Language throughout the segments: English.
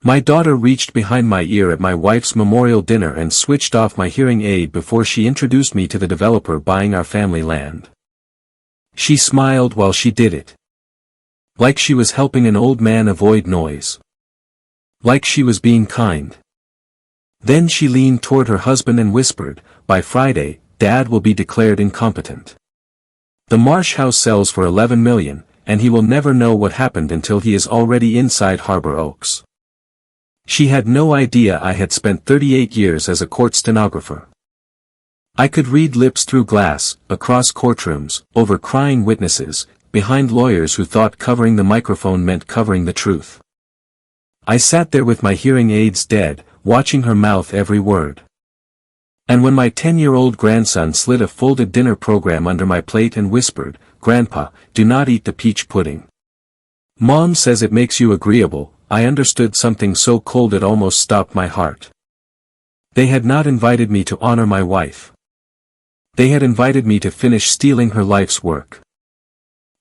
My daughter reached behind my ear at my wife's memorial dinner and switched off my hearing aid before she introduced me to the developer buying our family land. She smiled while she did it. Like she was helping an old man avoid noise. Like she was being kind. Then she leaned toward her husband and whispered, "By Friday, Dad will be declared incompetent. The Marsh house sells for $11 million, and he will never know what happened until he is already inside Harbor Oaks." She had no idea I had spent 38 years as a court stenographer. I could read lips through glass, across courtrooms, over crying witnesses, behind lawyers who thought covering the microphone meant covering the truth. I sat there with my hearing aids dead, watching her mouth every word. And when my 10-year-old grandson slid a folded dinner program under my plate and whispered, "Grandpa, do not eat the peach pudding. Mom says it makes you agreeable," I understood something so cold it almost stopped my heart. They had not invited me to honor my wife. They had invited me to finish stealing her life's work.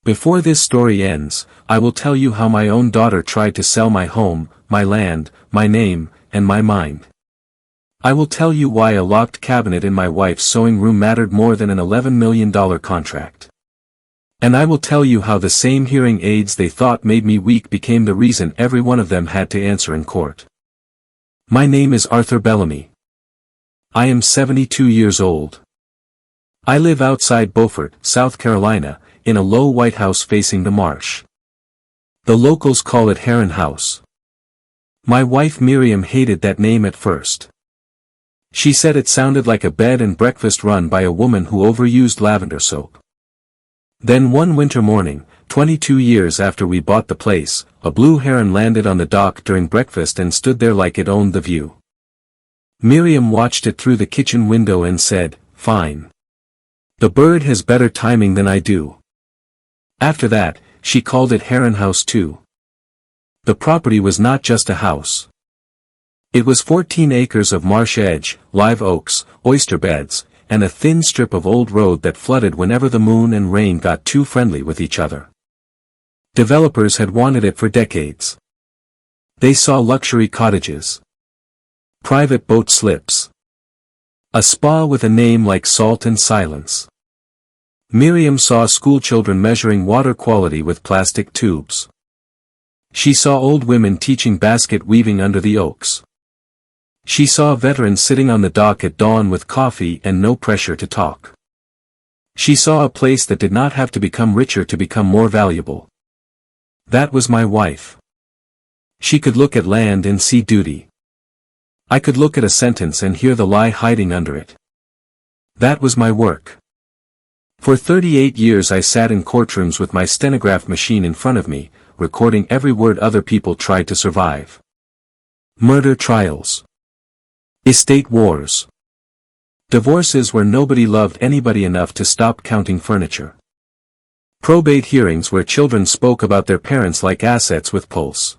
Before this story ends, I will tell you how my own daughter tried to sell my home, my land, my name, and my mind. I will tell you why a locked cabinet in my wife's sewing room mattered more than an $11 million contract. And I will tell you how the same hearing aids they thought made me weak became the reason every one of them had to answer in court. My name is Arthur Bellamy. I am 72 years old. I live outside Beaufort, South Carolina, in a low white house facing the marsh. The locals call it Heron House. My wife Miriam hated that name at first. She said it sounded like a bed and breakfast run by a woman who overused lavender soap. Then one winter morning, 22 years after we bought the place, a blue heron landed on the dock during breakfast and stood there like it owned the view. Miriam watched it through the kitchen window and said, "Fine. The bird has better timing than I do." After that, she called it Heron House too. The property was not just a house. It was 14 acres of marsh edge, live oaks, oyster beds, and a thin strip of old road that flooded whenever the moon and rain got too friendly with each other. Developers had wanted it for decades. They saw luxury cottages, private boat slips, a spa with a name like Salt and Silence. Miriam saw schoolchildren measuring water quality with plastic tubes. She saw old women teaching basket weaving under the oaks. She saw veterans sitting on the dock at dawn with coffee and no pressure to talk. She saw a place that did not have to become richer to become more valuable. That was my wife. She could look at land and see duty. I could look at a sentence and hear the lie hiding under it. That was my work. For 38 years I sat in courtrooms with my stenograph machine in front of me, recording every word other people tried to survive. Murder trials. Estate wars. Divorces where nobody loved anybody enough to stop counting furniture. Probate hearings where children spoke about their parents like assets with pulse.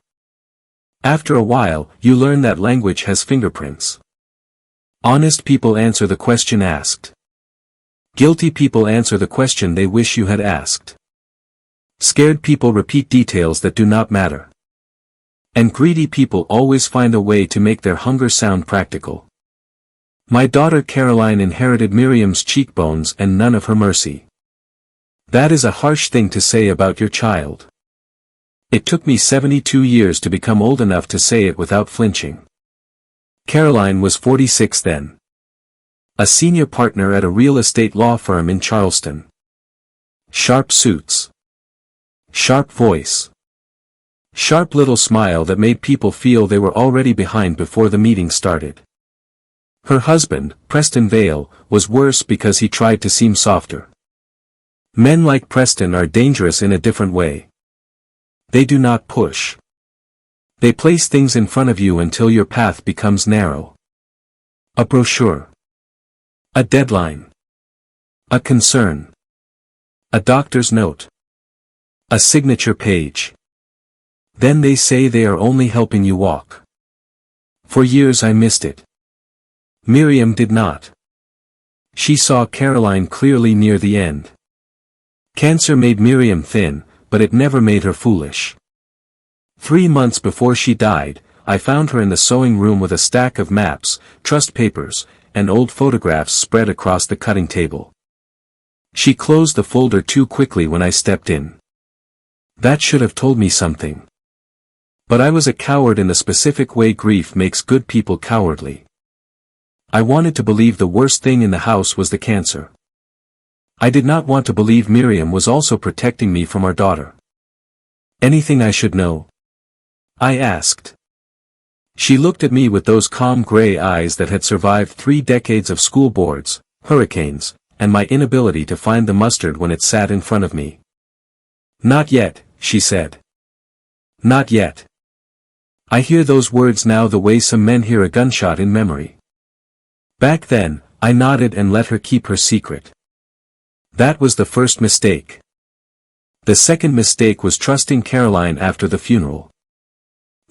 After a while, you learn that language has fingerprints. Honest people answer the question asked. Guilty people answer the question they wish you had asked. Scared people repeat details that do not matter. And greedy people always find a way to make their hunger sound practical. My daughter Caroline inherited Miriam's cheekbones and none of her mercy. That is a harsh thing to say about your child. It took me 72 years to become old enough to say it without flinching. Caroline was 46 then. A senior partner at a real estate law firm in Charleston. Sharp suits. Sharp voice. Sharp little smile that made people feel they were already behind before the meeting started. Her husband, Preston Vale, was worse because he tried to seem softer. Men like Preston are dangerous in a different way. They do not push. They place things in front of you until your path becomes narrow. A brochure. A deadline. A concern. A doctor's note. A signature page. Then they say they are only helping you walk. For years I missed it. Miriam did not. She saw Caroline clearly near the end. Cancer made Miriam thin, but it never made her foolish. 3 months before she died, I found her in the sewing room with a stack of maps, trust papers, and old photographs spread across the cutting table. She closed the folder too quickly when I stepped in. That should have told me something. But I was a coward in the specific way grief makes good people cowardly. I wanted to believe the worst thing in the house was the cancer. I did not want to believe Miriam was also protecting me from our daughter. Anything I should know? I asked. She looked at me with those calm gray eyes that had survived 3 decades of school boards, hurricanes, and my inability to find the mustard when it sat in front of me. Not yet, she said. Not yet. I hear those words now the way some men hear a gunshot in memory. Back then, I nodded and let her keep her secret. That was the first mistake. The second mistake was trusting Caroline after the funeral.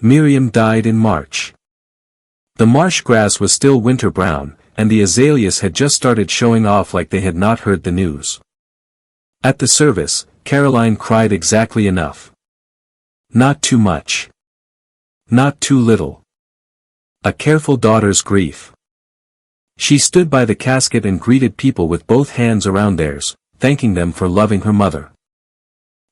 Miriam died in March. The marsh grass was still winter brown, and the azaleas had just started showing off like they had not heard the news. At the service, Caroline cried exactly enough. Not too much. Not too little. A careful daughter's grief. She stood by the casket and greeted people with both hands around theirs, thanking them for loving her mother.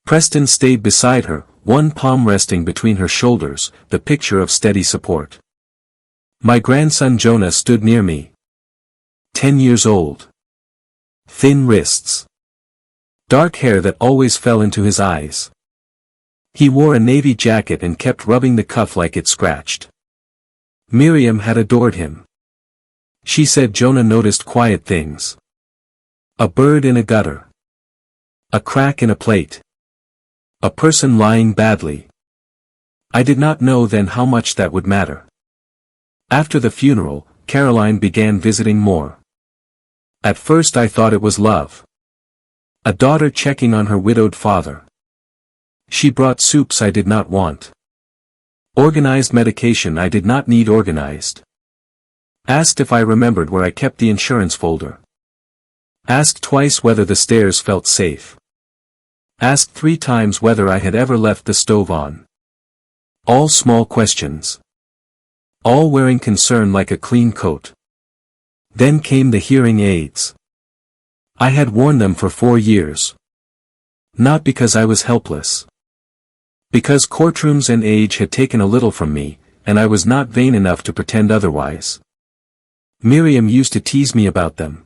Preston stayed beside her, one palm resting between her shoulders, the picture of steady support. My grandson Jonah stood near me. 10 years old. Thin wrists. Dark hair that always fell into his eyes. He wore a navy jacket and kept rubbing the cuff like it scratched. Miriam had adored him. She said Jonah noticed quiet things. A bird in a gutter. A crack in a plate. A person lying badly. I did not know then how much that would matter. After the funeral, Caroline began visiting more. At first I thought it was love. A daughter checking on her widowed father. She brought soups I did not want. Organized medication I did not need organized. Asked if I remembered where I kept the insurance folder. Asked twice whether the stairs felt safe. Asked 3 times whether I had ever left the stove on. All small questions. All wearing concern like a clean coat. Then came the hearing aids. I had worn them for 4 years. Not because I was helpless. Because courtrooms and age had taken a little from me, and I was not vain enough to pretend otherwise. Miriam used to tease me about them.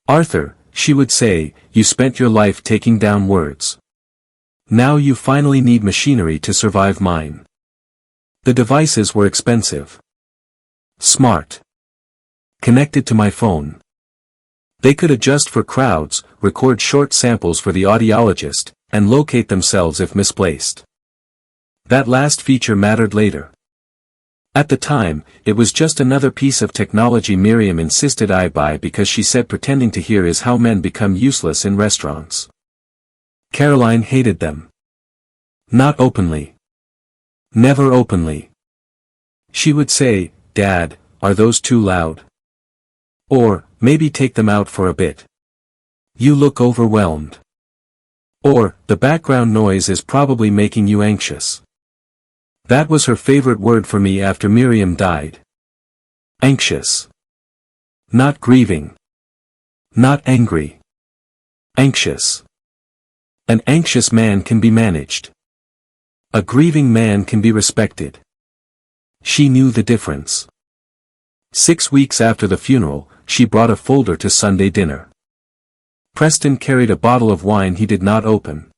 Arthur, she would say, you spent your life taking down words. Now you finally need machinery to survive mine. The devices were expensive. Smart. Connected to my phone. They could adjust for crowds, record short samples for the audiologist, and locate themselves if misplaced. That last feature mattered later. At the time, it was just another piece of technology Miriam insisted I buy because she said pretending to hear is how men become useless in restaurants. Caroline hated them. Not openly. Never openly. She would say, Dad, are those too loud? Or, maybe take them out for a bit. You look overwhelmed. Or, the background noise is probably making you anxious. That was her favorite word for me after Miriam died. Anxious. Not grieving. Not angry. Anxious. An anxious man can be managed. A grieving man can be respected. She knew the difference. 6 weeks after the funeral, she brought a folder to Sunday dinner. Preston carried a bottle of wine he did not open.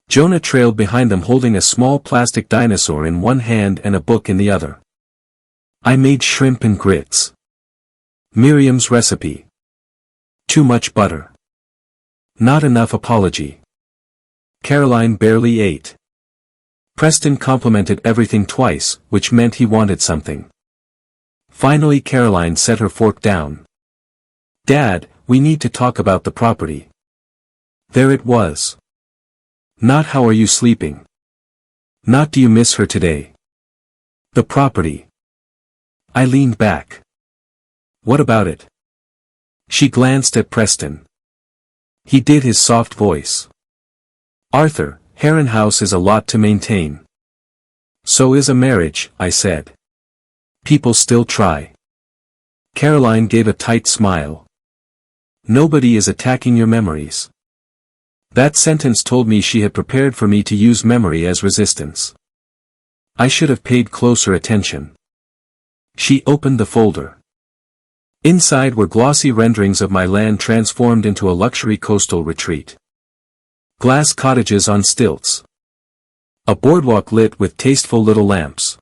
Jonah trailed behind them holding a small plastic dinosaur in one hand and a book in the other. I made shrimp and grits. Miriam's recipe. Too much butter. Not enough apology. Caroline barely ate. Preston complimented everything twice, which meant he wanted something. Finally Caroline set her fork down. Dad, we need to talk about the property. There it was. Not how are you sleeping. Not do you miss her today. The property. I leaned back. What about it? She glanced at Preston. He did his soft voice. Arthur, Heron House is a lot to maintain. So is a marriage, I said. People still try. Caroline gave a tight smile. Nobody is attacking your memories. That sentence told me she had prepared for me to use memory as resistance. I should have paid closer attention. She opened the folder. Inside were glossy renderings of my land transformed into a luxury coastal retreat. Glass cottages on stilts. A boardwalk lit with tasteful little lamps.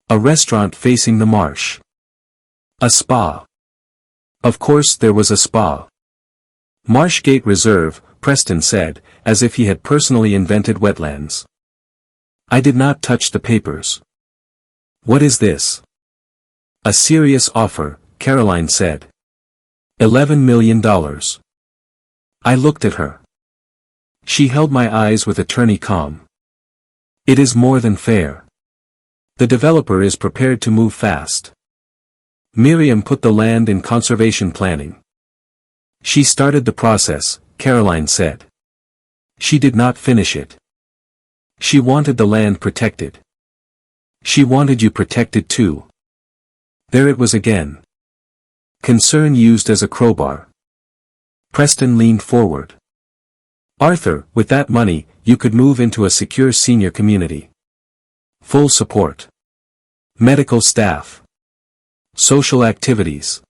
A restaurant facing the marsh. A spa. Of course there was a spa. Marshgate Reserve, Preston said, as if he had personally invented wetlands. I did not touch the papers. What is this? A serious offer, Caroline said. $11 million. I looked at her. She held my eyes with attorney calm. It is more than fair. The developer is prepared to move fast. Miriam put the land in conservation planning. She started the process, Caroline said. She did not finish it. She wanted the land protected. She wanted you protected too. There it was again. Concern used as a crowbar. Preston leaned forward. Arthur, with that money, you could move into a secure senior community. Full support. Medical staff. Social activities.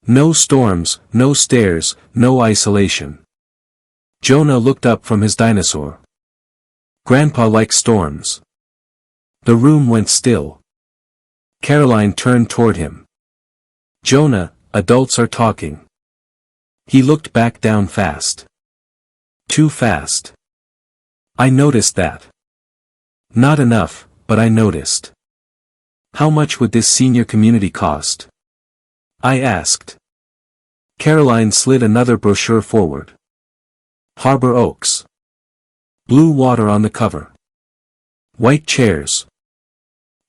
No storms, no stairs, no isolation. Jonah looked up from his dinosaur. Grandpa likes storms. The room went still. Caroline turned toward him. Jonah, adults are talking. He looked back down fast. Too fast. I noticed that. Not enough, but I noticed. How much would this senior community cost? I asked. Caroline slid another brochure forward. Harbor Oaks. Blue water on the cover. White chairs.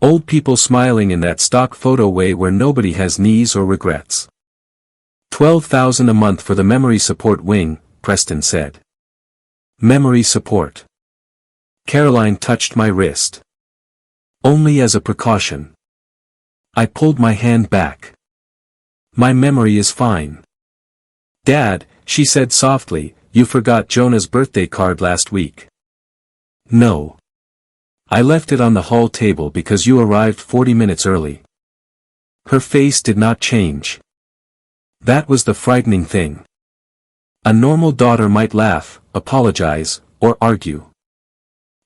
Old people smiling in that stock photo way where nobody has knees or regrets. $12,000 a month for the memory support wing, Preston said. Memory support. Caroline touched my wrist. Only as a precaution. I pulled my hand back. My memory is fine. Dad, she said softly, you forgot Jonah's birthday card last week. No. I left it on the hall table because you arrived 40 minutes early. Her face did not change. That was the frightening thing. A normal daughter might laugh, apologize, or argue.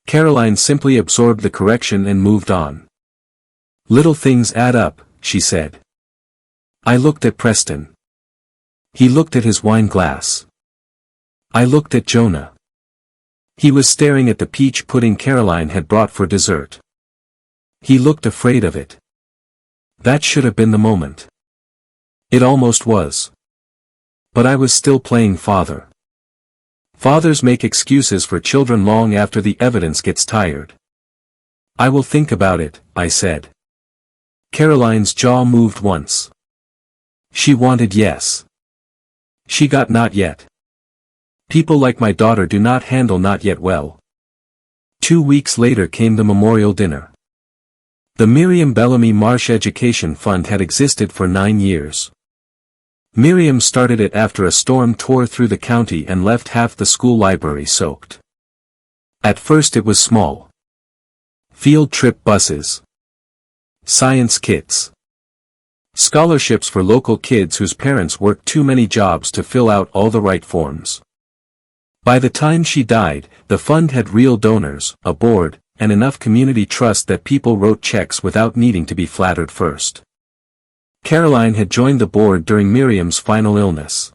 Caroline simply absorbed the correction and moved on. Little things add up, she said. I looked at Preston. He looked at his wine glass. I looked at Jonah. He was staring at the peach pudding Caroline had brought for dessert. He looked afraid of it. That should have been the moment. It almost was. But I was still playing father. Fathers make excuses for children long after the evidence gets tired. I will think about it, I said. Caroline's jaw moved once. She wanted yes. She got not yet. People like my daughter do not handle not yet well. 2 weeks later came the memorial dinner. The Miriam Bellamy Marsh Education Fund had existed for 9 years. Miriam started it after a storm tore through the county and left half the school library soaked. At first it was small. Field trip buses. Science kits. Scholarships for local kids whose parents worked too many jobs to fill out all the right forms. By the time she died, the fund had real donors, a board, and enough community trust that people wrote checks without needing to be flattered first. Caroline had joined the board during Miriam's final illness.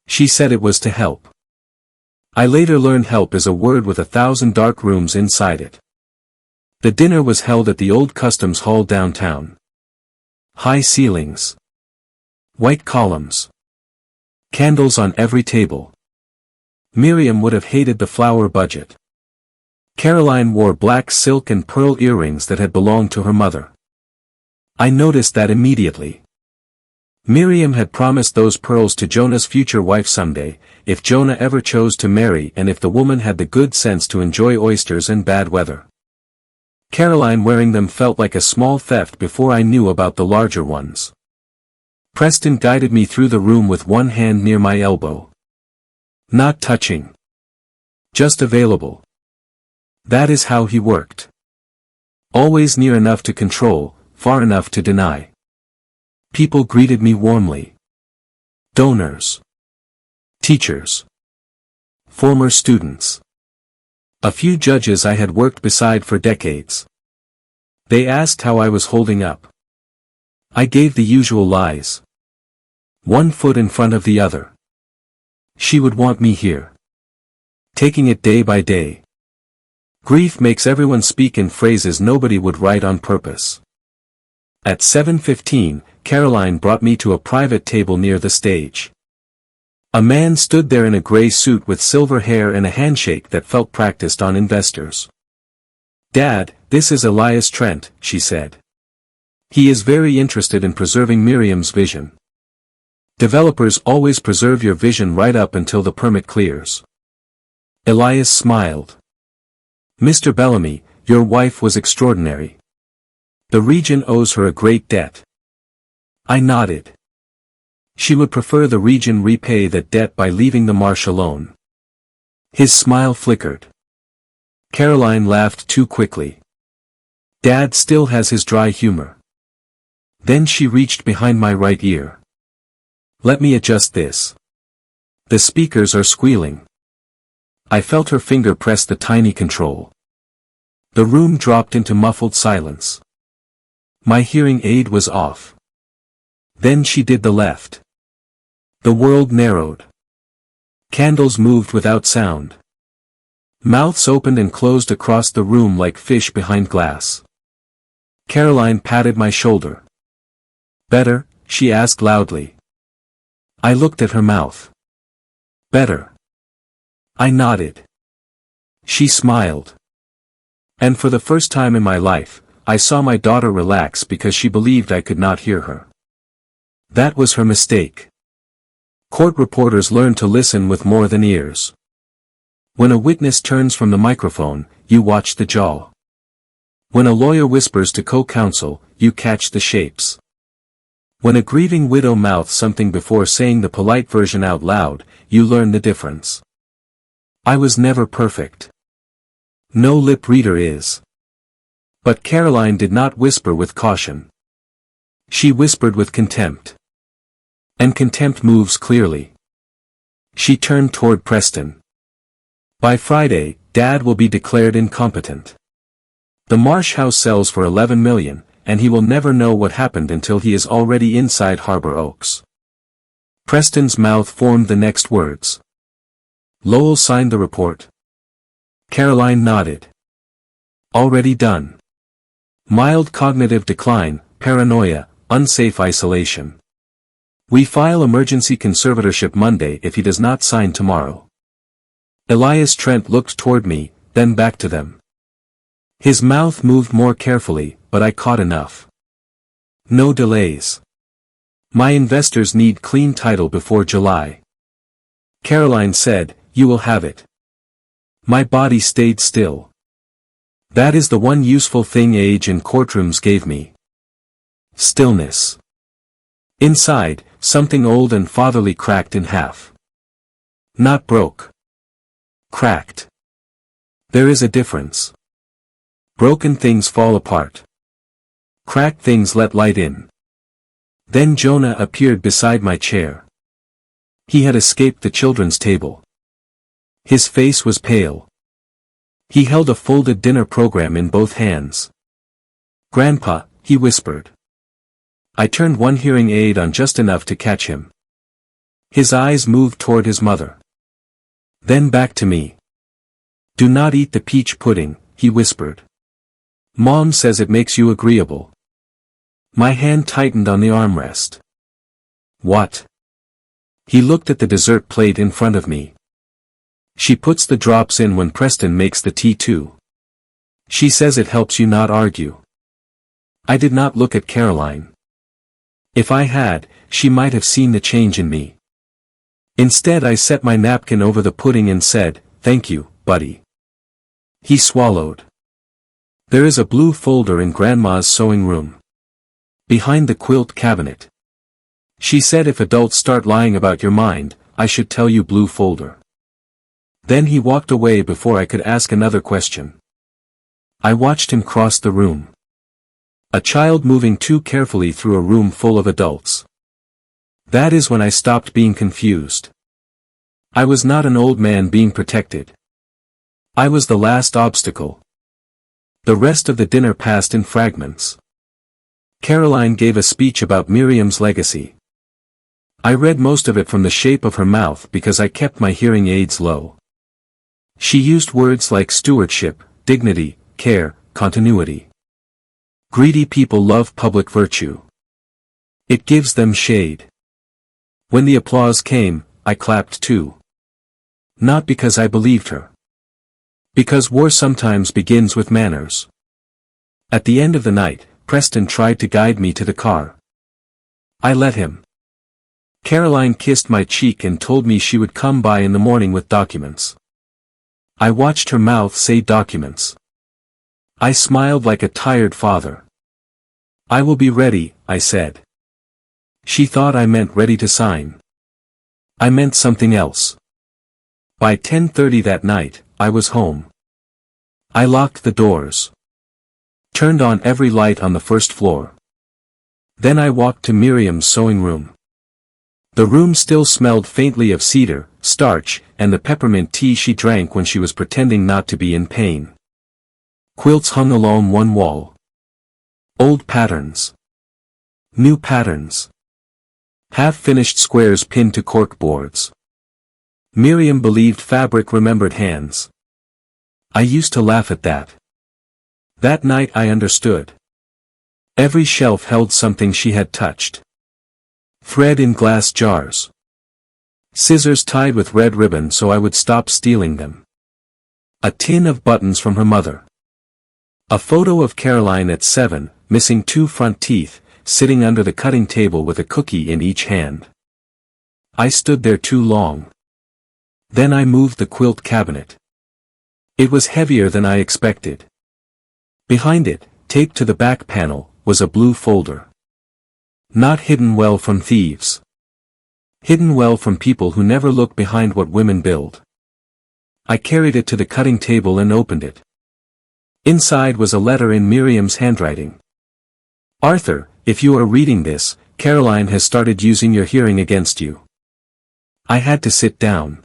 She said it was to help. I later learned help is a word with 1,000 dark rooms inside it. The dinner was held at the old Customs Hall downtown. High ceilings. White columns. Candles on every table. Miriam would have hated the flower budget. Caroline wore black silk and pearl earrings that had belonged to her mother. I noticed that immediately. Miriam had promised those pearls to Jonah's future wife someday, if Jonah ever chose to marry and if the woman had the good sense to enjoy oysters and bad weather. Caroline wearing them felt like a small theft before I knew about the larger ones. Preston guided me through the room with one hand near my elbow. Not touching. Just available. That is how he worked. Always near enough to control, far enough to deny. People greeted me warmly. Donors. Teachers. Former students. A few judges I had worked beside for decades. They asked how I was holding up. I gave the usual lies. One foot in front of the other. She would want me here. Taking it day by day. Grief makes everyone speak in phrases nobody would write on purpose. At 7:15, Caroline brought me to a private table near the stage. A man stood there in a gray suit with silver hair and a handshake that felt practiced on investors. "Dad, this is Elias Trent," she said. "He is very interested in preserving Miriam's vision. Developers always preserve your vision right up until the permit clears." Elias smiled. "Mr. Bellamy, your wife was extraordinary. The region owes her a great debt." I nodded. She would prefer the region repay that debt by leaving the marsh alone. His smile flickered. Caroline laughed too quickly. Dad still has his dry humor. Then she reached behind my right ear. "Let me adjust this. The speakers are squealing." I felt her finger press the tiny control. The room dropped into muffled silence. My hearing aid was off. Then she did the left. The world narrowed. Candles moved without sound. Mouths opened and closed across the room like fish behind glass. Caroline patted my shoulder. "Better?" she asked loudly. I looked at her mouth. "Better." I nodded. She smiled. And for the first time in my life, I saw my daughter relax because she believed I could not hear her. That was her mistake. Court reporters learn to listen with more than ears. When a witness turns from the microphone, you watch the jaw. When a lawyer whispers to co-counsel, you catch the shapes. When a grieving widow mouths something before saying the polite version out loud, you learn the difference. I was never perfect. No lip reader is. But Caroline did not whisper with caution. She whispered with contempt. And contempt moves clearly. She turned toward Preston. "By Friday, Dad will be declared incompetent. The Marsh House sells for $11 million, and he will never know what happened until he is already inside Harbor Oaks." Preston's mouth formed the next words. "Lowell signed the report." Caroline nodded. "Already done. Mild cognitive decline, paranoia, unsafe isolation. We file emergency conservatorship Monday if he does not sign tomorrow." Elias Trent looked toward me, then back to them. His mouth moved more carefully, but I caught enough. "No delays. My investors need clean title before July." Caroline said, "You will have it." My body stayed still. That is the one useful thing age in courtrooms gave me. Stillness. Inside, something old and fatherly cracked in half. Not broke. Cracked. There is a difference. Broken things fall apart. Cracked things let light in. Then Jonah appeared beside my chair. He had escaped the children's table. His face was pale. He held a folded dinner program in both hands. "Grandpa," he whispered. I turned one hearing aid on just enough to catch him. His eyes moved toward his mother. Then back to me. "Do not eat the peach pudding," he whispered. "Mom says it makes you agreeable." My hand tightened on the armrest. "What?" He looked at the dessert plate in front of me. "She puts the drops in when Preston makes the tea too. She says it helps you not argue." I did not look at Caroline. If I had, she might have seen the change in me. Instead I set my napkin over the pudding and said, "Thank you, buddy." He swallowed. There is a blue folder in Grandma's sewing room. Behind the quilt cabinet. She said if adults start lying about your mind, I should tell you blue folder. Then he walked away before I could ask another question. I watched him cross the room. A child moving too carefully through a room full of adults. That is when I stopped being confused. I was not an old man being protected. I was the last obstacle. The rest of the dinner passed in fragments. Caroline gave a speech about Miriam's legacy. I read most of it from the shape of her mouth because I kept my hearing aids low. She used words like stewardship, dignity, care, continuity. Greedy people love public virtue. It gives them shade. When the applause came, I clapped too. Not because I believed her. Because war sometimes begins with manners. At the end of the night, Preston tried to guide me to the car. I let him. Caroline kissed my cheek and told me she would come by in the morning with documents. I watched her mouth say documents. I smiled like a tired father. I will be ready, I said. She thought I meant ready to sign. I meant something else. By 10:30 that night, I was home. I locked the doors. Turned on every light on the first floor. Then I walked to Miriam's sewing room. The room still smelled faintly of cedar, starch, and the peppermint tea she drank when she was pretending not to be in pain. Quilts hung along one wall. Old patterns. New patterns. Half-finished squares pinned to cork boards. Miriam believed fabric remembered hands. I used to laugh at that. That night I understood. Every shelf held something she had touched. Thread in glass jars. Scissors tied with red ribbon so I would stop stealing them. A tin of buttons from her mother. A photo of Caroline at 7, missing 2 front teeth, sitting under the cutting table with a cookie in each hand. I stood there too long. Then I moved the quilt cabinet. It was heavier than I expected. Behind it, taped to the back panel, was a blue folder. Not hidden well from thieves. Hidden well from people who never look behind what women build. I carried it to the cutting table and opened it. Inside was a letter in Miriam's handwriting. Arthur, if you are reading this, Caroline has started using your hearing against you. I had to sit down.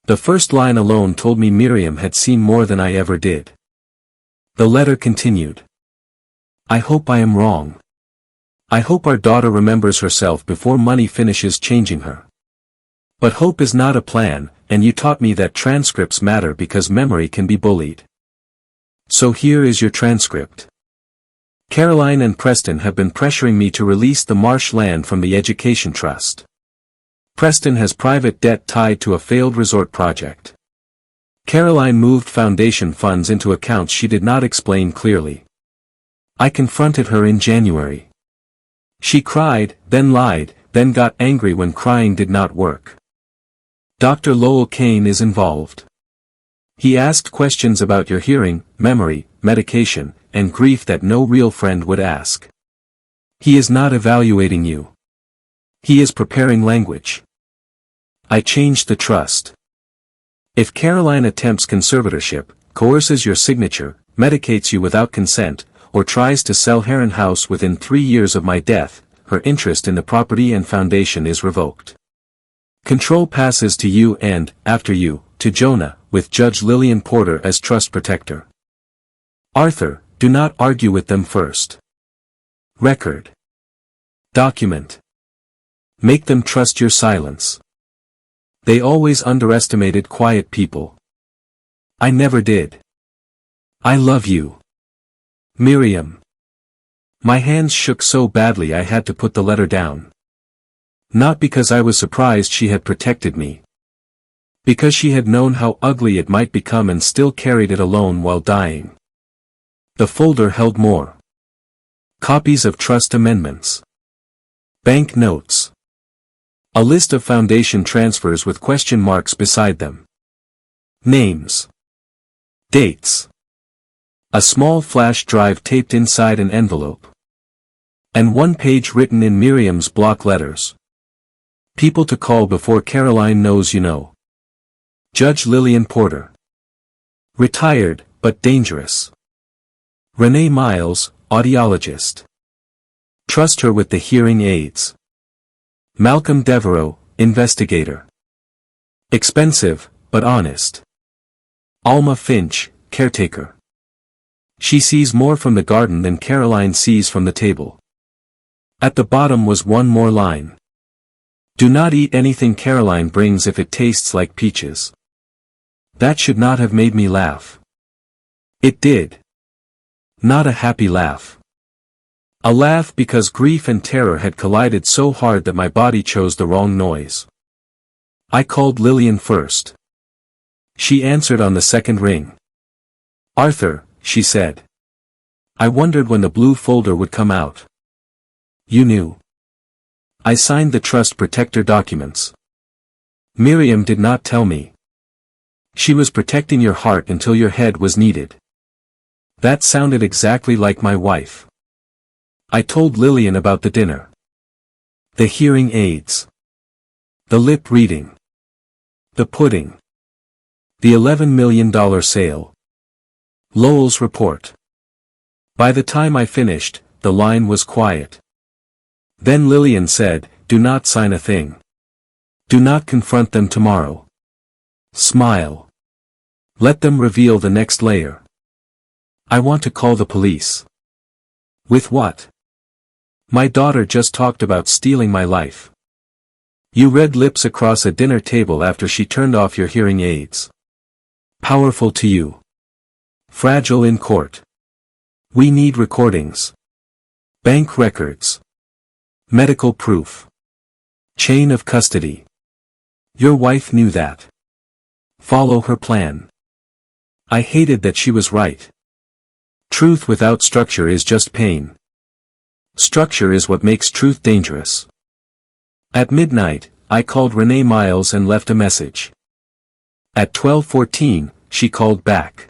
The first line alone told me Miriam had seen more than I ever did. The letter continued. I hope I am wrong. I hope our daughter remembers herself before money finishes changing her. But hope is not a plan, and you taught me that transcripts matter because memory can be bullied. So here is your transcript. Caroline and Preston have been pressuring me to release the marsh land from the education trust. Preston has private debt tied to a failed resort project. Caroline moved foundation funds into accounts she did not explain clearly. I confronted her in January. She cried, then lied, then got angry when crying did not work. Dr. Lowell Kane is involved. He asked questions about your hearing, memory, medication, and grief that no real friend would ask. He is not evaluating you. He is preparing language. I changed the trust. If Caroline attempts conservatorship, coerces your signature, medicates you without consent, or tries to sell Heron House within 3 years of my death, her interest in the property and foundation is revoked. Control passes to you and, after you, to Jonah, with Judge Lillian Porter as trust protector. Arthur, do not argue with them first. Record. Document. Make them trust your silence. They always underestimated quiet people. I never did. I love you. Miriam. My hands shook so badly I had to put the letter down. Not because I was surprised she had protected me. Because she had known how ugly it might become and still carried it alone while dying. The folder held more. Copies of trust amendments. Bank notes. A list of foundation transfers with question marks beside them. Names. Dates. A small flash drive taped inside an envelope. And one page written in Miriam's block letters. People to call before Caroline knows you know. Judge Lillian Porter. Retired, but dangerous. Renee Miles, audiologist. Trust her with the hearing aids. Malcolm Devereaux, investigator. Expensive, but honest. Alma Finch, caretaker. She sees more from the garden than Caroline sees from the table. At the bottom was one more line. Do not eat anything Caroline brings if it tastes like peaches. That should not have made me laugh. It did. Not a happy laugh. A laugh because grief and terror had collided so hard that my body chose the wrong noise. I called Lillian first. She answered on the second ring. Arthur, she said. I wondered when the blue folder would come out. You knew. I signed the trust protector documents. Miriam did not tell me. She was protecting your heart until your head was needed. That sounded exactly like my wife. I told Lillian about the dinner. The hearing aids. The lip reading. The pudding. The $11 million sale. Lowell's report. By the time I finished, the line was quiet. Then Lillian said, do not sign a thing. Do not confront them tomorrow. Smile. Let them reveal the next layer. I want to call the police. With what? My daughter just talked about stealing my life. You read lips across a dinner table after she turned off your hearing aids. Powerful to you. Fragile in court. We need recordings. Bank records. Medical proof. Chain of custody. Your wife knew that. Follow her plan. I hated that she was right. Truth without structure is just pain. Structure is what makes truth dangerous. At midnight, I called Renee Miles and left a message. At 12:14, she called back.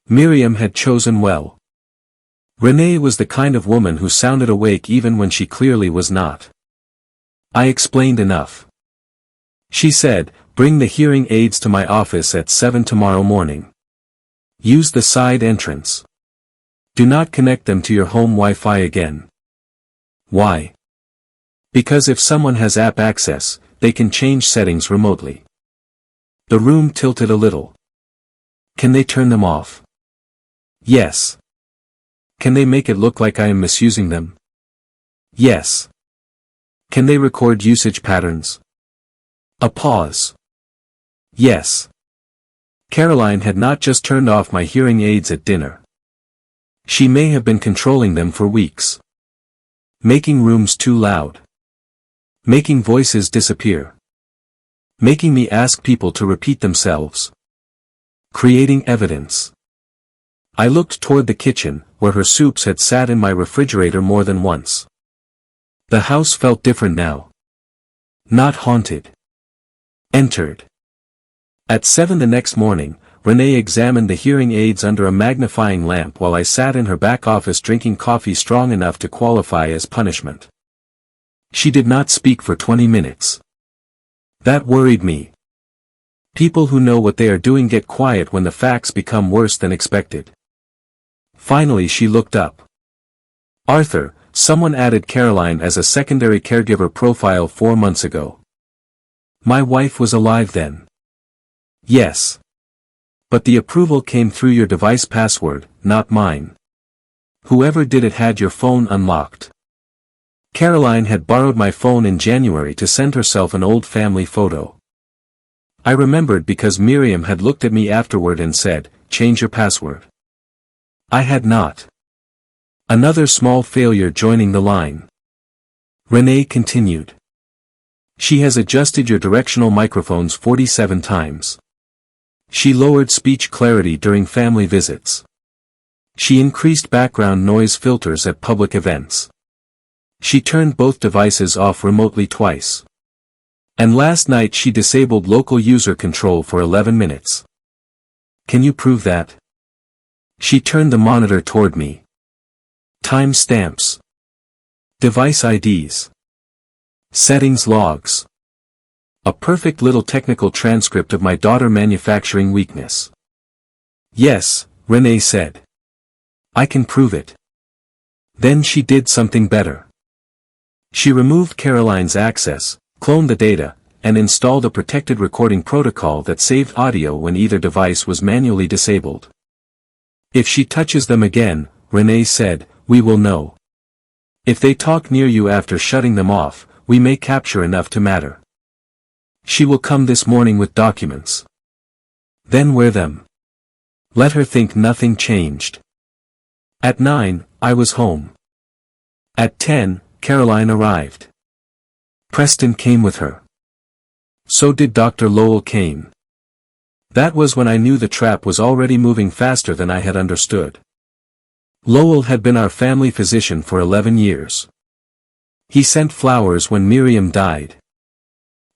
Miriam had chosen well. Renee was the kind of woman who sounded awake even when she clearly was not. I explained enough. She said, bring the hearing aids to my office at 7 tomorrow morning. Use the side entrance. Do not connect them to your home Wi-Fi again. Why? Because if someone has app access, they can change settings remotely. The room tilted a little. Can they turn them off? Yes. Can they make it look like I am misusing them? Yes. Can they record usage patterns? A pause. Yes. Caroline had not just turned off my hearing aids at dinner. She may have been controlling them for weeks. Making rooms too loud. Making voices disappear. Making me ask people to repeat themselves. Creating evidence. I looked toward the kitchen, where her soups had sat in my refrigerator more than once. The house felt different now. Not haunted. Entered. At 7 the next morning, Renee examined the hearing aids under a magnifying lamp while I sat in her back office drinking coffee strong enough to qualify as punishment. She did not speak for 20 minutes. That worried me. People who know what they are doing get quiet when the facts become worse than expected. Finally she looked up. Arthur, someone added Caroline as a secondary caregiver profile 4 months ago. My wife was alive then. Yes. But the approval came through your device password, not mine. Whoever did it had your phone unlocked. Caroline had borrowed my phone in January to send herself an old family photo. I remembered because Miriam had looked at me afterward and said, change your password. I had not. Another small failure joining the line. Renee continued. She has adjusted your directional microphones 47 times. She lowered speech clarity during family visits. She increased background noise filters at public events. She turned both devices off remotely twice. And last night she disabled local user control for 11 minutes. Can you prove that? She turned the monitor toward me. Time stamps. Device IDs. Settings logs. A perfect little technical transcript of my daughter manufacturing weakness. Yes, Renee said. I can prove it. Then she did something better. She removed Caroline's access, cloned the data, and installed a protected recording protocol that saved audio when either device was manually disabled. If she touches them again, Renee said, we will know. If they talk near you after shutting them off, we may capture enough to matter. She will come this morning with documents. Then wear them. Let her think nothing changed. At 9, I was home. At 10, Caroline arrived. Preston came with her. So did Dr. Lowell Kane. That was when I knew the trap was already moving faster than I had understood. Lowell had been our family physician for 11 years. He sent flowers when Miriam died.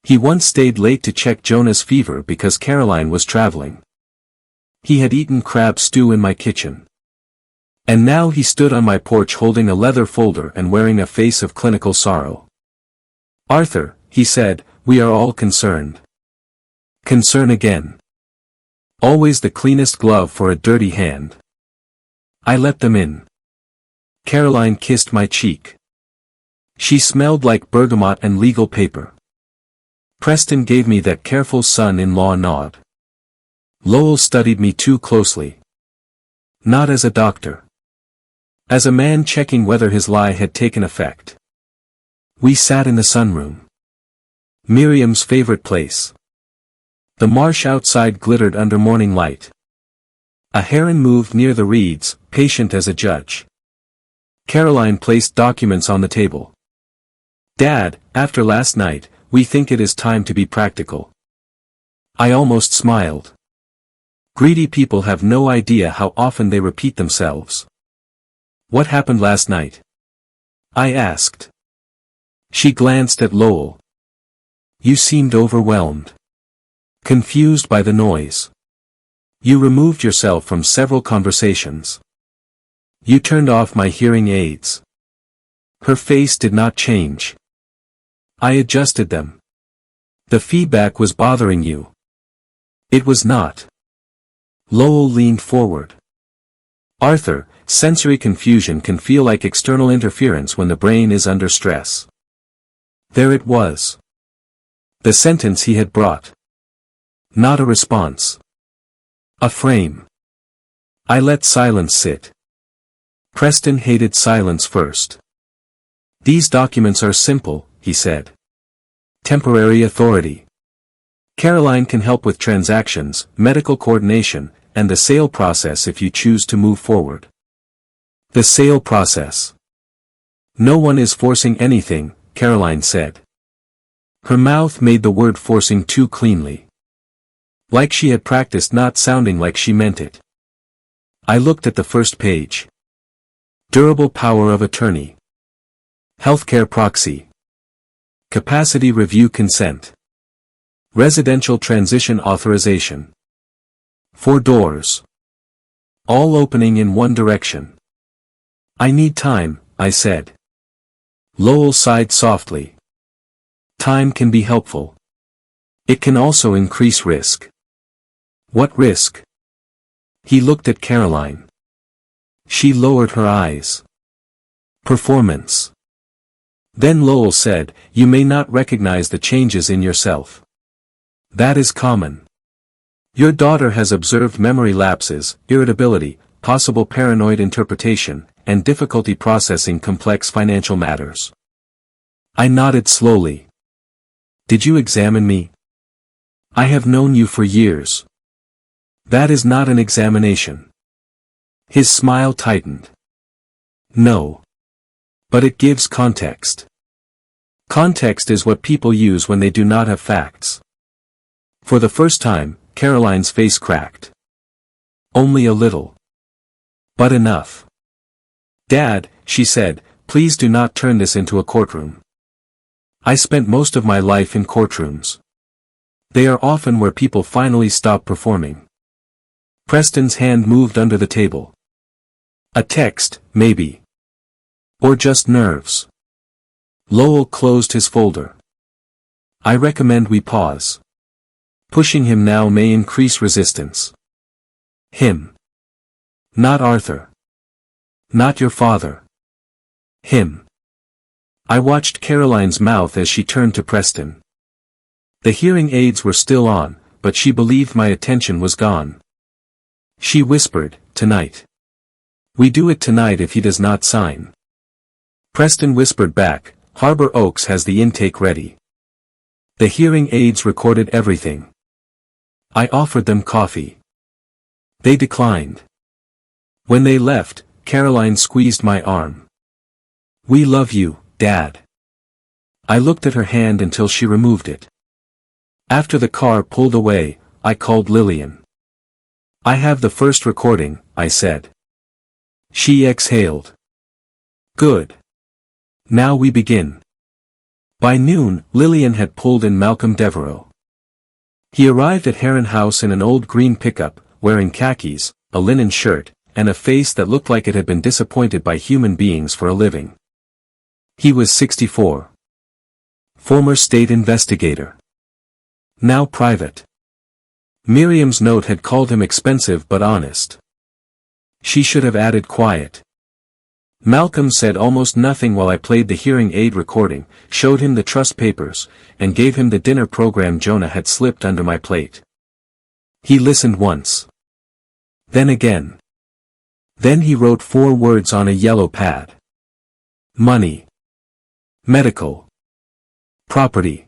He once stayed late to check Jonah's fever because Caroline was traveling. He had eaten crab stew in my kitchen. And now he stood on my porch holding a leather folder and wearing a face of clinical sorrow. Arthur, he said, we are all concerned. Concern again. Always the cleanest glove for a dirty hand. I let them in. Caroline kissed my cheek. She smelled like bergamot and legal paper. Preston gave me that careful son-in-law nod. Lowell studied me too closely. Not as a doctor. As a man checking whether his lie had taken effect. We sat in the sunroom. Miriam's favorite place. The marsh outside glittered under morning light. A heron moved near the reeds, patient as a judge. Caroline placed documents on the table. Dad, after last night, we think it is time to be practical. I almost smiled. Greedy people have no idea how often they repeat themselves. What happened last night? I asked. She glanced at Lowell. You seemed overwhelmed. Confused by the noise. You removed yourself from several conversations. You turned off my hearing aids. Her face did not change. I adjusted them. The feedback was bothering you. It was not. Lowell leaned forward. Arthur, sensory confusion can feel like external interference when the brain is under stress. There it was. The sentence he had brought. Not a response. A frame. I let silence sit. Preston hated silence first. These documents are simple, he said. Temporary authority. Caroline can help with transactions, medical coordination, and the sale process if you choose to move forward. The sale process. No one is forcing anything, Caroline said. Her mouth made the word forcing too cleanly. Like she had practiced not sounding like she meant it. I looked at the first page. Durable power of attorney. Healthcare proxy. Capacity review consent. Residential transition authorization. 4 doors. All opening in one direction. I need time, I said. Lowell sighed softly. Time can be helpful. It can also increase risk. What risk? He looked at Caroline. She lowered her eyes. Performance. Then Lowell said, you may not recognize the changes in yourself. That is common. Your daughter has observed memory lapses, irritability, possible paranoid interpretation, and difficulty processing complex financial matters. I nodded slowly. Did you examine me? I have known you for years. That is not an examination. His smile tightened. No. But it gives context. Context is what people use when they do not have facts. For the first time, Caroline's face cracked. Only a little. But enough. Dad, she said, please do not turn this into a courtroom. I spent most of my life in courtrooms. They are often where people finally stop performing. Preston's hand moved under the table. A text, maybe. Or just nerves. Lowell closed his folder. I recommend we pause. Pushing him now may increase resistance. Him. Not Arthur. Not your father. Him. I watched Caroline's mouth as she turned to Preston. The hearing aids were still on, but she believed my attention was gone. She whispered, "Tonight. We do it tonight if he does not sign." Preston whispered back, "Harbor Oaks has the intake ready." The hearing aids recorded everything. I offered them coffee. They declined. When they left, Caroline squeezed my arm. "We love you, Dad." I looked at her hand until she removed it. After the car pulled away, I called Lillian. "I have the first recording," I said. She exhaled. "Good. Now we begin." By noon, Lillian had pulled in Malcolm Devereaux. He arrived at Heron House in an old green pickup, wearing khakis, a linen shirt, and a face that looked like it had been disappointed by human beings for a living. He was 64. Former state investigator. Now private. Miriam's note had called him expensive but honest. She should have added quiet. Malcolm said almost nothing while I played the hearing aid recording, showed him the trust papers, and gave him the dinner program Jonah had slipped under my plate. He listened once. Then again. Then he wrote 4 words on a yellow pad. Money. Medical. Property.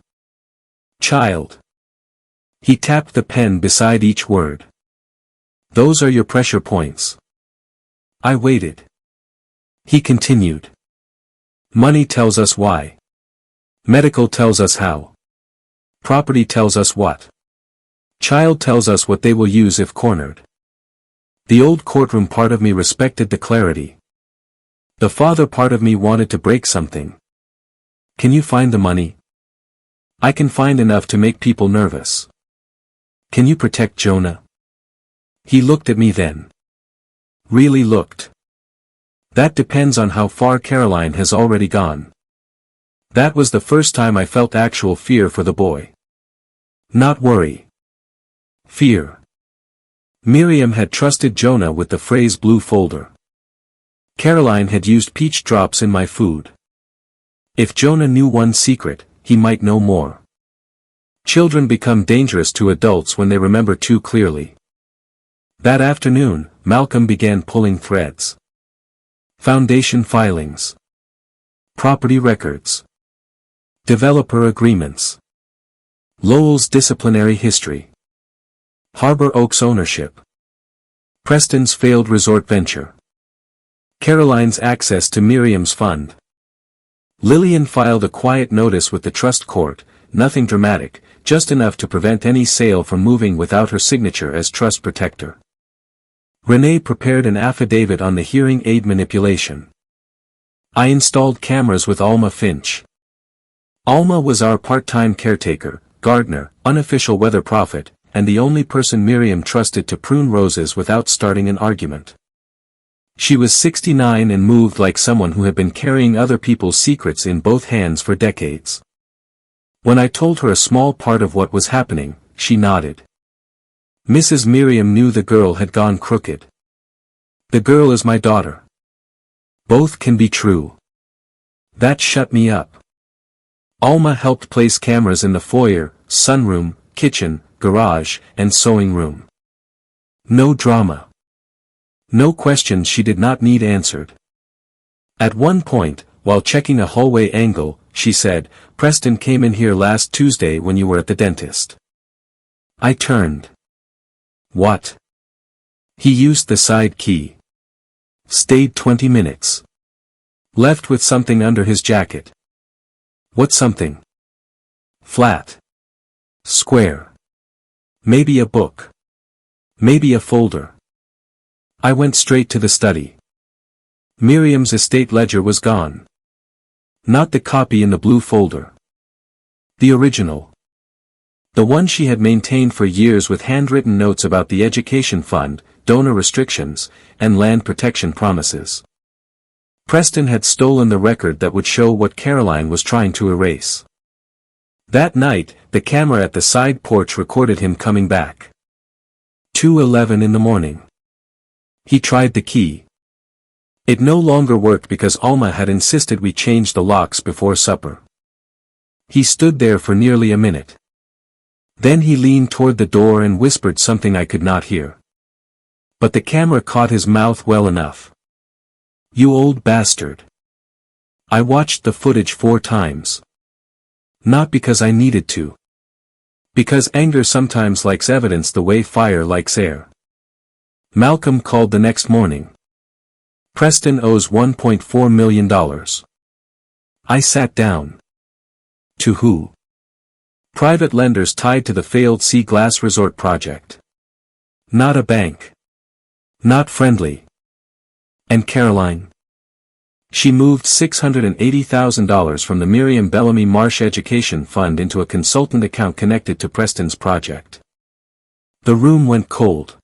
Child. He tapped the pen beside each word. "Those are your pressure points." I waited. He continued. "Money tells us why. Medical tells us how. Property tells us what. Child tells us what they will use if cornered." The old courtroom part of me respected the clarity. The father part of me wanted to break something. "Can you find the money?" "I can find enough to make people nervous." "Can you protect Jonah?" He looked at me then. Really looked. "That depends on how far Caroline has already gone." That was the first time I felt actual fear for the boy. Not worry. Fear. Miriam had trusted Jonah with the phrase blue folder. Caroline had used peach drops in my food. If Jonah knew one secret, he might know more. Children become dangerous to adults when they remember too clearly. That afternoon, Malcolm began pulling threads. Foundation filings. Property records. Developer agreements. Lowell's disciplinary history. Harbor Oaks ownership. Preston's failed resort venture. Caroline's access to Miriam's fund. Lillian filed a quiet notice with the trust court, nothing dramatic, just enough to prevent any sale from moving without her signature as trust protector. Renee prepared an affidavit on the hearing aid manipulation. I installed cameras with Alma Finch. Alma was our part-time caretaker, gardener, unofficial weather prophet, and the only person Miriam trusted to prune roses without starting an argument. She was 69 and moved like someone who had been carrying other people's secrets in both hands for decades. When I told her a small part of what was happening, she nodded. Mrs. Miriam knew the girl had gone crooked. The girl is my daughter. Both can be true. That shut me up. Alma helped place cameras in the foyer, sunroom, kitchen, garage, and sewing room. No drama. No questions she did not need answered. At one point, while checking a hallway angle, she said, "Preston came in here last Tuesday when you were at the dentist." I turned. What? He used the side key. Stayed 20 minutes. Left with something under his jacket. What something? Flat. Square. Maybe a book. Maybe a folder. I went straight to the study. Miriam's estate ledger was gone. Not the copy in the blue folder. The original. The one she had maintained for years with handwritten notes about the education fund, donor restrictions, and land protection promises. Preston had stolen the record that would show what Caroline was trying to erase. That night, the camera at the side porch recorded him coming back. 2:11 in the morning. He tried the key. It no longer worked because Alma had insisted we change the locks before supper. He stood there for nearly a minute. Then he leaned toward the door and whispered something I could not hear. But the camera caught his mouth well enough. "You old bastard." I watched the footage 4 times. Not because I needed to. Because anger sometimes likes evidence the way fire likes air. Malcolm called the next morning. Preston owes $1.4 million. I sat down. To who? Private lenders tied to the failed Sea Glass Resort project. Not a bank. Not friendly. And Caroline? She moved $680,000 from the Miriam Bellamy Marsh Education Fund into a consultant account connected to Preston's project. The room went cold.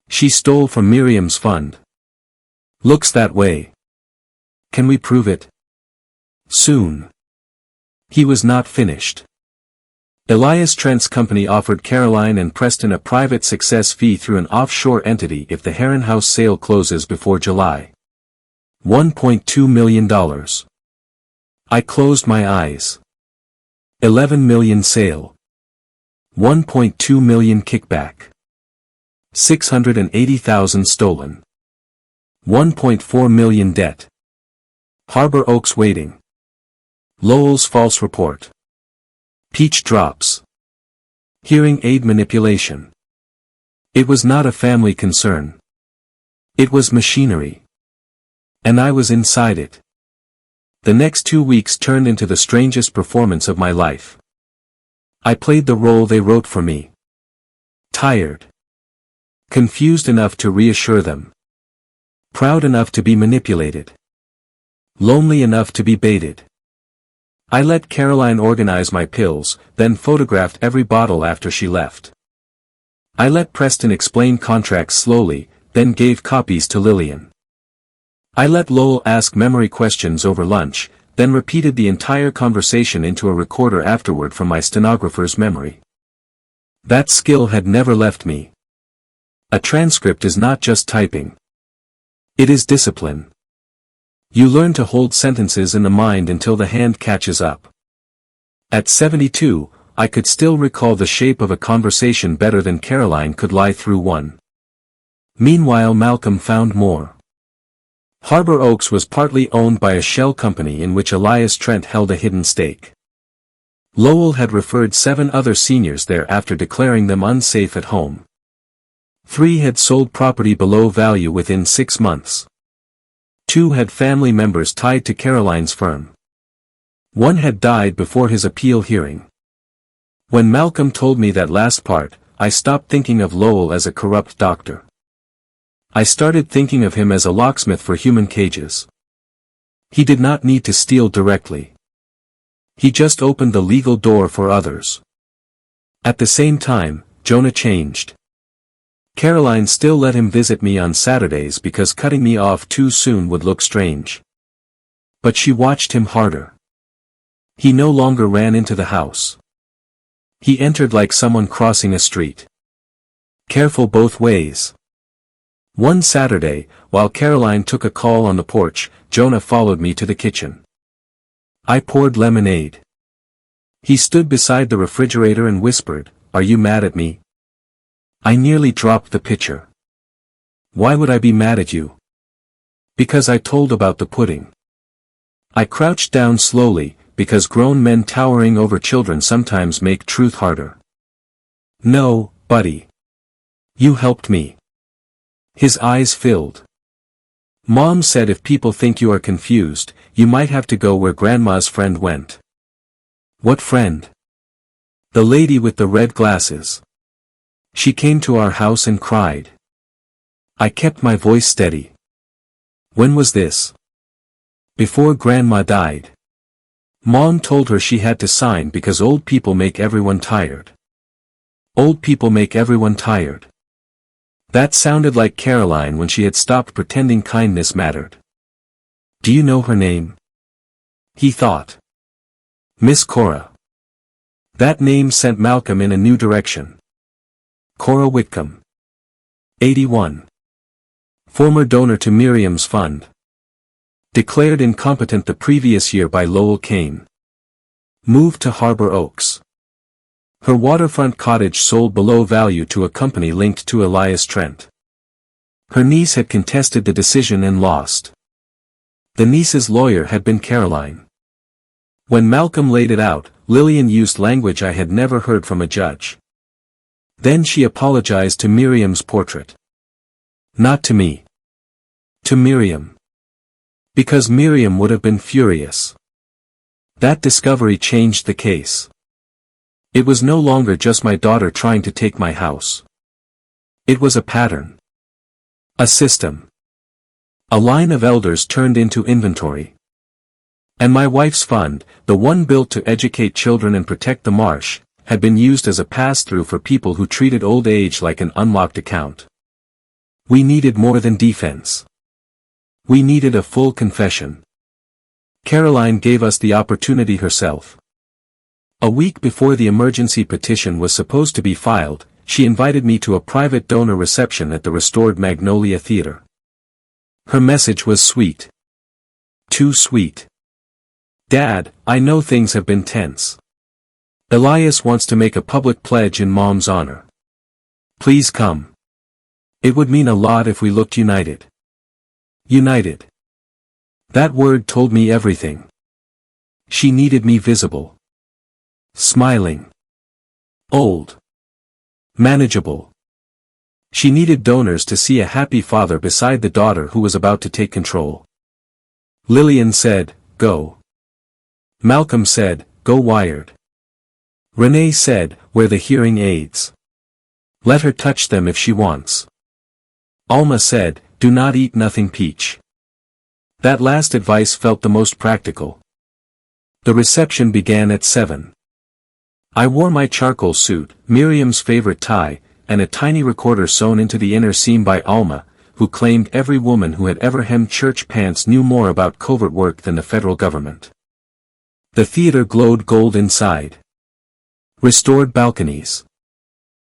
She stole from Miriam's fund. Looks that way. Can we prove it? Soon. He was not finished. Elias Trent's company offered Caroline and Preston a private success fee through an offshore entity if the Heron House sale closes before July. $1.2 million. I closed my eyes. 11 million sale. 1.2 million kickback. 680,000 stolen. 1.4 million debt. Harbor Oaks waiting. Lowell's false report. Peach drops. Hearing aid manipulation. It was not a family concern. It was machinery. And I was inside it. The next 2 weeks turned into the strangest performance of my life. I played the role they wrote for me. Tired. Confused enough to reassure them. Proud enough to be manipulated. Lonely enough to be baited. I let Caroline organize my pills, then photographed every bottle after she left. I let Preston explain contracts slowly, then gave copies to Lillian. I let Lowell ask memory questions over lunch, then repeated the entire conversation into a recorder afterward from my stenographer's memory. That skill had never left me. A transcript is not just typing. It is discipline. You learn to hold sentences in the mind until the hand catches up. At 72, I could still recall the shape of a conversation better than Caroline could lie through one. Meanwhile, Malcolm found more. Harbor Oaks was partly owned by a shell company in which Elias Trent held a hidden stake. Lowell had referred 7 other seniors there after declaring them unsafe at home. 3 had sold property below value within 6 months. 2 had family members tied to Caroline's firm. 1 had died before his appeal hearing. When Malcolm told me that last part, I stopped thinking of Lowell as a corrupt doctor. I started thinking of him as a locksmith for human cages. He did not need to steal directly. He just opened the legal door for others. At the same time, Jonah changed. Caroline still let him visit me on Saturdays because cutting me off too soon would look strange. But she watched him harder. He no longer ran into the house. He entered like someone crossing a street. Careful both ways. One Saturday, while Caroline took a call on the porch, Jonah followed me to the kitchen. I poured lemonade. He stood beside the refrigerator and whispered, "Are you mad at me?" I nearly dropped the pitcher. Why would I be mad at you? Because I told about the pudding. I crouched down slowly, because grown men towering over children sometimes make truth harder. No, buddy. You helped me. His eyes filled. Mom said if people think you are confused, you might have to go where Grandma's friend went. What friend? The lady with the red glasses. She came to our house and cried. I kept my voice steady. When was this? Before Grandma died. Mom told her she had to sign because old people make everyone tired. Old people make everyone tired. That sounded like Caroline when she had stopped pretending kindness mattered. Do you know her name? He thought. Miss Cora. That name sent Malcolm in a new direction. Cora Whitcomb. 81. Former donor to Miriam's fund. Declared incompetent the previous year by Lowell Kane. Moved to Harbor Oaks. Her waterfront cottage sold below value to a company linked to Elias Trent. Her niece had contested the decision and lost. The niece's lawyer had been Caroline. When Malcolm laid it out, Lillian used language I had never heard from a judge. Then she apologized to Miriam's portrait. Not to me. To Miriam. Because Miriam would have been furious. That discovery changed the case. It was no longer just my daughter trying to take my house. It was a pattern. A system. A line of elders turned into inventory. And my wife's fund, the one built to educate children and protect the marsh, had been used as a pass-through for people who treated old age like an unlocked account. We needed more than defense. We needed a full confession. Caroline gave us the opportunity herself. A week before the emergency petition was supposed to be filed, she invited me to a private donor reception at the restored Magnolia Theater. Her message was sweet. Too sweet. Dad, I know things have been tense. Elias wants to make a public pledge in Mom's honor. Please come. It would mean a lot if we looked united. United. That word told me everything. She needed me visible. Smiling. Old. Manageable. She needed donors to see a happy father beside the daughter who was about to take control. Lillian said, go. Malcolm said, go Wired. Renee said, wear the hearing aids. Let her touch them if she wants. Alma said, do not eat nothing peach. That last advice felt the most practical. The reception began at 7. I wore my charcoal suit, Miriam's favorite tie, and a tiny recorder sewn into the inner seam by Alma, who claimed every woman who had ever hemmed church pants knew more about covert work than the federal government. The theater glowed gold inside. Restored balconies.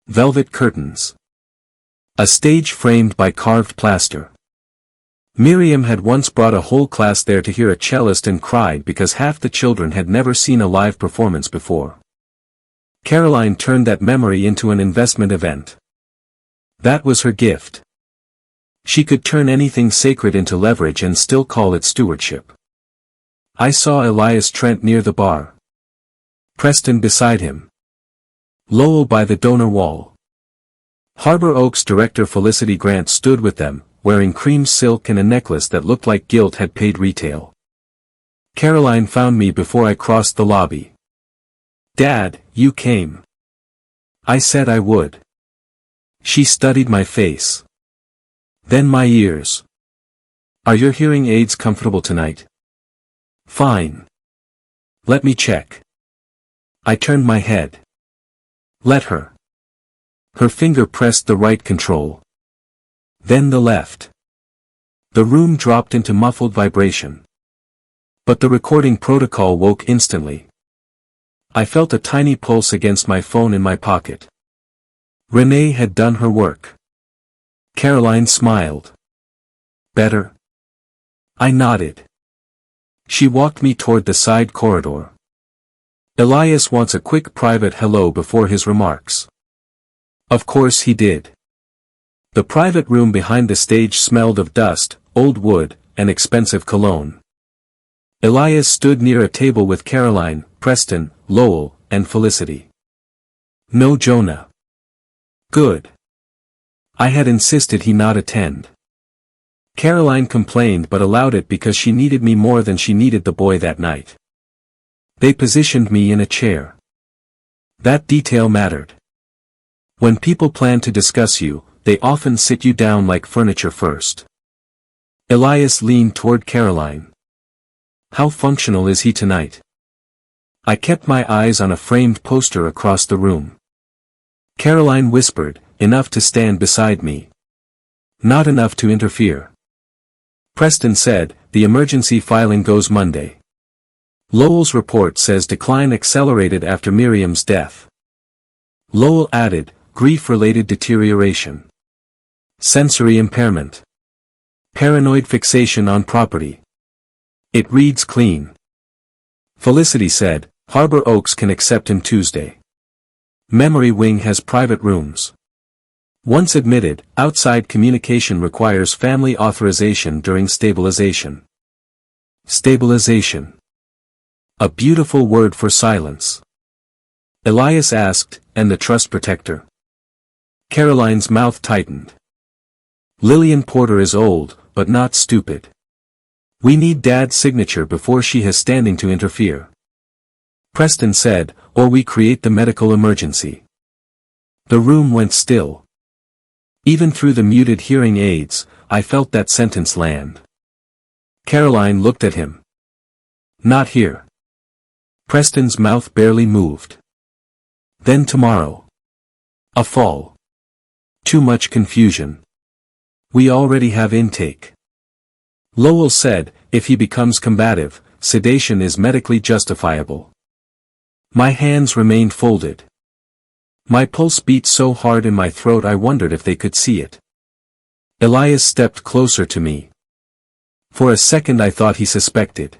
Velvet curtains. A stage framed by carved plaster. Miriam had once brought a whole class there to hear a cellist and cried because half the children had never seen a live performance before. Caroline turned that memory into an investment event. That was her gift. She could turn anything sacred into leverage and still call it stewardship. I saw Elias Trent near the bar. Preston beside him. Lowell by the donor wall. Harbor Oaks director Felicity Grant stood with them, wearing cream silk and a necklace that looked like gilt had paid retail. Caroline found me before I crossed the lobby. Dad, you came. I said I would. She studied my face. Then my ears. Are your hearing aids comfortable tonight? Fine. Let me check. I turned my head. Let her. Her finger pressed the right control. Then the left. The room dropped into muffled vibration. But the recording protocol woke instantly. I felt a tiny pulse against my phone in my pocket. Renee had done her work. Caroline smiled. Better? I nodded. She walked me toward the side corridor. Elias wants a quick private hello before his remarks. Of course he did. The private room behind the stage smelled of dust, old wood, and expensive cologne. Elias stood near a table with Caroline, Preston, Lowell, and Felicity. No Jonah. Good. I had insisted he not attend. Caroline complained but allowed it because she needed me more than she needed the boy that night. They positioned me in a chair. That detail mattered. When people plan to discuss you, they often sit you down like furniture first. Elias leaned toward Caroline. How functional is he tonight? I kept my eyes on a framed poster across the room. Caroline whispered, enough to stand beside me. Not enough to interfere. Preston said, the emergency filing goes Monday. Lowell's report says decline accelerated after Miriam's death. Lowell added, grief-related deterioration. Sensory impairment. Paranoid fixation on property. It reads clean. Felicity said, Harbor Oaks can accept him Tuesday. Memory Wing has private rooms. Once admitted, outside communication requires family authorization during stabilization. Stabilization. A beautiful word for silence. Elias asked, and the trust protector? Caroline's mouth tightened. Lillian Porter is old, but not stupid. We need Dad's signature before she has standing to interfere. Preston said, or we create the medical emergency. The room went still. Even through the muted hearing aids, I felt that sentence land. Caroline looked at him. Not here. Preston's mouth barely moved. Then tomorrow. A fall. Too much confusion. We already have intake. Lowell said, if he becomes combative, sedation is medically justifiable. My hands remained folded. My pulse beat so hard in my throat I wondered if they could see it. Elias stepped closer to me. For a second I thought he suspected.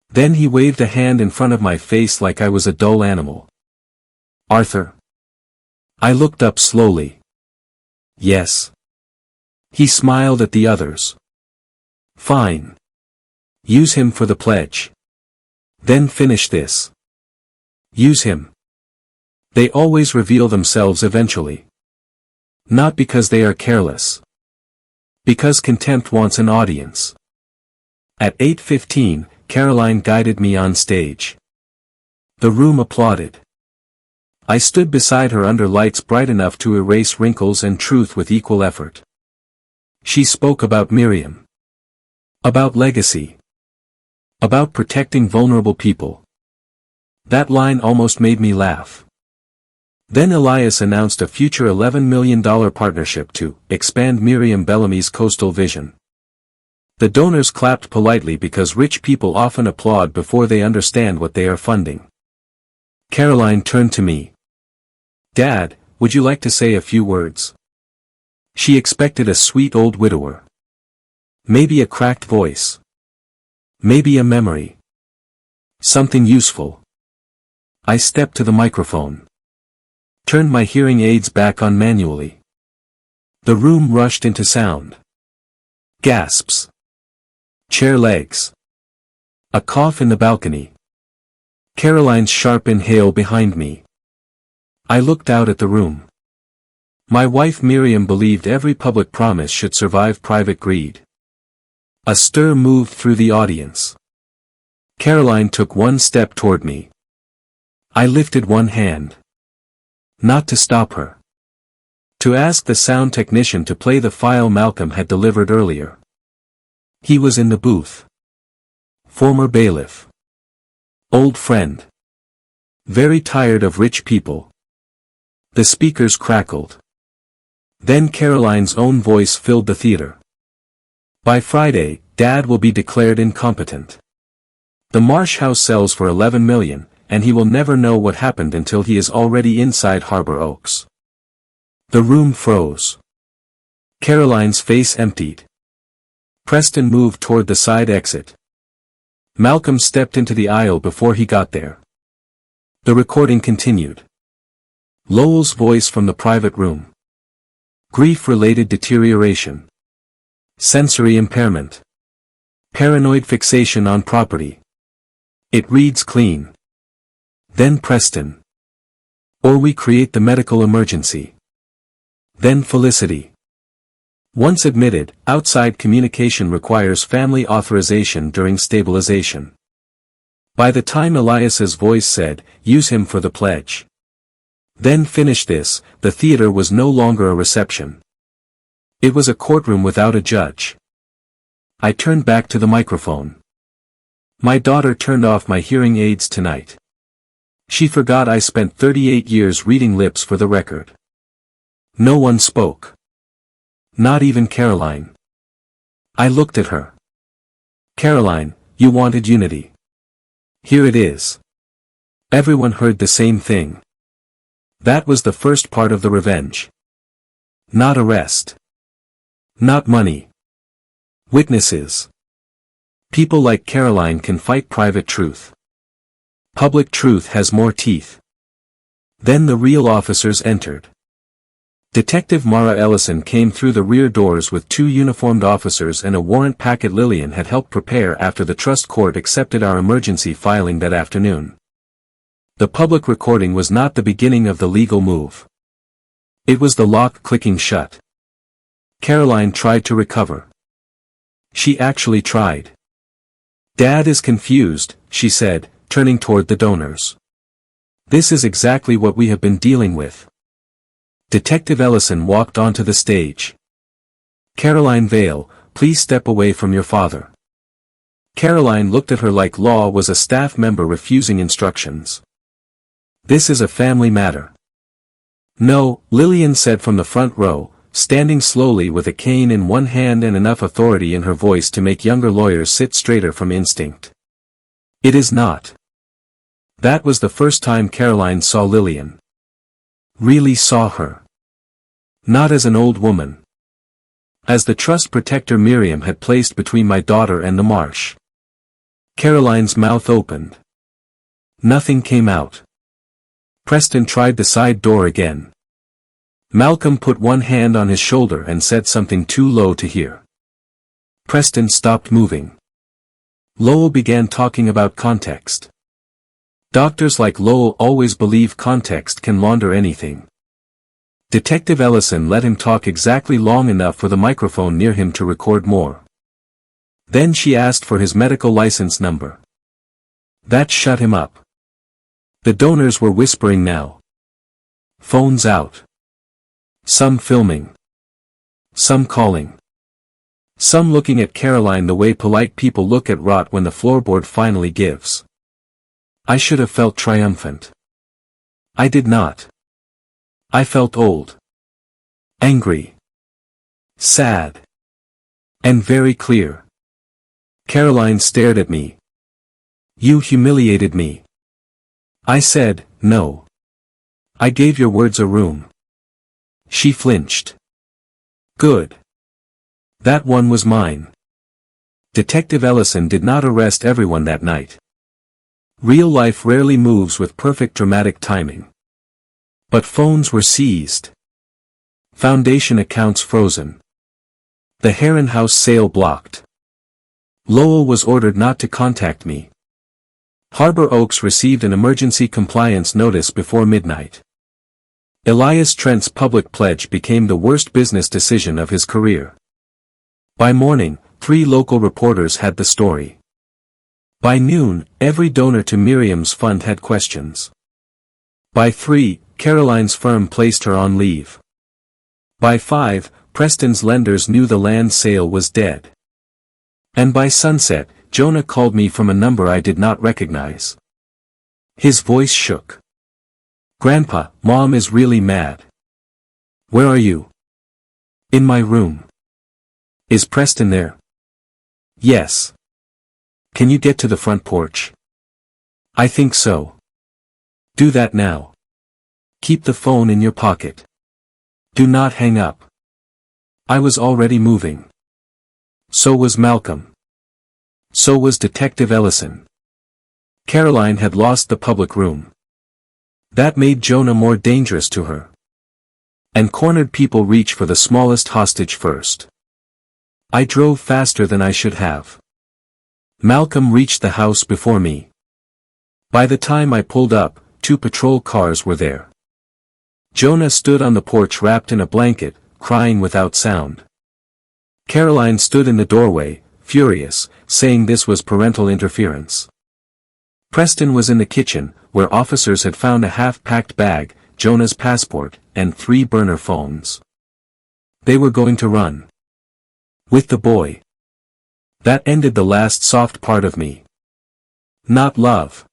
Then he waved a hand in front of my face like I was a dull animal. Arthur. I looked up slowly. Yes. He smiled at the others. Fine. Use him for the pledge. Then finish this. Use him. They always reveal themselves eventually. Not because they are careless. Because contempt wants an audience. At 8:15, Caroline guided me on stage. The room applauded. I stood beside her under lights bright enough to erase wrinkles and truth with equal effort. She spoke about Miriam. About legacy. About protecting vulnerable people. That line almost made me laugh. Then Elias announced a future $11 million partnership to expand Miriam Bellamy's coastal vision. The donors clapped politely because rich people often applaud before they understand what they are funding. Caroline turned to me. Dad, would you like to say a few words? She expected a sweet old widower. Maybe a cracked voice. Maybe a memory. Something useful. I stepped to the microphone. Turned my hearing aids back on manually. The room rushed into sound. Gasps. Chair legs. A cough in the balcony. Caroline's sharp inhale behind me. I looked out at the room. My wife Miriam believed every public promise should survive private greed. A stir moved through the audience. Caroline took one step toward me. I lifted one hand. Not to stop her. To ask the sound technician to play the file Malcolm had delivered earlier. He was in the booth. Former bailiff. Old friend. Very tired of rich people. The speakers crackled. Then Caroline's own voice filled the theater. By Friday, Dad will be declared incompetent. The Marsh House sells for $11 million, and he will never know what happened until he is already inside Harbor Oaks. The room froze. Caroline's face emptied. Preston moved toward the side exit. Malcolm stepped into the aisle before he got there. The recording continued. Lowell's voice from the private room. Grief-related deterioration. Sensory impairment. Paranoid fixation on property. It reads clean. Then Preston. Or we create the medical emergency. Then Felicity. Once admitted, outside communication requires family authorization during stabilization. By the time Elias's voice said, use him for the pledge. Then finish this, the theater was no longer a reception. It was a courtroom without a judge. I turned back to the microphone. My daughter turned off my hearing aids tonight. She forgot I spent 38 years reading lips for the record. No one spoke. Not even Caroline. I looked at her. Caroline, you wanted unity. Here it is. Everyone heard the same thing. That was the first part of the revenge. Not arrest. Not money. Witnesses. People like Caroline can fight private truth. Public truth has more teeth. Then the real officers entered. Detective Mara Ellison came through the rear doors with 2 uniformed officers and a warrant packet Lillian had helped prepare after the trust court accepted our emergency filing that afternoon. The public recording was not the beginning of the legal move. It was the lock clicking shut. Caroline tried to recover. She actually tried. Dad is confused, she said, turning toward the donors. This is exactly what we have been dealing with. Detective Ellison walked onto the stage. Caroline Vale, please step away from your father. Caroline looked at her like Law was a staff member refusing instructions. This is a family matter. No, Lillian said from the front row, standing slowly with a cane in one hand and enough authority in her voice to make younger lawyers sit straighter from instinct. It is not. That was the first time Caroline saw Lillian. Really saw her. Not as an old woman. As the trust protector Miriam had placed between my daughter and the marsh. Caroline's mouth opened. Nothing came out. Preston tried the side door again. Malcolm put one hand on his shoulder and said something too low to hear. Preston stopped moving. Lowell began talking about context. Doctors like Lowell always believe context can launder anything. Detective Ellison let him talk exactly long enough for the microphone near him to record more. Then she asked for his medical license number. That shut him up. The donors were whispering now. Phones out. Some filming. Some calling. Some looking at Caroline the way polite people look at rot when the floorboard finally gives. I should have felt triumphant. I did not. I felt old. Angry. Sad. And very clear. Caroline stared at me. You humiliated me. I said, no. I gave your words a room. She flinched. Good. That one was mine. Detective Ellison did not arrest everyone that night. Real life rarely moves with perfect dramatic timing. But phones were seized. Foundation accounts frozen. The Heron House sale blocked. Lowell was ordered not to contact me. Harbor Oaks received an emergency compliance notice before midnight. Elias Trent's public pledge became the worst business decision of his career. By morning, 3 local reporters had the story. By noon, every donor to Miriam's fund had questions. By 3, Caroline's firm placed her on leave. By 5, Preston's lenders knew the land sale was dead. And by sunset, Jonah called me from a number I did not recognize. His voice shook. Grandpa, Mom is really mad. Where are you? In my room. Is Preston there? Yes. Can you get to the front porch? I think so. Do that now. Keep the phone in your pocket. Do not hang up. I was already moving. So was Malcolm. So was Detective Ellison. Caroline had lost the public room. That made Jonah more dangerous to her. And cornered people reach for the smallest hostage first. I drove faster than I should have. Malcolm reached the house before me. By the time I pulled up, 2 patrol cars were there. Jonah stood on the porch wrapped in a blanket, crying without sound. Caroline stood in the doorway, furious, saying this was parental interference. Preston was in the kitchen, where officers had found a half-packed bag, Jonah's passport, and 3 burner phones. They were going to run. With the boy. That ended the last soft part of me. Not love.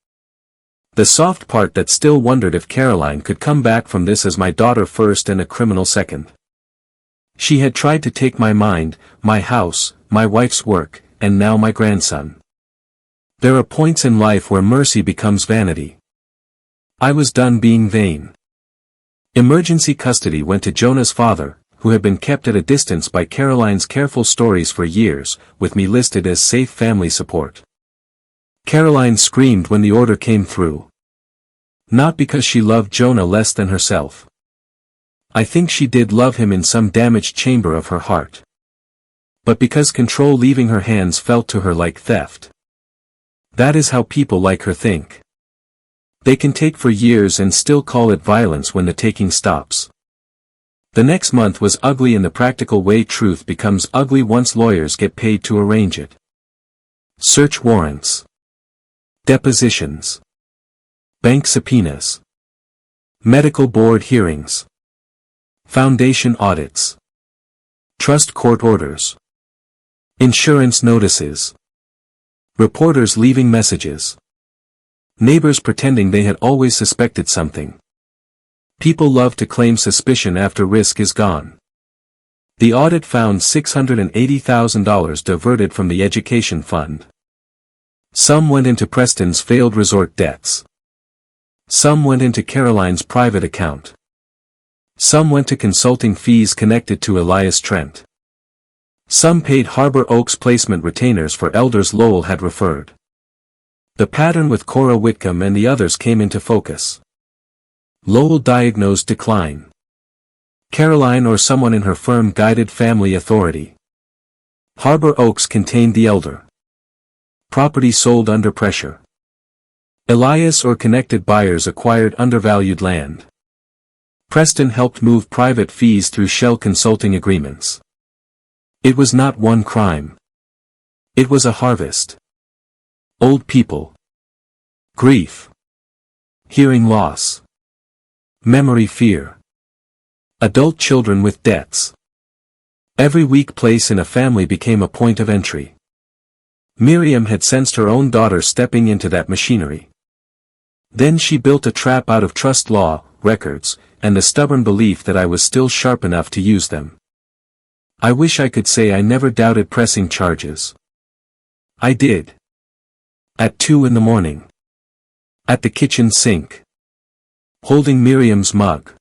The soft part that still wondered if Caroline could come back from this as my daughter first and a criminal second. She had tried to take my mind, my house, my wife's work, and now my grandson. There are points in life where mercy becomes vanity. I was done being vain. Emergency custody went to Jonah's father, who had been kept at a distance by Caroline's careful stories for years, with me listed as safe family support. Caroline screamed when the order came through. Not because she loved Jonah less than herself. I think she did love him in some damaged chamber of her heart. But because control leaving her hands felt to her like theft. That is how people like her think. They can take for years and still call it violence when the taking stops. The next month was ugly in the practical way truth becomes ugly once lawyers get paid to arrange it. Search warrants. Depositions. Bank subpoenas. Medical board hearings. Foundation audits. Trust court orders. Insurance notices. Reporters leaving messages. Neighbors pretending they had always suspected something. People love to claim suspicion after risk is gone. The audit found $680,000 diverted from the education fund. Some went into Preston's failed resort debts. Some went into Caroline's private account. Some went to consulting fees connected to Elias Trent. Some paid Harbor Oaks placement retainers for elders Lowell had referred. The pattern with Cora Whitcomb and the others came into focus. Lowell diagnosed decline. Caroline or someone in her firm guided family authority. Harbor Oaks contained the elder. Property sold under pressure. Elias or connected buyers acquired undervalued land. Preston helped move private fees through shell consulting agreements. It was not one crime. It was a harvest. Old people. Grief. Hearing loss. Memory fear. Adult children with debts. Every weak place in a family became a point of entry. Miriam had sensed her own daughter stepping into that machinery. Then she built a trap out of trust law, records, and the stubborn belief that I was still sharp enough to use them. I wish I could say I never doubted pressing charges. I did. At 2 in the morning. At the kitchen sink. Holding Miriam's mug.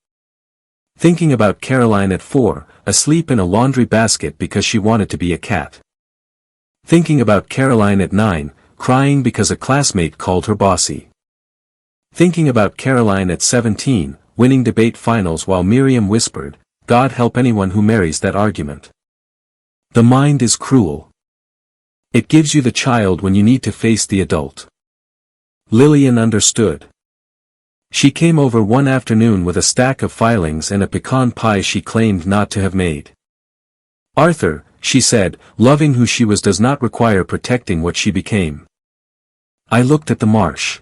Thinking about Caroline at 4, asleep in a laundry basket because she wanted to be a cat. Thinking about Caroline at 9, crying because a classmate called her bossy. Thinking about Caroline at 17, winning debate finals while Miriam whispered, God help anyone who marries that argument. The mind is cruel. It gives you the child when you need to face the adult. Lillian understood. She came over one afternoon with a stack of filings and a pecan pie she claimed not to have made. Arthur, she said, loving who she was does not require protecting what she became. I looked at the marsh.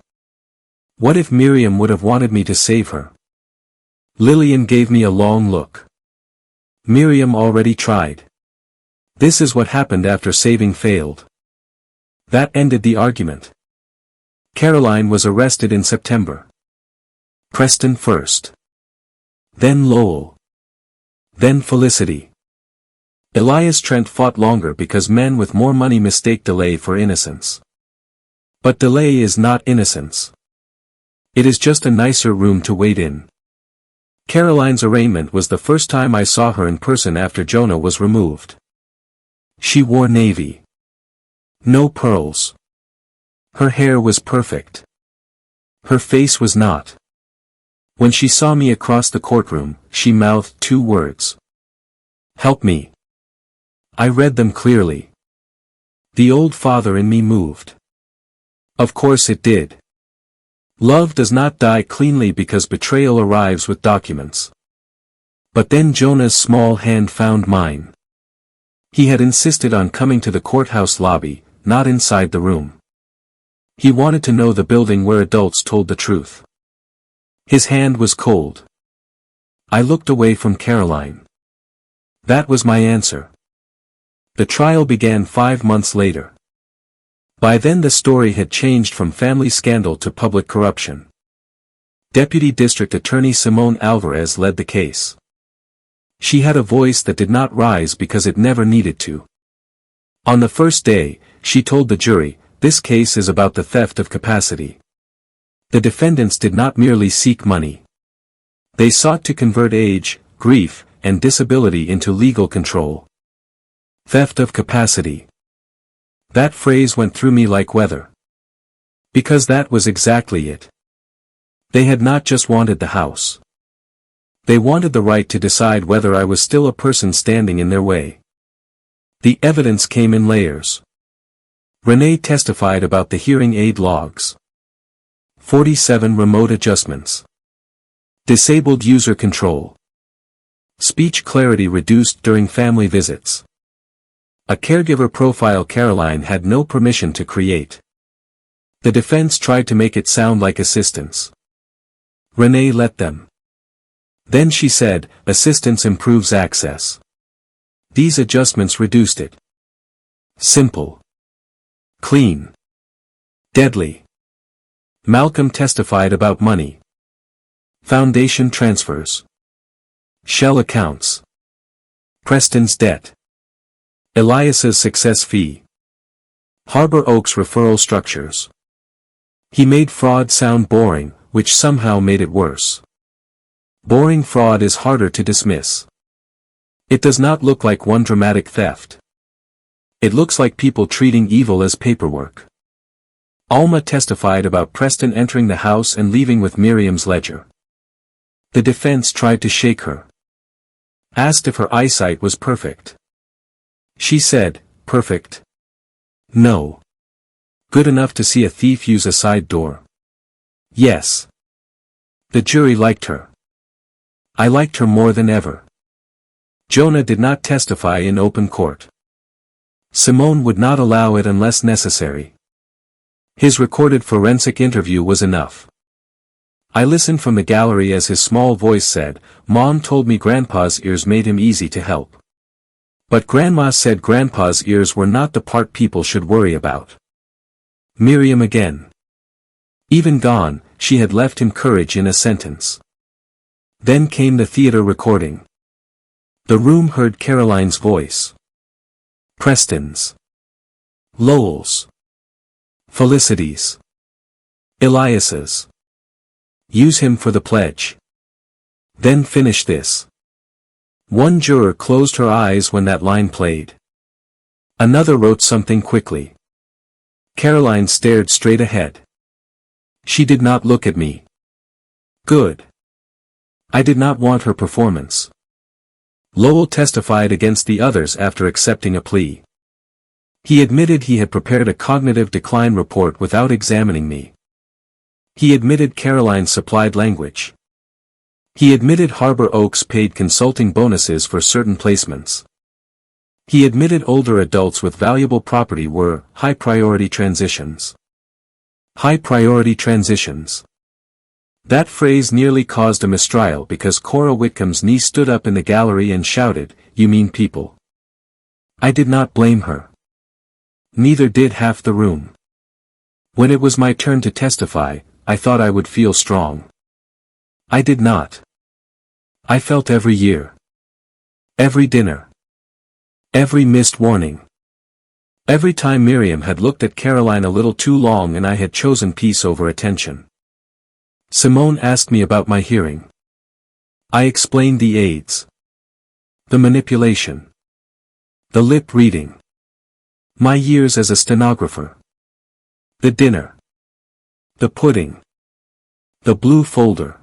What if Miriam would have wanted me to save her? Lillian gave me a long look. Miriam already tried. This is what happened after saving failed. That ended the argument. Caroline was arrested in September. Preston first. Then Lowell. Then Felicity. Elias Trent fought longer because men with more money mistake delay for innocence. But delay is not innocence. It is just a nicer room to wait in. Caroline's arraignment was the first time I saw her in person after Jonah was removed. She wore navy. No pearls. Her hair was perfect. Her face was not. When she saw me across the courtroom, she mouthed 2 words. Help me. I read them clearly. The old father in me moved. Of course it did. Love does not die cleanly because betrayal arrives with documents. But then Jonah's small hand found mine. He had insisted on coming to the courthouse lobby, not inside the room. He wanted to know the building where adults told the truth. His hand was cold. I looked away from Caroline. That was my answer. The trial began 5 months later. By then the story had changed from family scandal to public corruption. Deputy District Attorney Simone Alvarez led the case. She had a voice that did not rise because it never needed to. On the first day, she told the jury, "This case is about the theft of capacity." The defendants did not merely seek money. They sought to convert age, grief, and disability into legal control. Theft of capacity. That phrase went through me like weather. Because that was exactly it. They had not just wanted the house. They wanted the right to decide whether I was still a person standing in their way. The evidence came in layers. Renee testified about the hearing aid logs. 47 remote adjustments. Disabled user control. Speech clarity reduced during family visits. A caregiver profile Caroline had no permission to create. The defense tried to make it sound like assistance. Renee let them. Then she said, "Assistance improves access. These adjustments reduced it." Simple. Clean. Deadly. Malcolm testified about money. Foundation transfers. Shell accounts. Preston's debt. Elias's success fee. Harbor Oak's referral structures. He made fraud sound boring, which somehow made it worse. Boring fraud is harder to dismiss. It does not look like one dramatic theft. It looks like people treating evil as paperwork. Alma testified about Preston entering the house and leaving with Miriam's ledger. The defense tried to shake her. Asked if her eyesight was perfect. She said, "Perfect? No. Good enough to see a thief use a side door." Yes. The jury liked her. I liked her more than ever. Jonah did not testify in open court. Simone would not allow it unless necessary. His recorded forensic interview was enough. I listened from the gallery as his small voice said, "Mom told me Grandpa's ears made him easy to help. But Grandma said Grandpa's ears were not the part people should worry about." Miriam again. Even gone, she had left him courage in a sentence. Then came the theater recording. The room heard Caroline's voice. Preston's. Lowell's. Felicity's. Elias's. Use him for the pledge. Then finish this. One juror closed her eyes when that line played. Another wrote something quickly. Caroline stared straight ahead. She did not look at me. Good. I did not want her performance. Lowell testified against the others after accepting a plea. He admitted he had prepared a cognitive decline report without examining me. He admitted Caroline supplied language. He admitted Harbor Oaks paid consulting bonuses for certain placements. He admitted older adults with valuable property were high-priority transitions. High-priority transitions. That phrase nearly caused a mistrial because Cora Whitcomb's niece stood up in the gallery and shouted, "You mean people?" I did not blame her. Neither did half the room. When it was my turn to testify, I thought I would feel strong. I did not. I felt every year. Every dinner. Every missed warning. Every time Miriam had looked at Caroline a little too long and I had chosen peace over attention. Simone asked me about my hearing. I explained the aids. The manipulation. The lip reading. My years as a stenographer. The dinner. The pudding. The blue folder.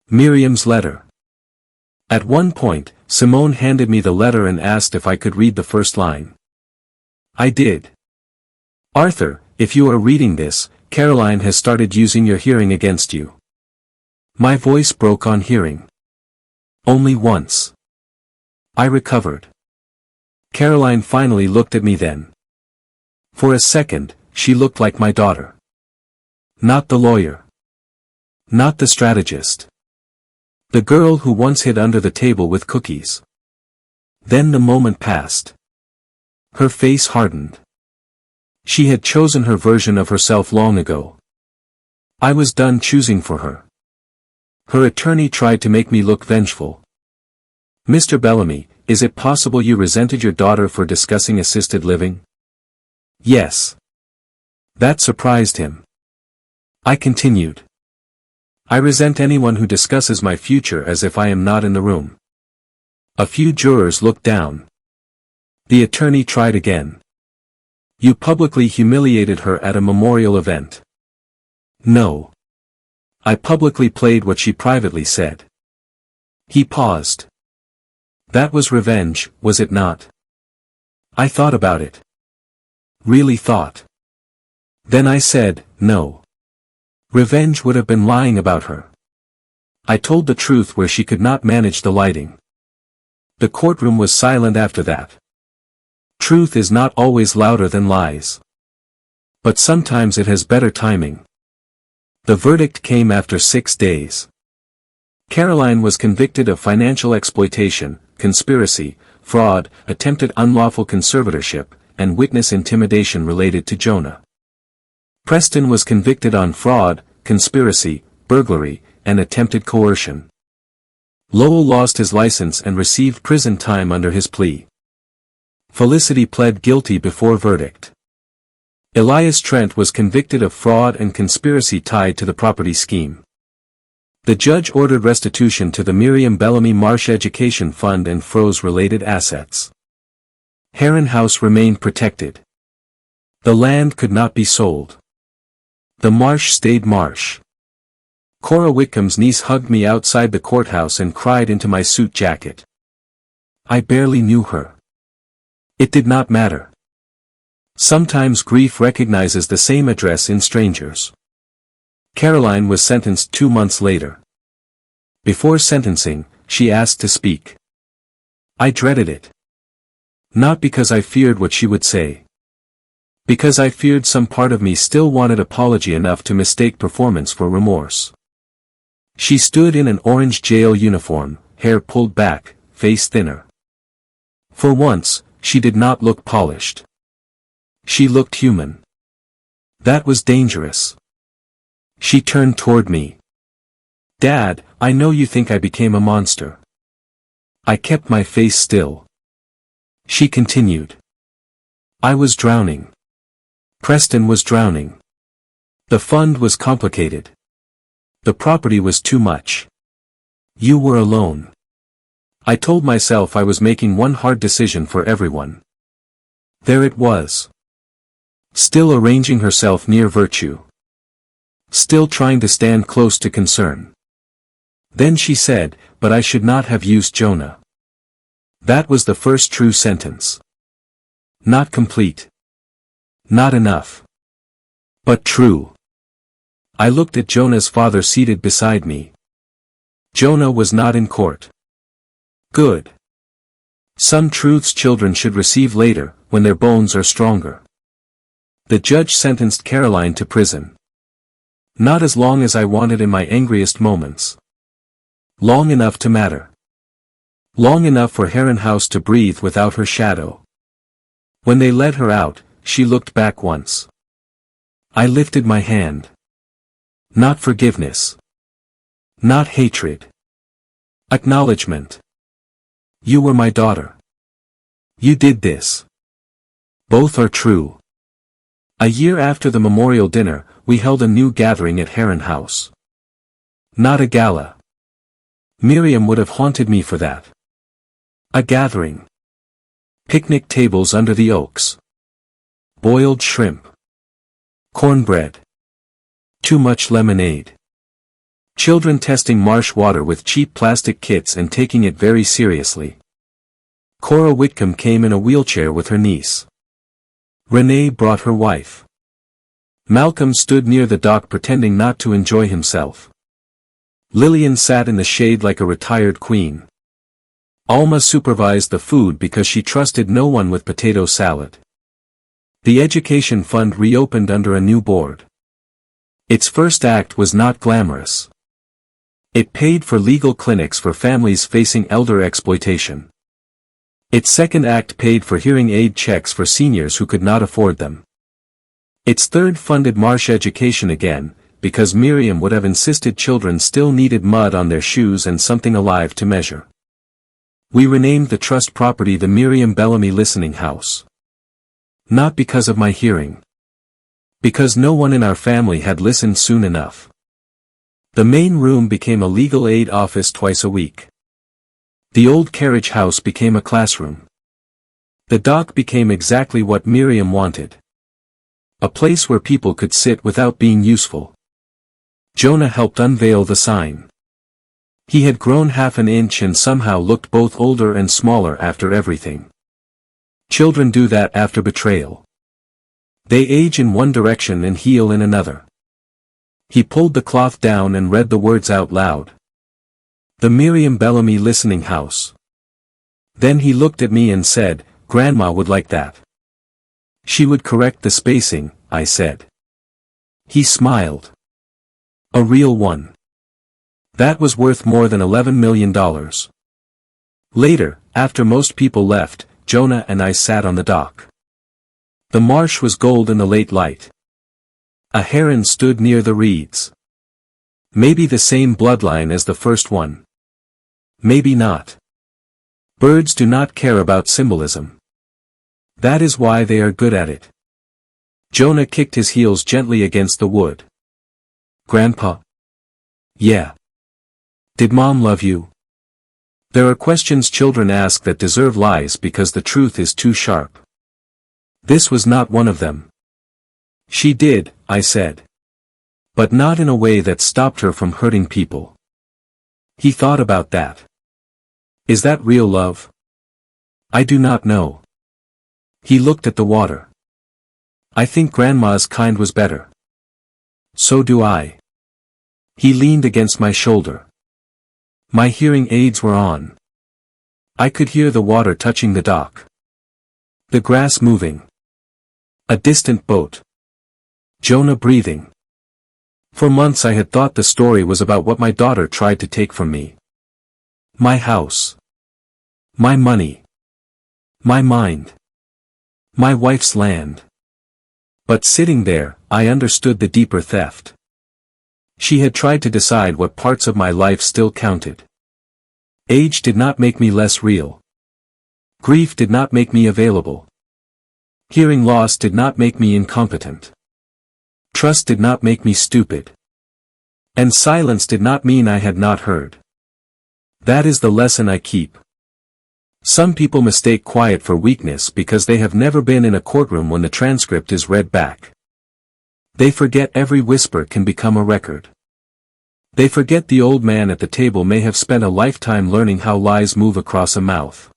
Miriam's letter. At one point, Simone handed me the letter and asked if I could read the first line. I did. "Arthur, if you are reading this, Caroline has started using your hearing against you." My voice broke on hearing. Only once. I recovered. Caroline finally looked at me then. For a second, she looked like my daughter. Not the lawyer. Not the strategist. The girl who once hid under the table with cookies. Then the moment passed. Her face hardened. She had chosen her version of herself long ago. I was done choosing for her. Her attorney tried to make me look vengeful. "Mr. Bellamy, is it possible you resented your daughter for discussing assisted living?" "Yes." That surprised him. I continued. "I resent anyone who discusses my future as if I am not in the room." A few jurors looked down. The attorney tried again. "You publicly humiliated her at a memorial event." "No. I publicly played what she privately said." He paused. "That was revenge, was it not?" I thought about it. Really thought. Then I said, "No. Revenge would have been lying about her." I told the truth where she could not manage the lighting. The courtroom was silent after that. Truth is not always louder than lies. But sometimes it has better timing. The verdict came after 6 days. Caroline was convicted of financial exploitation, conspiracy, fraud, attempted unlawful conservatorship, and witness intimidation related to Jonah. Preston was convicted on fraud, conspiracy, burglary, and attempted coercion. Lowell lost his license and received prison time under his plea. Felicity pled guilty before verdict. Elias Trent was convicted of fraud and conspiracy tied to the property scheme. The judge ordered restitution to the Miriam Bellamy Marsh Education Fund and froze related assets. Heron House remained protected. The land could not be sold. The marsh stayed marsh. Cora Whitcomb's niece hugged me outside the courthouse and cried into my suit jacket. I barely knew her. It did not matter. Sometimes grief recognizes the same address in strangers. Caroline was sentenced 2 months later. Before sentencing, she asked to speak. I dreaded it. Not because I feared what she would say. Because I feared some part of me still wanted apology enough to mistake performance for remorse. She stood in an orange jail uniform, hair pulled back, face thinner. For once, she did not look polished. She looked human. That was dangerous. She turned toward me. Dad, I know you think I became a monster. I kept my face still. She continued. I was drowning. Preston was drowning. The fund was complicated. The property was too much. You were alone. I told myself I was making one hard decision for everyone. There it was. Still arranging herself near virtue. Still trying to stand close to concern. Then she said, but I should not have used Jonah. That was the first true sentence. Not complete. Not enough. But true. I looked at Jonah's father seated beside me. Jonah was not in court. Good. Some truths children should receive later, when their bones are stronger. The judge sentenced Caroline to prison. Not as long as I wanted in my angriest moments. Long enough to matter. Long enough for Heron House to breathe without her shadow. When they led her out, she looked back once. I lifted my hand. Not forgiveness. Not hatred. Acknowledgement. You were my daughter. You did this. Both are true. A year after the memorial dinner, we held a new gathering at Heron House. Not a gala. Miriam would have haunted me for that. A gathering. Picnic tables under the oaks. Boiled shrimp. Cornbread. Too much lemonade. Children testing marsh water with cheap plastic kits and taking it very seriously. Cora Whitcomb came in a wheelchair with her niece. Renee brought her wife. Malcolm stood near the dock pretending not to enjoy himself. Lillian sat in the shade like a retired queen. Alma supervised the food because she trusted no one with potato salad. The education fund reopened under a new board. Its first act was not glamorous. It paid for legal clinics for families facing elder exploitation. Its second act paid for hearing aid checks for seniors who could not afford them. Its third funded marsh education again, because Miriam would have insisted children still needed mud on their shoes and something alive to measure. We renamed the trust property the Miriam Bellamy Listening House. Not because of my hearing. Because no one in our family had listened soon enough. The main room became a legal aid office twice a week. The old carriage house became a classroom. The dock became exactly what Miriam wanted. A place where people could sit without being useful. Jonah helped unveil the sign. He had grown half an inch and somehow looked both older and smaller after everything. Children do that after betrayal. They age in one direction and heal in another. He pulled the cloth down and read the words out loud. The Miriam Bellamy Listening House. Then he looked at me and said, "Grandma would like that." "She would correct the spacing," I said. He smiled. "A real one. That was worth more than $11 million. Later, after most people left, Jonah and I sat on the dock. The marsh was gold in the late light. A heron stood near the reeds. Maybe the same bloodline as the first one. Maybe not. Birds do not care about symbolism. That is why they are good at it. Jonah kicked his heels gently against the wood. "Grandpa?" "Yeah. Did Mom love you?" There are questions children ask that deserve lies because the truth is too sharp. This was not one of them. "She did," I said. But not in a way that stopped her from hurting people. He thought about that. Is that real love? I do not know. He looked at the water. I think Grandma's kind was better. So do I. He leaned against my shoulder. My hearing aids were on. I could hear the water touching the dock. The grass moving. A distant boat. Jonah breathing. For months I had thought the story was about what my daughter tried to take from me. My house. My money. My mind. My wife's land. But sitting there, I understood the deeper theft. She had tried to decide what parts of my life still counted. Age did not make me less real. Grief did not make me available. Hearing loss did not make me incompetent. Trust did not make me stupid. And silence did not mean I had not heard. That is the lesson I keep. Some people mistake quiet for weakness because they have never been in a courtroom when the transcript is read back. They forget every whisper can become a record. They forget the old man at the table may have spent a lifetime learning how lies move across a mouth.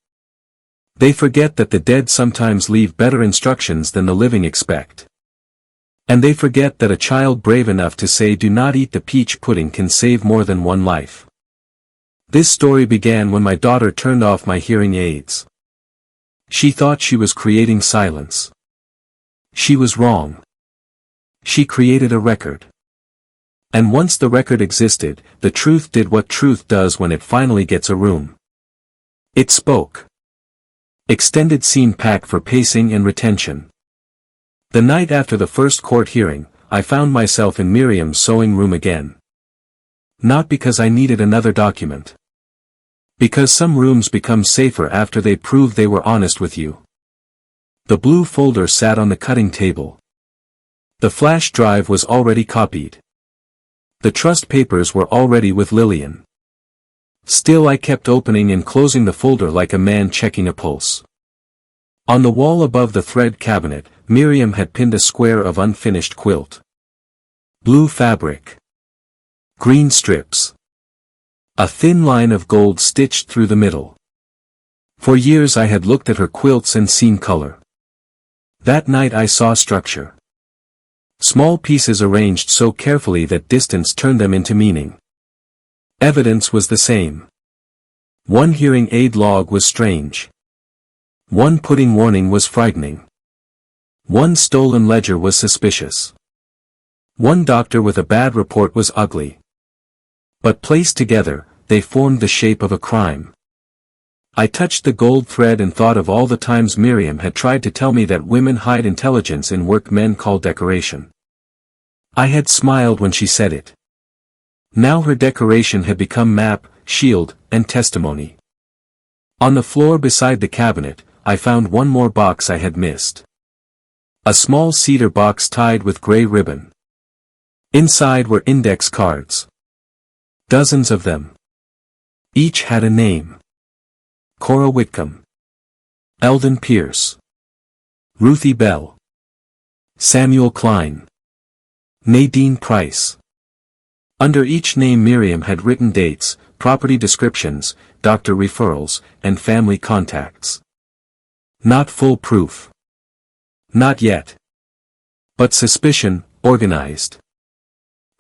They forget that the dead sometimes leave better instructions than the living expect. And they forget that a child brave enough to say "do not eat the peach pudding" can save more than one life. This story began when my daughter turned off my hearing aids. She thought she was creating silence. She was wrong. She created a record. And once the record existed, the truth did what truth does when it finally gets a room. It spoke. Extended scene pack for pacing and retention. The night after the first court hearing, I found myself in Miriam's sewing room again. Not because I needed another document. Because some rooms become safer after they prove they were honest with you. The blue folder sat on the cutting table. The flash drive was already copied. The trust papers were already with Lillian. Still I kept opening and closing the folder like a man checking a pulse. On the wall above the thread cabinet, Miriam had pinned a square of unfinished quilt. Blue fabric. Green strips. A thin line of gold stitched through the middle. For years I had looked at her quilts and seen color. That night I saw structure. Small pieces arranged so carefully that distance turned them into meaning. Evidence was the same. One hearing aid log was strange. One pudding warning was frightening. One stolen ledger was suspicious. One doctor with a bad report was ugly. But placed together, they formed the shape of a crime. I touched the gold thread and thought of all the times Miriam had tried to tell me that women hide intelligence in work men call decoration. I had smiled when she said it. Now her decoration had become map, shield, and testimony. On the floor beside the cabinet, I found one more box I had missed. A small cedar box tied with gray ribbon. Inside were index cards. Dozens of them. Each had a name. Cora Whitcomb. Eldon Pierce. Ruthie Bell. Samuel Klein. Nadine Price. Under each name Miriam had written dates, property descriptions, doctor referrals, and family contacts. Not full proof. Not yet. But suspicion, organized.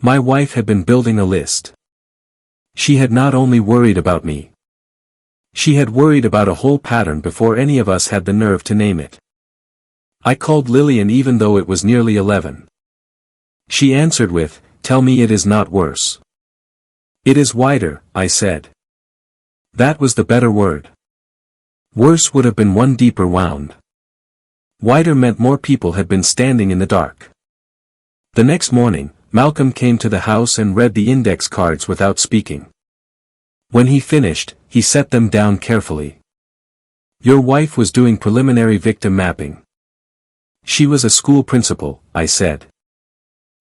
My wife had been building a list. She had not only worried about me. She had worried about a whole pattern before any of us had the nerve to name it. I called Lillian even though it was nearly 11. She answered with, "Tell me it is not worse." "It is wider," I said. That was the better word. Worse would have been one deeper wound. Wider meant more people had been standing in the dark. The next morning, Malcolm came to the house and read the index cards without speaking. When he finished, he set them down carefully. "Your wife was doing preliminary victim mapping." "She was a school principal," I said.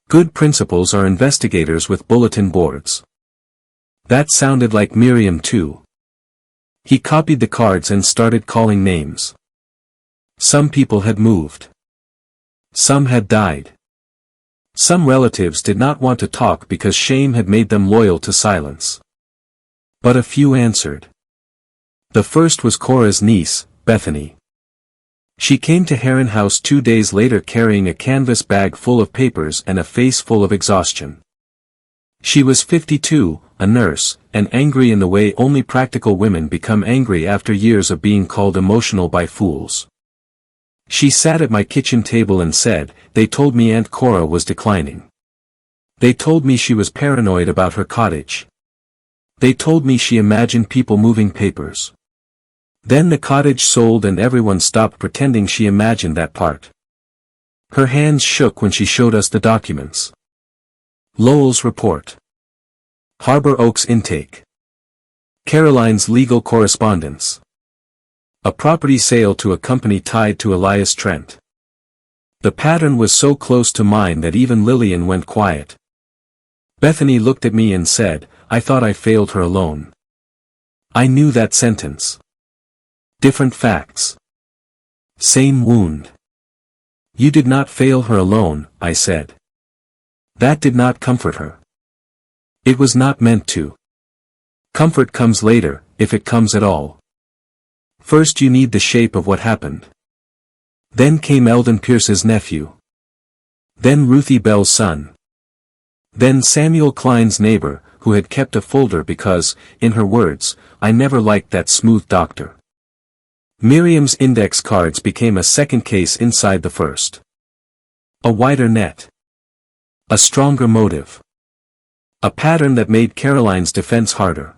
"Good principals are investigators with bulletin boards." That sounded like Miriam too. He copied the cards and started calling names. Some people had moved. Some had died. Some relatives did not want to talk because shame had made them loyal to silence. But a few answered. The first was Cora's niece, Bethany. She came to Heron House 2 days later carrying a canvas bag full of papers and a face full of exhaustion. She was 52, a nurse, and angry in the way only practical women become angry after years of being called emotional by fools. She sat at my kitchen table and said, "They told me Aunt Cora was declining. They told me she was paranoid about her cottage. They told me she imagined people moving papers. Then the cottage sold and everyone stopped pretending she imagined that part." Her hands shook when she showed us the documents. Lowell's report. Harbor Oaks intake. Caroline's legal correspondence. A property sale to a company tied to Elias Trent. The pattern was so close to mine that even Lillian went quiet. Bethany looked at me and said, "I thought I failed her alone." I knew that sentence. Different facts. Same wound. "You did not fail her alone," I said. That did not comfort her. It was not meant to. Comfort comes later, if it comes at all. First you need the shape of what happened. Then came Eldon Pierce's nephew. Then Ruthie Bell's son. Then Samuel Klein's neighbor, who had kept a folder because, in her words, "I never liked that smooth doctor." Miriam's index cards became a second case inside the first. A wider net. A stronger motive. A pattern that made Caroline's defense harder.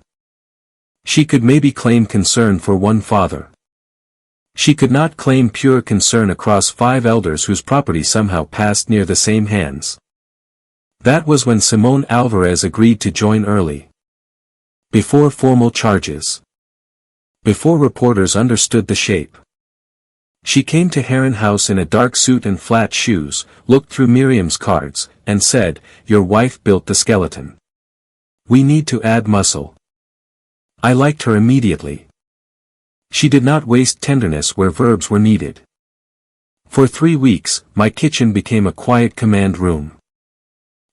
She could maybe claim concern for one father. She could not claim pure concern across 5 elders whose property somehow passed near the same hands. That was when Simone Alvarez agreed to join early. Before formal charges. Before reporters understood the shape. She came to Heron House in a dark suit and flat shoes, looked through Miriam's cards, and said, "Your wife built the skeleton. We need to add muscle." I liked her immediately. She did not waste tenderness where verbs were needed. For 3 weeks, my kitchen became a quiet command room.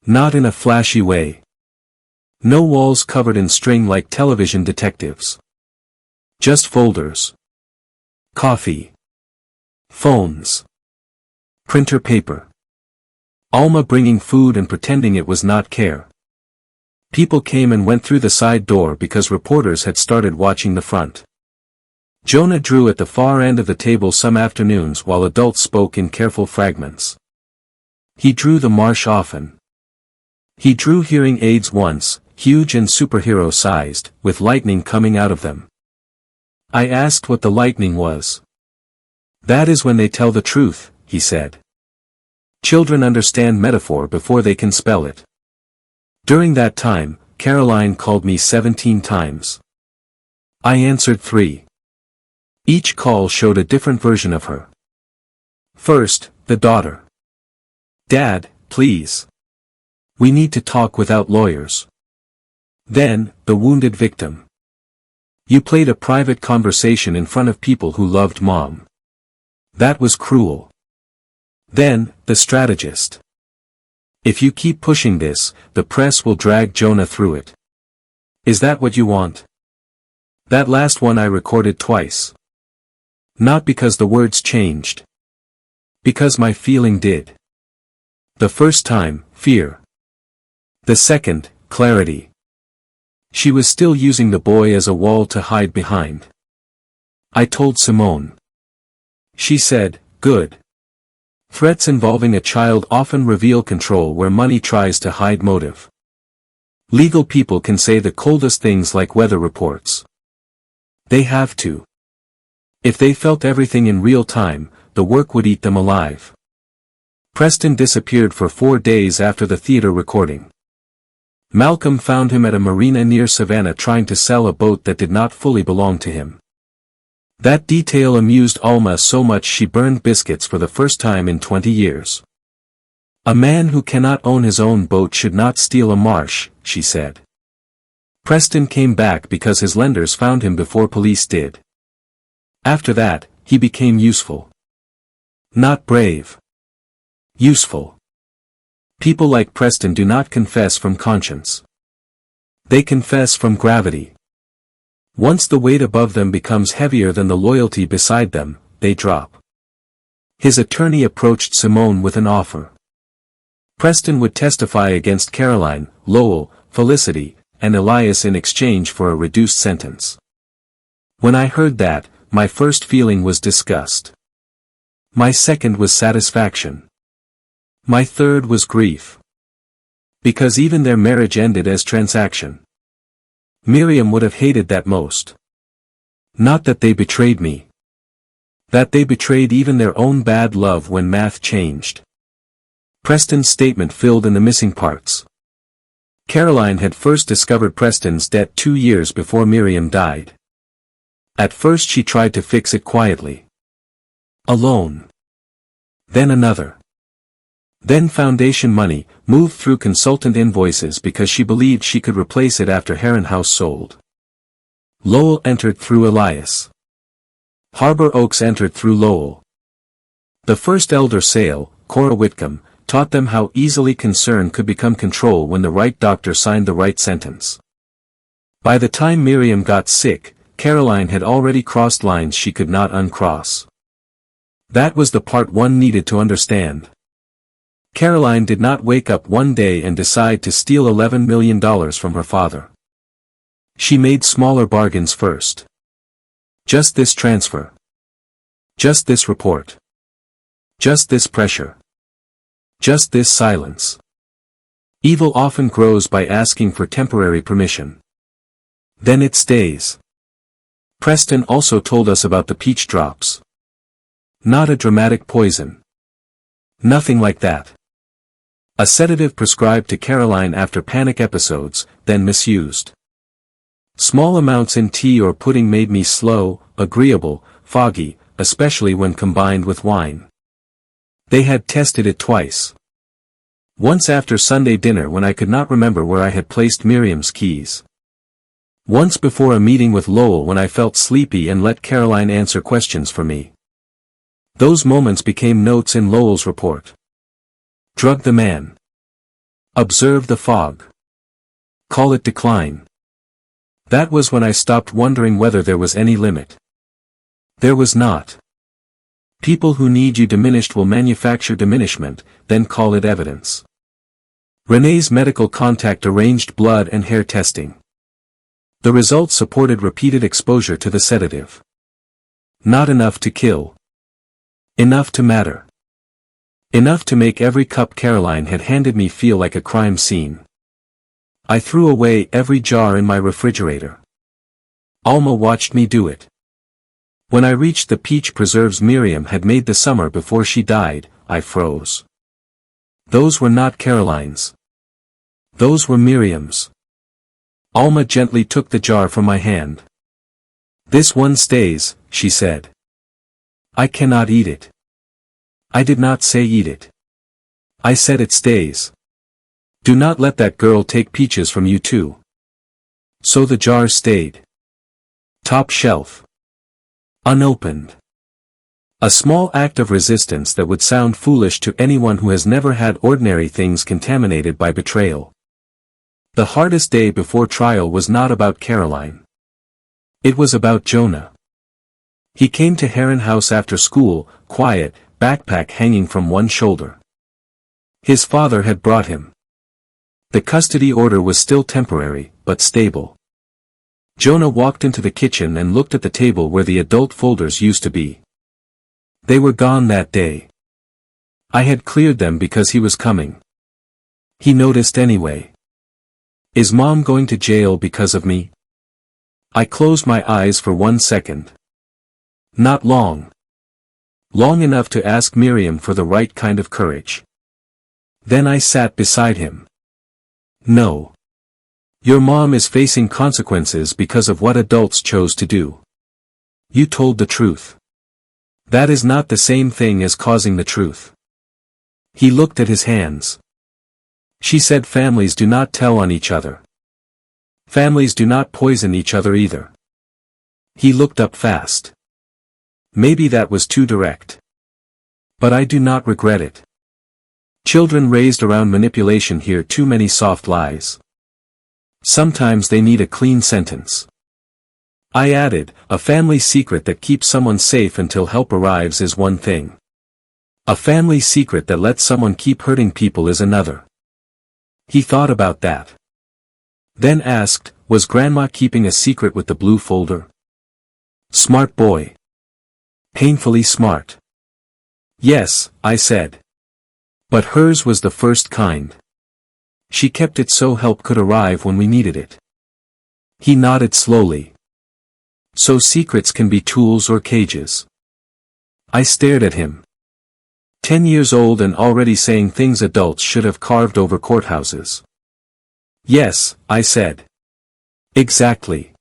Not in a flashy way. No walls covered in string like television detectives. Just folders. Coffee. Phones. Printer paper. Alma bringing food and pretending it was not care. People came and went through the side door because reporters had started watching the front. Jonah drew at the far end of the table some afternoons while adults spoke in careful fragments. He drew the marsh often. He drew hearing aids once, huge and superhero-sized, with lightning coming out of them. I asked what the lightning was. "That is when they tell the truth," he said. Children understand metaphor before they can spell it. During that time, Caroline called me 17 times. I answered 3. Each call showed a different version of her. First, the daughter. "Dad, please. We need to talk without lawyers." Then, the wounded victim. "You played a private conversation in front of people who loved Mom. That was cruel." Then, the strategist. "If you keep pushing this, the press will drag Jonah through it. Is that what you want?" That last one I recorded twice. Not because the words changed. Because my feeling did. The first time, fear. The second, clarity. She was still using the boy as a wall to hide behind. I told Simone. She said, "Good." Threats involving a child often reveal control where money tries to hide motive. Legal people can say the coldest things like weather reports. They have to. If they felt everything in real time, the work would eat them alive. Preston disappeared for 4 days after the theater recording. Malcolm found him at a marina near Savannah trying to sell a boat that did not fully belong to him. That detail amused Alma so much she burned biscuits for the first time in 20 years. "A man who cannot own his own boat should not steal a marsh," she said. Preston came back because his lenders found him before police did. After that, he became useful. Not brave. Useful. People like Preston do not confess from conscience. They confess from gravity. Once the weight above them becomes heavier than the loyalty beside them, they drop. His attorney approached Simone with an offer. Preston would testify against Caroline, Lowell, Felicity, and Elias in exchange for a reduced sentence. When I heard that, my first feeling was disgust. My second was satisfaction. My third was grief. Because even their marriage ended as transaction. Miriam would have hated that most. Not that they betrayed me. That they betrayed even their own bad love when math changed. Preston's statement filled in the missing parts. Caroline had first discovered Preston's debt 2 years before Miriam died. At first she tried to fix it quietly. Alone. Then another. Then foundation money, moved through consultant invoices because she believed she could replace it after Herrenhaus sold. Lowell entered through Elias. Harbor Oaks entered through Lowell. The first elder sale, Cora Whitcomb, taught them how easily concern could become control when the right doctor signed the right sentence. By the time Miriam got sick, Caroline had already crossed lines she could not uncross. That was the part one needed to understand. Caroline did not wake up one day and decide to steal $11 million from her father. She made smaller bargains first. Just this transfer. Just this report. Just this pressure. Just this silence. Evil often grows by asking for temporary permission. Then it stays. Preston also told us about the peach drops. Not a dramatic poison. Nothing like that. A sedative prescribed to Caroline after panic episodes, then misused. Small amounts in tea or pudding made me slow, agreeable, foggy, especially when combined with wine. They had tested it twice. Once after Sunday dinner when I could not remember where I had placed Miriam's keys. Once before a meeting with Lowell when I felt sleepy and let Caroline answer questions for me. Those moments became notes in Lowell's report. Drug the man. Observe the fog. Call it decline. That was when I stopped wondering whether there was any limit. There was not. People who need you diminished will manufacture diminishment, then call it evidence. Renee's medical contact arranged blood and hair testing. The results supported repeated exposure to the sedative. Not enough to kill. Enough to matter. Enough to make every cup Caroline had handed me feel like a crime scene. I threw away every jar in my refrigerator. Alma watched me do it. When I reached the peach preserves Miriam had made the summer before she died, I froze. Those were not Caroline's. Those were Miriam's. Alma gently took the jar from my hand. This one stays, she said. I cannot eat it. I did not say eat it. I said it stays. Do not let that girl take peaches from you too. So the jar stayed. Top shelf. Unopened. A small act of resistance that would sound foolish to anyone who has never had ordinary things contaminated by betrayal. The hardest day before trial was not about Caroline. It was about Jonah. He came to Heron House after school, quiet, backpack hanging from one shoulder. His father had brought him. The custody order was still temporary, but stable. Jonah walked into the kitchen and looked at the table where the adult folders used to be. They were gone that day. I had cleared them because he was coming. He noticed anyway. Is Mom going to jail because of me? I closed my eyes for 1 second. Not long. Long enough to ask Miriam for the right kind of courage. Then I sat beside him. No. Your mom is facing consequences because of what adults chose to do. You told the truth. That is not the same thing as causing the truth. He looked at his hands. She said families do not tell on each other. Families do not poison each other either. He looked up fast. Maybe that was too direct. But I do not regret it. Children raised around manipulation hear too many soft lies. Sometimes they need a clean sentence. I added, a family secret that keeps someone safe until help arrives is one thing. A family secret that lets someone keep hurting people is another. He thought about that. Then asked, was Grandma keeping a secret with the blue folder? Smart boy. Painfully smart. Yes, I said. But hers was the first kind. She kept it so help could arrive when we needed it. He nodded slowly. So secrets can be tools or cages. I stared at him. 10 years old and already saying things adults should have carved over courthouses. Yes, I said. Exactly.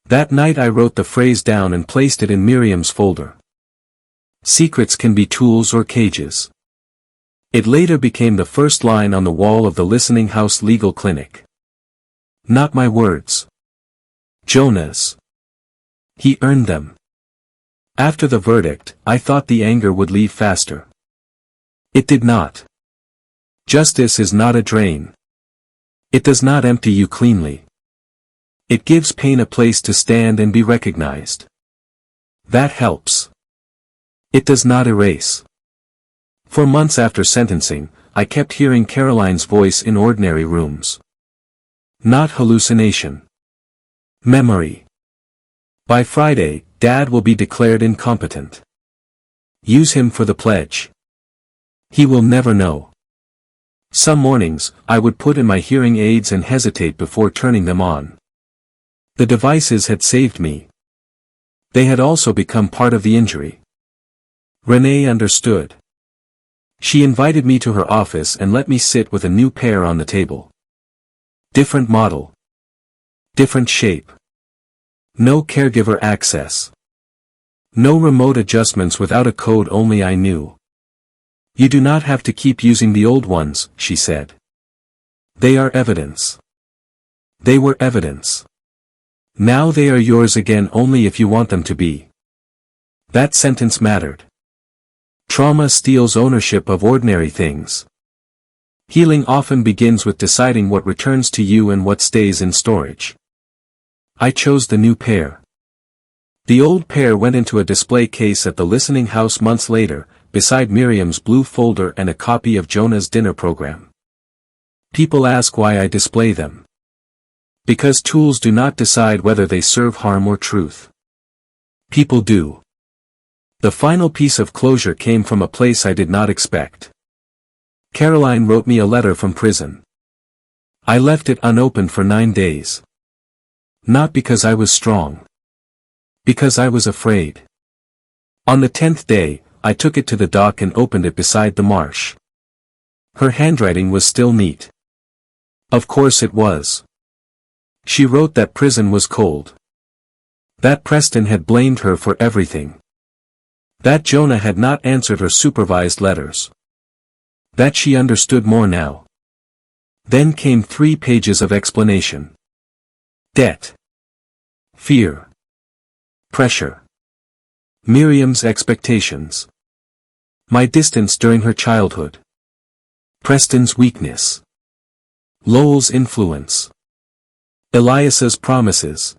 That night I wrote the phrase down and placed it in Miriam's folder. Secrets can be tools or cages. It later became the first line on the wall of the Listening House Legal Clinic. Not my words. Jonah's. He earned them. After the verdict, I thought the anger would leave faster. It did not. Justice is not a drain. It does not empty you cleanly. It gives pain a place to stand and be recognized. That helps. It does not erase. For months after sentencing, I kept hearing Caroline's voice in ordinary rooms. Not hallucination. Memory. By Friday, Dad will be declared incompetent. Use him for the pledge. He will never know. Some mornings, I would put in my hearing aids and hesitate before turning them on. The devices had saved me. They had also become part of the injury. Renee understood. She invited me to her office and let me sit with a new pair on the table. Different model. Different shape. No caregiver access. No remote adjustments without a code only I knew. You do not have to keep using the old ones, she said. They are evidence. They were evidence. Now they are yours again only if you want them to be. That sentence mattered. Trauma steals ownership of ordinary things. Healing often begins with deciding what returns to you and what stays in storage. I chose the new pair. The old pair went into a display case at the Listening House months later, beside Miriam's blue folder and a copy of Jonah's dinner program. People ask why I display them. Because tools do not decide whether they serve harm or truth. People do. The final piece of closure came from a place I did not expect. Caroline wrote me a letter from prison. I left it unopened for 9 days. Not because I was strong. Because I was afraid. On the 10th day, I took it to the dock and opened it beside the marsh. Her handwriting was still neat. Of course it was. She wrote that prison was cold. That Preston had blamed her for everything. That Jonah had not answered her supervised letters. That she understood more now. Then came 3 pages of explanation. Debt. Fear. Pressure. Miriam's expectations. My distance during her childhood. Preston's weakness. Lowell's influence. Elias's promises.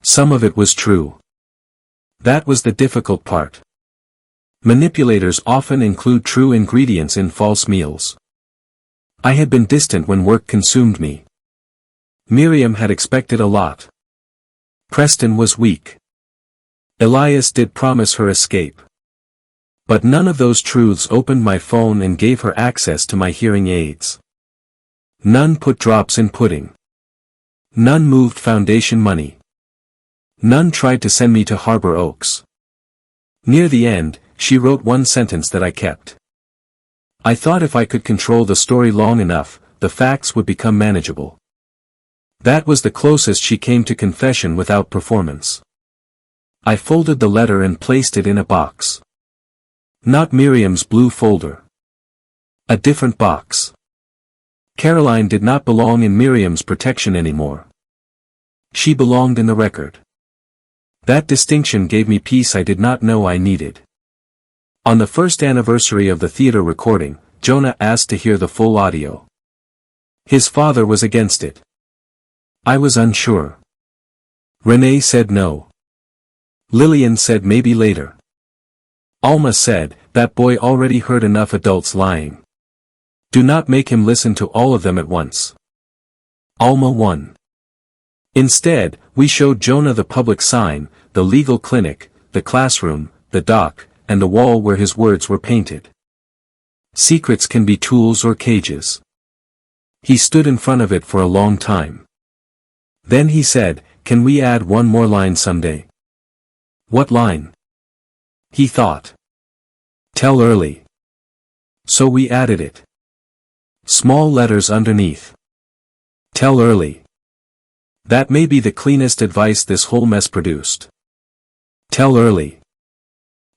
Some of it was true. That was the difficult part. Manipulators often include true ingredients in false meals. I had been distant when work consumed me. Miriam had expected a lot. Preston was weak. Elias did promise her escape. But none of those truths opened my phone and gave her access to my hearing aids. None put drops in pudding. None moved foundation money. None tried to send me to Harbor Oaks. Near the end, she wrote one sentence that I kept. I thought if I could control the story long enough, the facts would become manageable. That was the closest she came to confession without performance. I folded the letter and placed it in a box. Not Miriam's blue folder. A different box. Caroline did not belong in Miriam's protection anymore. She belonged in the record. That distinction gave me peace I did not know I needed. On the first anniversary of the theater recording, Jonah asked to hear the full audio. His father was against it. I was unsure. Renee said no. Lillian said maybe later. Alma said, that boy already heard enough adults lying. Do not make him listen to all of them at once. Alma won. Instead, we showed Jonah the public sign, the legal clinic, the classroom, the dock, and the wall where his words were painted. Secrets can be tools or cages. He stood in front of it for a long time. Then he said, can we add one more line someday? What line? He thought. Tell early. So we added it. Small letters underneath. Tell early. That may be the cleanest advice this whole mess produced. Tell early.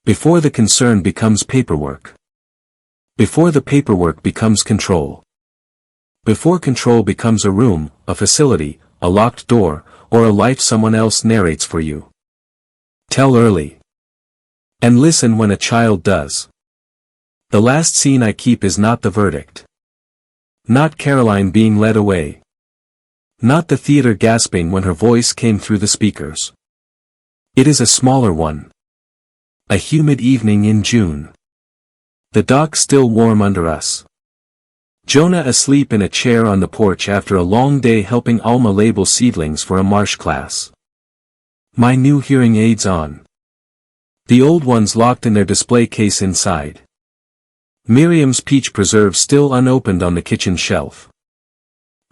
Before the concern becomes paperwork. Before the paperwork becomes control. Before control becomes a room, a facility, a locked door, or a life someone else narrates for you. Tell early. And listen when a child does. The last scene I keep is not the verdict. Not Caroline being led away. Not the theater gasping when her voice came through the speakers. It is a smaller one. A humid evening in June. The dock still warm under us. Jonah asleep in a chair on the porch after a long day helping Alma label seedlings for a marsh class. My new hearing aids on. The old ones locked in their display case inside. Miriam's peach preserve still unopened on the kitchen shelf.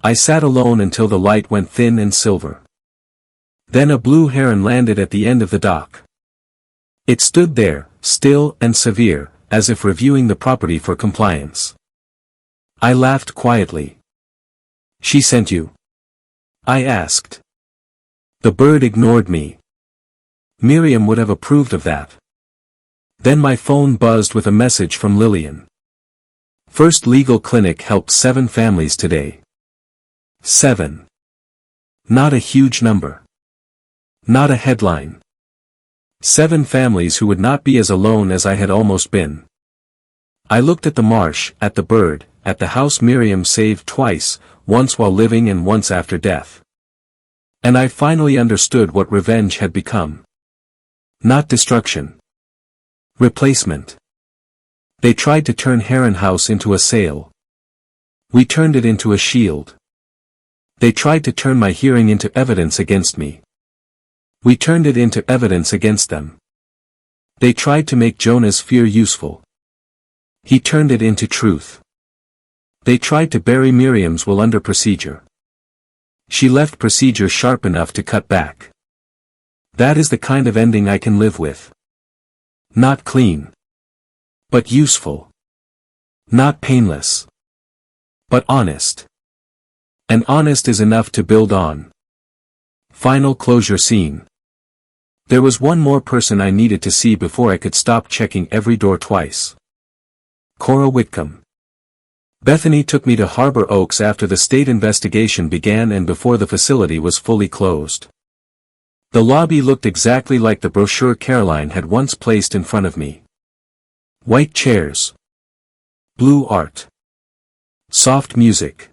I sat alone until the light went thin and silver. Then a blue heron landed at the end of the dock. It stood there, still and severe, as if reviewing the property for compliance. I laughed quietly. She sent you? I asked. The bird ignored me. Miriam would have approved of that. Then my phone buzzed with a message from Lillian. First Legal Clinic helped 7 families today. 7. Not a huge number. Not a headline. 7 families who would not be as alone as I had almost been. I looked at the marsh, at the bird, at the house Miriam saved twice, once while living and once after death. And I finally understood what revenge had become. Not destruction. Replacement. They tried to turn Heron House into a sale. We turned it into a shield. They tried to turn my hearing into evidence against me. We turned it into evidence against them. They tried to make Jonah's fear useful. He turned it into truth. They tried to bury Miriam's will under procedure. She left procedure sharp enough to cut back. That is the kind of ending I can live with. Not clean. But useful. Not painless. But honest. And honest is enough to build on. Final closure scene. There was one more person I needed to see before I could stop checking every door twice. Cora Whitcomb. Bethany took me to Harbor Oaks after the state investigation began and before the facility was fully closed. The lobby looked exactly like the brochure Caroline had once placed in front of me. White chairs. Blue art. Soft music.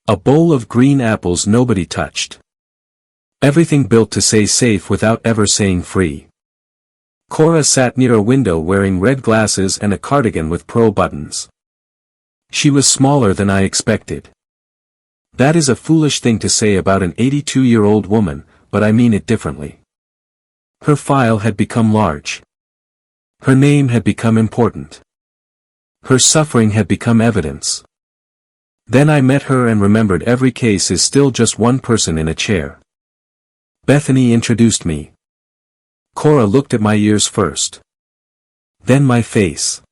A bowl of green apples nobody touched. Everything built to say safe without ever saying free. Cora sat near a window wearing red glasses and a cardigan with pearl buttons. She was smaller than I expected. That is a foolish thing to say about an 82-year-old woman, but I mean it differently. Her file had become large. Her name had become important. Her suffering had become evidence. Then I met her and remembered every case is still just one person in a chair. Bethany introduced me. Cora looked at my ears first. Then my face.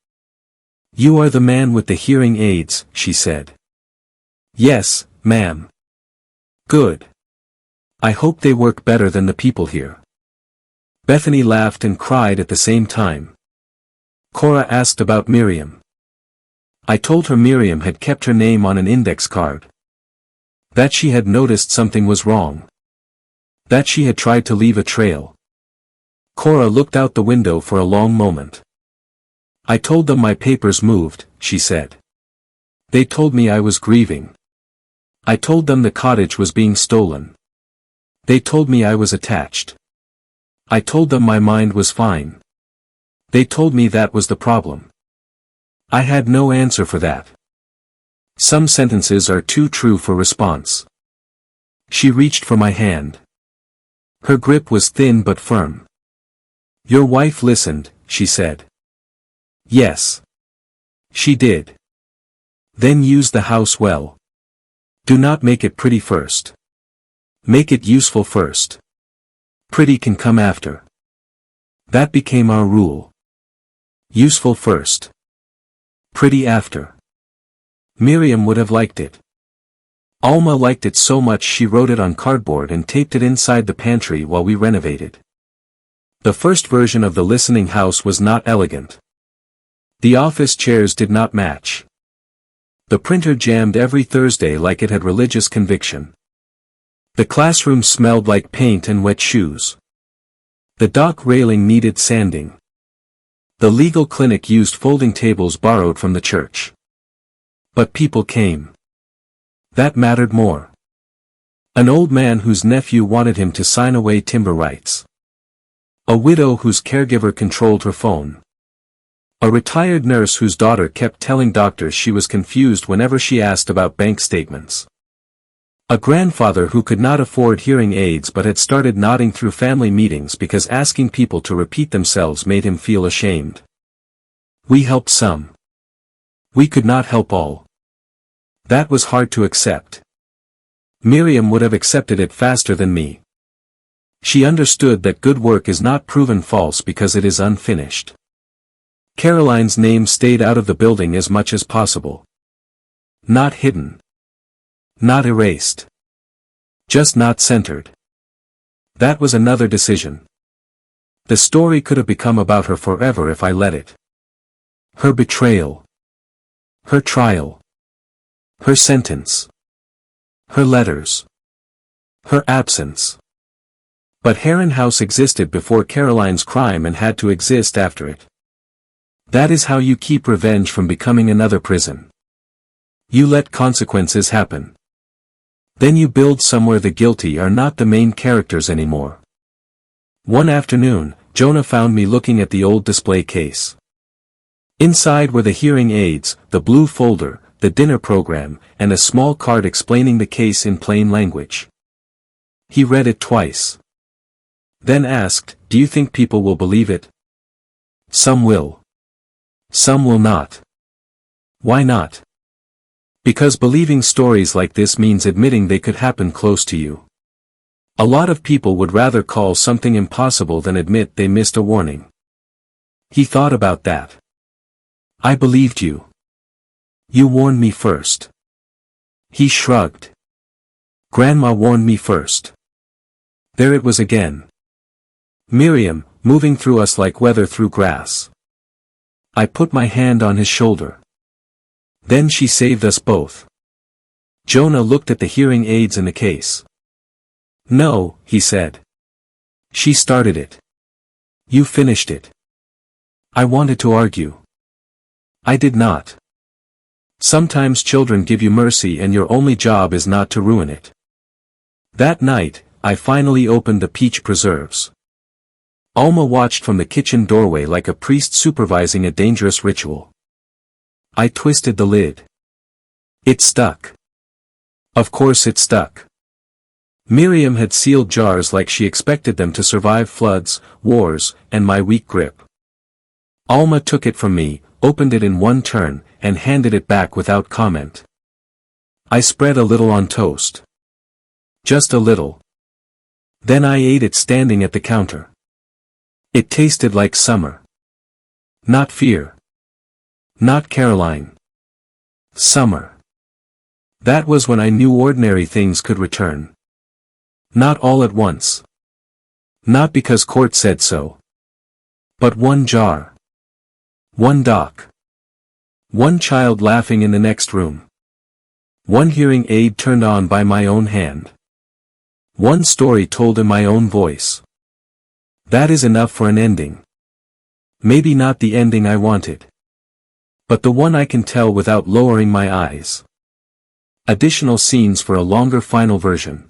"You are the man with the hearing aids," she said. "Yes, ma'am." "Good. I hope they work better than the people here." Bethany laughed and cried at the same time. Cora asked about Miriam. I told her Miriam had kept her name on an index card. That she had noticed something was wrong. That she had tried to leave a trail. Cora looked out the window for a long moment. "I told them my papers moved," she said. "They told me I was grieving. I told them the cottage was being stolen. They told me I was attached. I told them my mind was fine. They told me that was the problem. I had no answer for that. Some sentences are too true for response." She reached for my hand. Her grip was thin but firm. "Your wife listened," she said. "Yes. She did. Then use the house well. Do not make it pretty first. Make it useful first. Pretty can come after." That became our rule. Useful first. Pretty after. Miriam would have liked it. Alma liked it so much she wrote it on cardboard and taped it inside the pantry while we renovated. The first version of the listening house was not elegant. The office chairs did not match. The printer jammed every Thursday like it had religious conviction. The classroom smelled like paint and wet shoes. The dock railing needed sanding. The legal clinic used folding tables borrowed from the church. But people came. That mattered more. An old man whose nephew wanted him to sign away timber rights. A widow whose caregiver controlled her phone. A retired nurse whose daughter kept telling doctors she was confused whenever she asked about bank statements. A grandfather who could not afford hearing aids but had started nodding through family meetings because asking people to repeat themselves made him feel ashamed. We helped some. We could not help all. That was hard to accept. Miriam would have accepted it faster than me. She understood that good work is not proven false because it is unfinished. Caroline's name stayed out of the building as much as possible. Not hidden. Not erased. Just not centered. That was another decision. The story could have become about her forever if I let it. Her betrayal. Her trial. Her sentence. Her letters. Her absence. But Heron House existed before Caroline's crime and had to exist after it. That is how you keep revenge from becoming another prison. You let consequences happen. Then you build somewhere the guilty are not the main characters anymore. One afternoon, Jonah found me looking at the old display case. Inside were the hearing aids, the blue folder, the dinner program, and a small card explaining the case in plain language. He read it twice. Then asked, "Do you think people will believe it?" "Some will. Some will not." "Why not?" "Because believing stories like this means admitting they could happen close to you. A lot of people would rather call something impossible than admit they missed a warning." He thought about that. "I believed you. You warned me first." He shrugged. "Grandma warned me first." There it was again. Miriam, moving through us like weather through grass. I put my hand on his shoulder. Then she saved us both. Jonah looked at the hearing aids in the case. No, he said. She started it. You finished it. I wanted to argue. I did not. Sometimes children give you mercy and your only job is not to ruin it. That night, I finally opened the peach preserves. Alma watched from the kitchen doorway like a priest supervising a dangerous ritual. I twisted the lid. It stuck. Of course it stuck. Miriam had sealed jars like she expected them to survive floods, wars, and my weak grip. Alma took it from me, opened it in one turn, and handed it back without comment. I spread a little on toast. Just a little. Then I ate it standing at the counter. It tasted like summer. Not fear. Not Caroline. Summer. That was when I knew ordinary things could return. Not all at once. Not because court said so. But one jar. One doc. One child laughing in the next room. One hearing aid turned on by my own hand. One story told in my own voice. That is enough for an ending. Maybe not the ending I wanted. But the one I can tell without lowering my eyes. Additional scenes for a longer final version.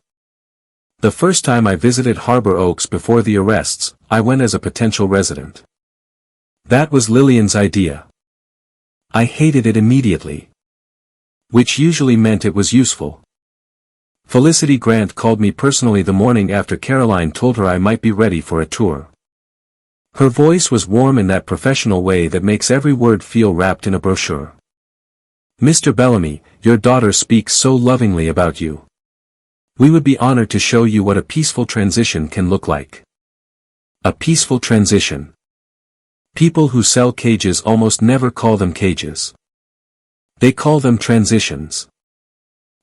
The first time I visited Harbor Oaks before the arrests, I went as a potential resident. That was Lillian's idea. I hated it immediately. Which usually meant it was useful. Felicity Grant called me personally the morning after Caroline told her I might be ready for a tour. Her voice was warm in that professional way that makes every word feel wrapped in a brochure. Mr. Bellamy, your daughter speaks so lovingly about you. We would be honored to show you what a peaceful transition can look like. A peaceful transition. People who sell cages almost never call them cages. They call them transitions.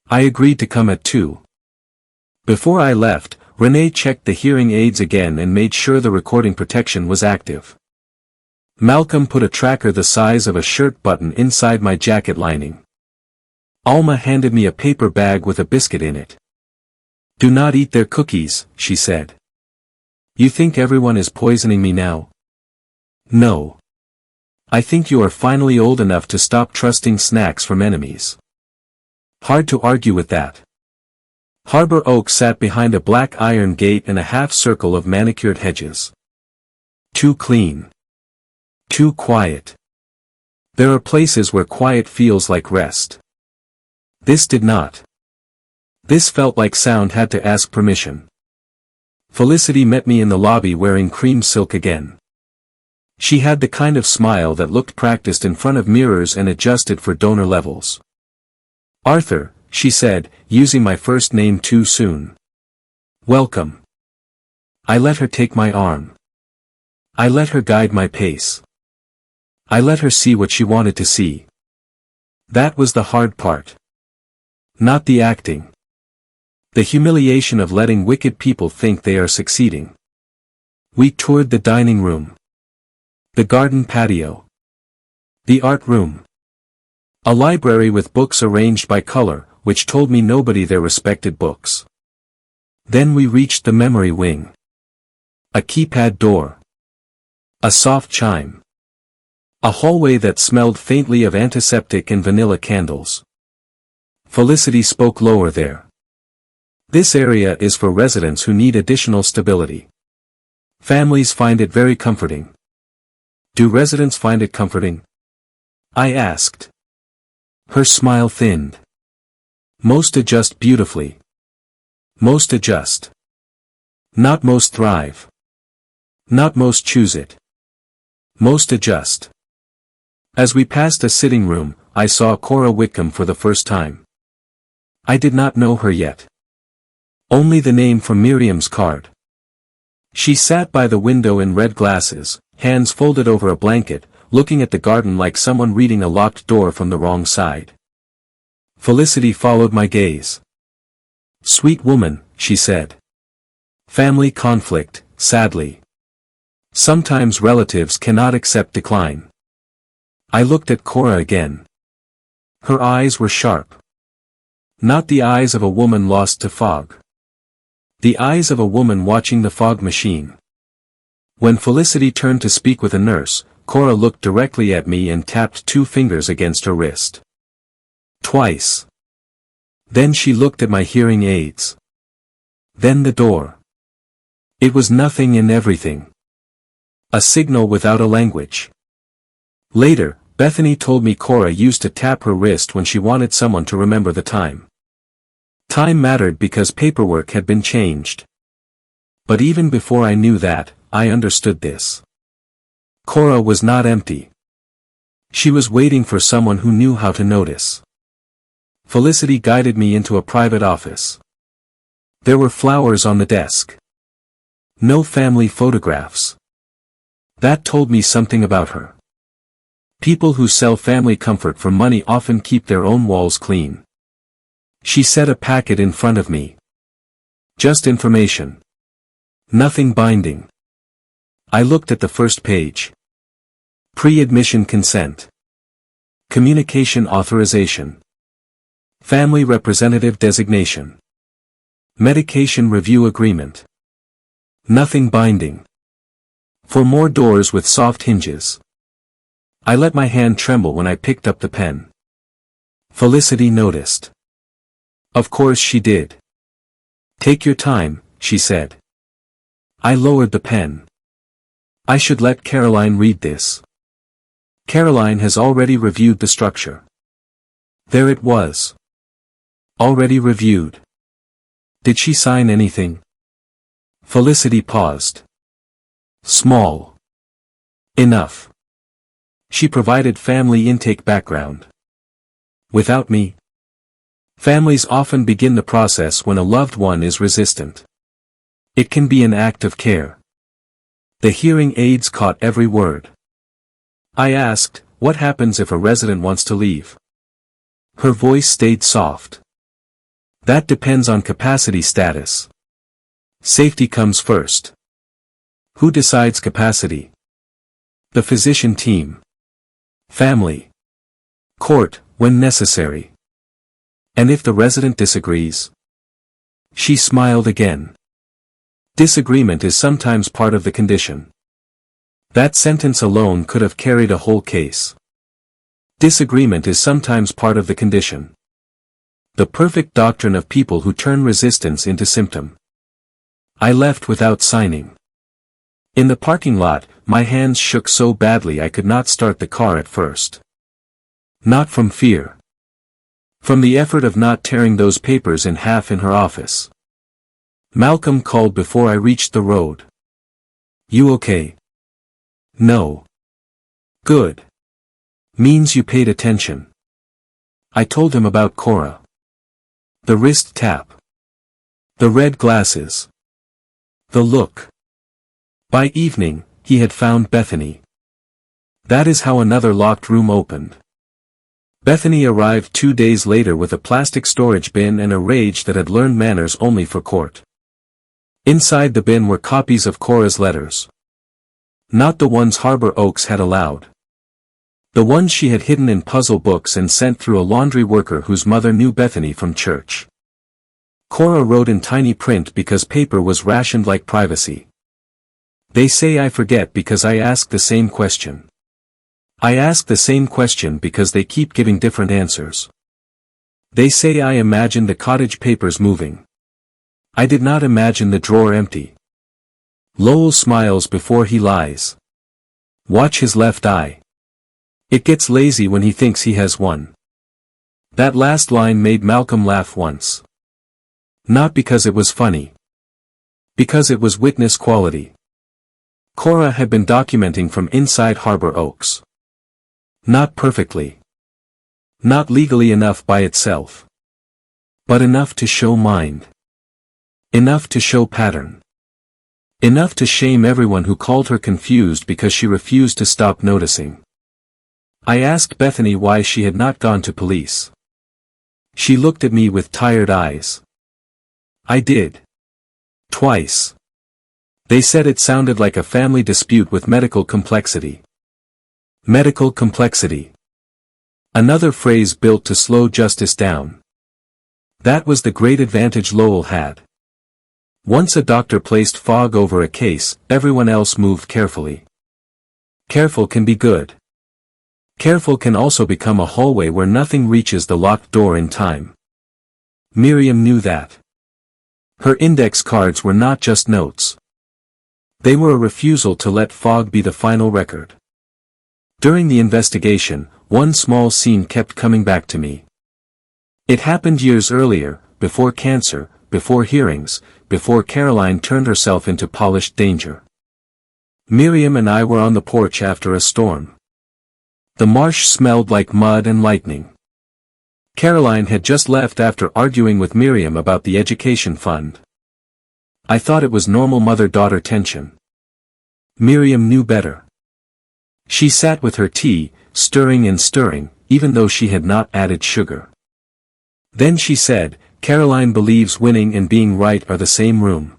I agreed to come at 2. Before I left, Renee checked the hearing aids again and made sure the recording protection was active. Malcolm put a tracker the size of a shirt button inside my jacket lining. Alma handed me a paper bag with a biscuit in it. Do not eat their cookies, she said. You think everyone is poisoning me now? No. I think you are finally old enough to stop trusting snacks from enemies. Hard to argue with that. Harbor Oak sat behind a black iron gate and a half-circle of manicured hedges. Too clean. Too quiet. There are places where quiet feels like rest. This did not. This felt like sound had to ask permission. Felicity met me in the lobby wearing cream silk again. She had the kind of smile that looked practiced in front of mirrors and adjusted for donor levels. Arthur, she said, using my first name too soon. Welcome. I let her take my arm. I let her guide my pace. I let her see what she wanted to see. That was the hard part. Not the acting. The humiliation of letting wicked people think they are succeeding. We toured the dining room. The garden patio. The art room. A library with books arranged by color, which told me nobody there respected books. Then we reached the memory wing. A keypad door. A soft chime. A hallway that smelled faintly of antiseptic and vanilla candles. Felicity spoke lower there. This area is for residents who need additional stability. Families find it very comforting. Do residents find it comforting? I asked. Her smile thinned. Most adjust beautifully. Most adjust. Not most thrive. Not most choose it. Most adjust. As we passed a sitting room, I saw Cora Whitcomb for the first time. I did not know her yet. Only the name from Miriam's card. She sat by the window in red glasses, hands folded over a blanket, looking at the garden like someone reading a locked door from the wrong side. Felicity followed my gaze. Sweet woman, she said. Family conflict, sadly. Sometimes relatives cannot accept decline. I looked at Cora again. Her eyes were sharp. Not the eyes of a woman lost to fog. The eyes of a woman watching the fog machine. When Felicity turned to speak with a nurse, Cora looked directly at me and tapped 2 fingers against her wrist. Twice. Then she looked at my hearing aids. Then the door. It was nothing and everything. A signal without a language. Later, Bethany told me Cora used to tap her wrist when she wanted someone to remember the time. Time mattered because paperwork had been changed. But even before I knew that, I understood this. Cora was not empty. She was waiting for someone who knew how to notice. Felicity guided me into a private office. There were flowers on the desk. No family photographs. That told me something about her. People who sell family comfort for money often keep their own walls clean. She set a packet in front of me. Just information. Nothing binding. I looked at the first page. Pre-admission consent. Communication authorization. Family representative designation. Medication review agreement. Nothing binding. For more doors with soft hinges. I let my hand tremble when I picked up the pen. Felicity noticed. Of course she did. Take your time, she said. I lowered the pen. I should let Caroline read this. Caroline has already reviewed the structure. There it was. Already reviewed. Did she sign anything? Felicity paused. Small. Enough. She provided family intake background. Without me. Families often begin the process when a loved one is resistant. It can be an act of care. The hearing aids caught every word. I asked, what happens if a resident wants to leave? Her voice stayed soft. That depends on capacity status. Safety comes first. Who decides capacity? The physician team. Family. Court, when necessary. And if the resident disagrees? She smiled again. Disagreement is sometimes part of the condition. That sentence alone could have carried a whole case. Disagreement is sometimes part of the condition. The perfect doctrine of people who turn resistance into symptom. I left without signing. In the parking lot, my hands shook so badly I could not start the car at first. Not from fear. From the effort of not tearing those papers in half in her office. Malcolm called before I reached the road. You okay? No. Good. Means you paid attention. I told him about Cora. The wrist tap. The red glasses. The look. By evening, he had found Bethany. That is how another locked room opened. Bethany arrived 2 days later with a plastic storage bin and a rage that had learned manners only for court. Inside the bin were copies of Cora's letters. Not the ones Harbor Oaks had allowed. The ones she had hidden in puzzle books and sent through a laundry worker whose mother knew Bethany from church. Cora wrote in tiny print because paper was rationed like privacy. They say I forget because I ask the same question. I ask the same question because they keep giving different answers. They say I imagine the cottage papers moving. I did not imagine the drawer empty. Lowell smiles before he lies. Watch his left eye. It gets lazy when he thinks he has one. That last line made Malcolm laugh once. Not because it was funny. Because it was witness quality. Cora had been documenting from inside Harbor Oaks. Not perfectly. Not legally enough by itself. But enough to show mind. Enough to show pattern. Enough to shame everyone who called her confused because she refused to stop noticing. I asked Bethany why she had not gone to police. She looked at me with tired eyes. I did. Twice. They said it sounded like a family dispute with medical complexity. Medical complexity. Another phrase built to slow justice down. That was the great advantage Lowell had. Once a doctor placed fog over a case, everyone else moved carefully. Careful can be good. Careful can also become a hallway where nothing reaches the locked door in time. Miriam knew that. Her index cards were not just notes. They were a refusal to let fog be the final record. During the investigation, one small scene kept coming back to me. It happened years earlier, before cancer, before hearings, before Caroline turned herself into polished danger. Miriam and I were on the porch after a storm. The marsh smelled like mud and lightning. Caroline had just left after arguing with Miriam about the education fund. I thought it was normal mother-daughter tension. Miriam knew better. She sat with her tea, stirring and stirring, even though she had not added sugar. Then she said, "Caroline believes winning and being right are the same room."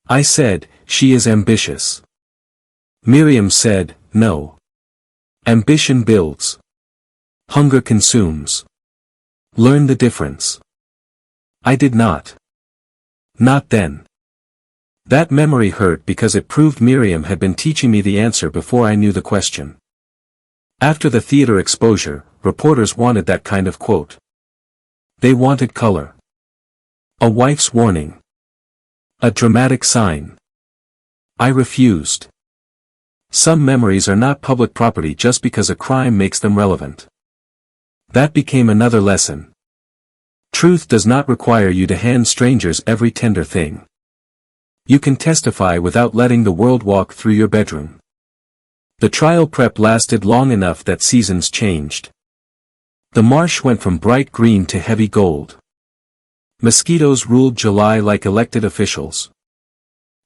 I said, "She is ambitious." Miriam said, "No. Ambition builds. Hunger consumes. Learn the difference." I did not. Not then. That memory hurt because it proved Miriam had been teaching me the answer before I knew the question. After the theater exposure, reporters wanted that kind of quote. They wanted color. A wife's warning. A dramatic sign. I refused. Some memories are not public property just because a crime makes them relevant. That became another lesson. Truth does not require you to hand strangers every tender thing. You can testify without letting the world walk through your bedroom. The trial prep lasted long enough that seasons changed. The marsh went from bright green to heavy gold. Mosquitoes ruled July like elected officials.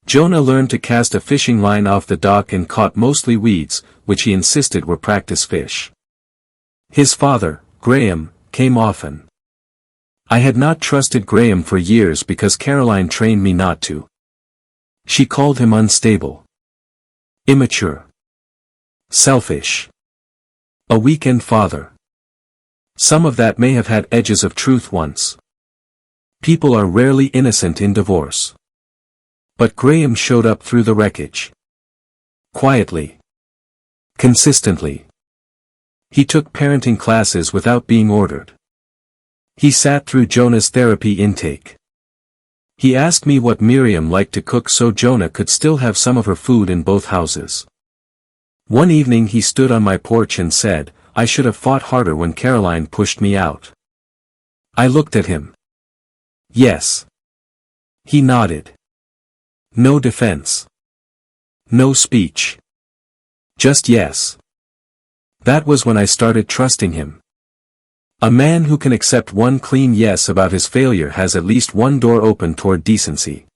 Jonah learned to cast a fishing line off the dock and caught mostly weeds, which he insisted were practice fish. His father, Graham, came often. I had not trusted Graham for years because Caroline trained me not to. She called him unstable. Immature. Selfish. A weekend father. Some of that may have had edges of truth once. People are rarely innocent in divorce. But Graham showed up through the wreckage. Quietly. Consistently. He took parenting classes without being ordered. He sat through Jonah's therapy intake. He asked me what Miriam liked to cook so Jonah could still have some of her food in both houses. One evening he stood on my porch and said, "I should have fought harder when Caroline pushed me out." I looked at him. Yes. He nodded. No defense. No speech. Just yes. That was when I started trusting him. A man who can accept one clean yes about his failure has at least one door open toward decency.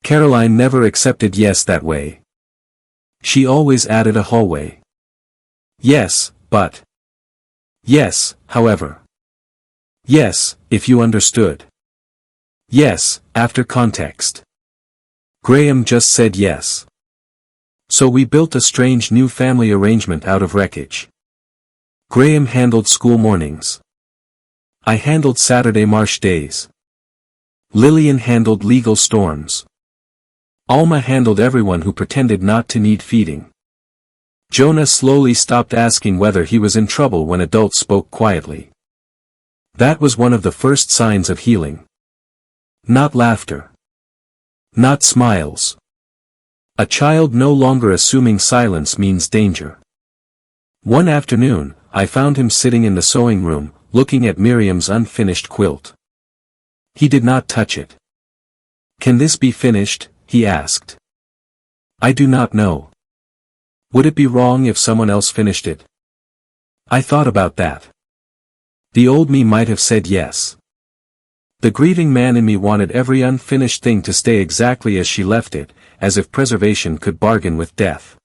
Caroline never accepted yes that way. She always added a hallway. Yes, but. Yes, however. Yes, if you understood. Yes, after context. Graham just said yes. So we built a strange new family arrangement out of wreckage. Graham handled school mornings. I handled Saturday marsh days. Lillian handled legal storms. Alma handled everyone who pretended not to need feeding. Jonah slowly stopped asking whether he was in trouble when adults spoke quietly. That was one of the first signs of healing. Not laughter. Not smiles. A child no longer assuming silence means danger. One afternoon, I found him sitting in the sewing room, looking at Miriam's unfinished quilt. He did not touch it. "Can this be finished?" he asked. "I do not know. Would it be wrong if someone else finished it?" I thought about that. The old me might have said yes. The grieving man in me wanted every unfinished thing to stay exactly as she left it, as if preservation could bargain with death.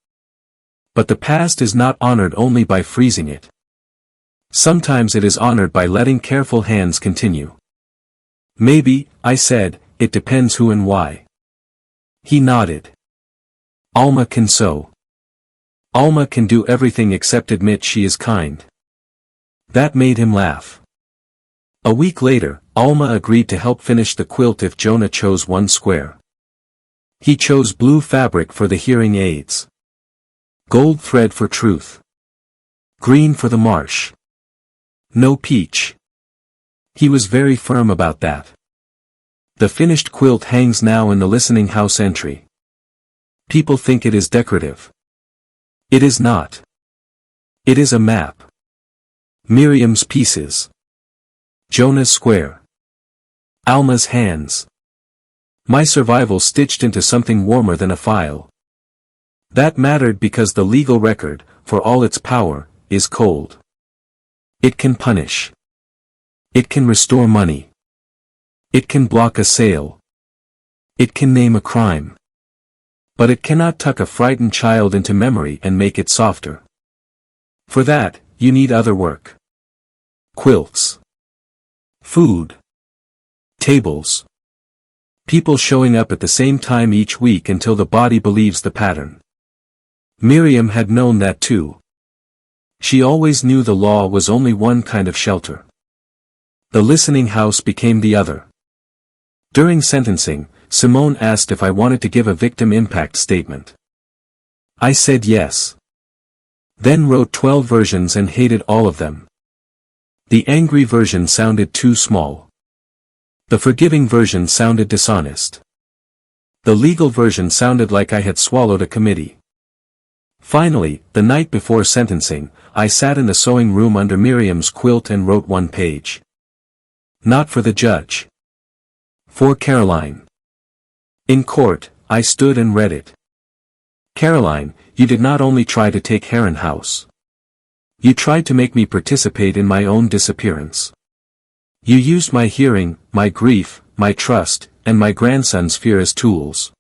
But the past is not honored only by freezing it. Sometimes it is honored by letting careful hands continue. "Maybe," I said, "it depends who and why." He nodded. Alma can sew. Alma can do everything except admit she is kind. That made him laugh. A week later, Alma agreed to help finish the quilt if Jonah chose one square. He chose blue fabric for the hearing aids. Gold thread for truth. Green for the marsh. No peach. He was very firm about that. The finished quilt hangs now in the listening house entry. People think it is decorative. It is not. It is a map. Miriam's pieces. Jonah's square. Alma's hands. My survival stitched into something warmer than a file. That mattered because the legal record, for all its power, is cold. It can punish. It can restore money. It can block a sale. It can name a crime. But it cannot tuck a frightened child into memory and make it softer. For that, you need other work. Quilts. Food. Tables. People showing up at the same time each week until the body believes the pattern. Miriam had known that too. She always knew the law was only one kind of shelter. The listening house became the other. During sentencing, Simone asked if I wanted to give a victim impact statement. I said yes. Then wrote 12 versions and hated all of them. The angry version sounded too small. The forgiving version sounded dishonest. The legal version sounded like I had swallowed a committee. Finally, the night before sentencing, I sat in the sewing room under Miriam's quilt and wrote one page. Not for the judge. For Caroline. In court, I stood and read it. Caroline, you did not only try to take Heron House. You tried to make me participate in my own disappearance. You used my hearing, my grief, my trust, and my grandson's fear as tools.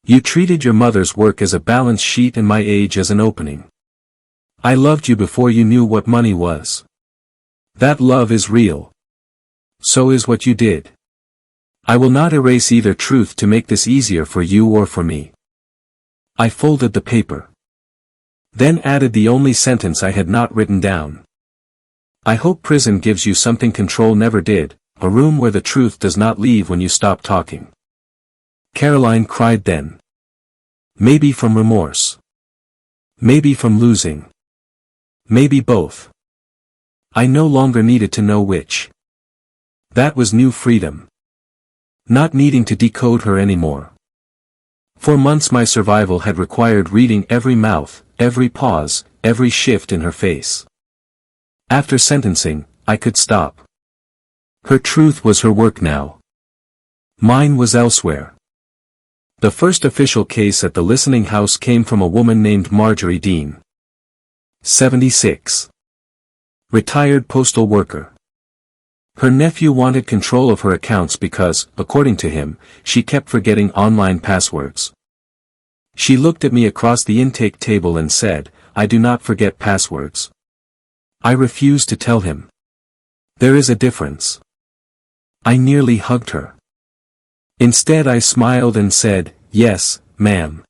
You treated your mother's work as a balance sheet and my age as an opening. I loved you before you knew what money was. That love is real. So is what you did. I will not erase either truth to make this easier for you or for me. I folded the paper. Then added the only sentence I had not written down. I hope prison gives you something control never did, a room where the truth does not leave when you stop talking. Caroline cried then. Maybe from remorse. Maybe from losing. Maybe both. I no longer needed to know which. That was new freedom. Not needing to decode her anymore. For months my survival had required reading every mouth, every pause, every shift in her face. After sentencing, I could stop. Her truth was her work now. Mine was elsewhere. The first official case at the listening house came from a woman named Marjorie Dean. 76. Retired postal worker. Her nephew wanted control of her accounts because, according to him, she kept forgetting online passwords. She looked at me across the intake table and said, I do not forget passwords. I refused to tell him. There is a difference. I nearly hugged her. Instead I smiled and said, yes, ma'am.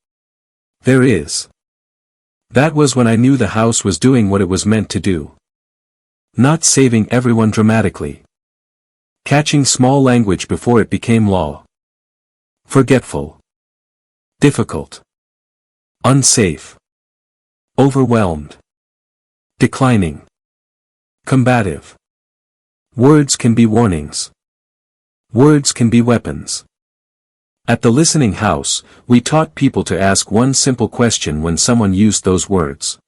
There is. That was when I knew the house was doing what it was meant to do. Not saving everyone dramatically. Catching small language before it became law. Forgetful. Difficult. Unsafe. Overwhelmed. Declining. Combative. Words can be warnings. Words can be weapons. At the listening house, we taught people to ask one simple question when someone used those words.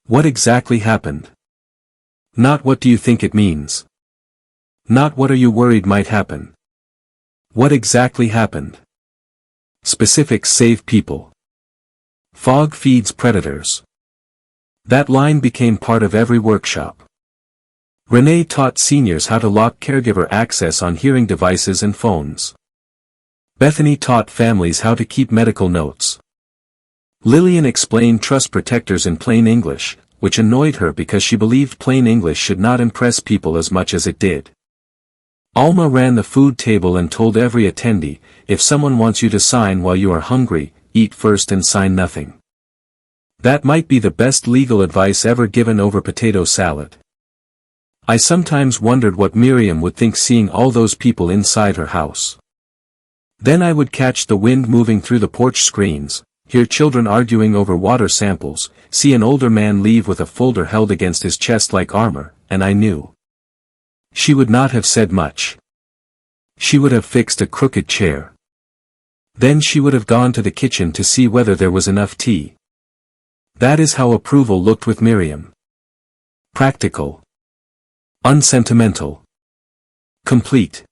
What exactly happened? Not what do you think it means? Not what are you worried might happen? What exactly happened? Specifics save people. Fog feeds predators. That line became part of every workshop. Renee taught seniors how to lock caregiver access on hearing devices and phones. Bethany taught families how to keep medical notes. Lillian explained trust protectors in plain English, which annoyed her because she believed plain English should not impress people as much as it did. Alma ran the food table and told every attendee, if someone wants you to sign while you are hungry, eat first and sign nothing. That might be the best legal advice ever given over potato salad. I sometimes wondered what Miriam would think seeing all those people inside her house. Then I would catch the wind moving through the porch screens, hear children arguing over water samples, see an older man leave with a folder held against his chest like armor, and I knew. She would not have said much. She would have fixed a crooked chair. Then she would have gone to the kitchen to see whether there was enough tea. That is how approval looked with Miriam. Practical. Unsentimental. Complete.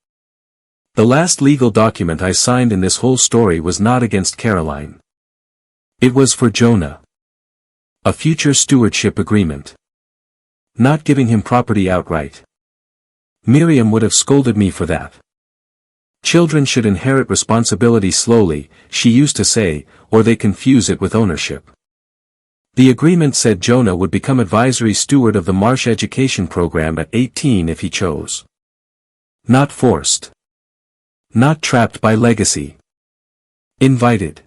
The last legal document I signed in this whole story was not against Caroline. It was for Jonah. A future stewardship agreement. Not giving him property outright. Miriam would have scolded me for that. Children should inherit responsibility slowly, she used to say, or they confuse it with ownership. The agreement said Jonah would become advisory steward of the Marsh education program at 18 if he chose. Not forced. Not trapped by legacy. Invited.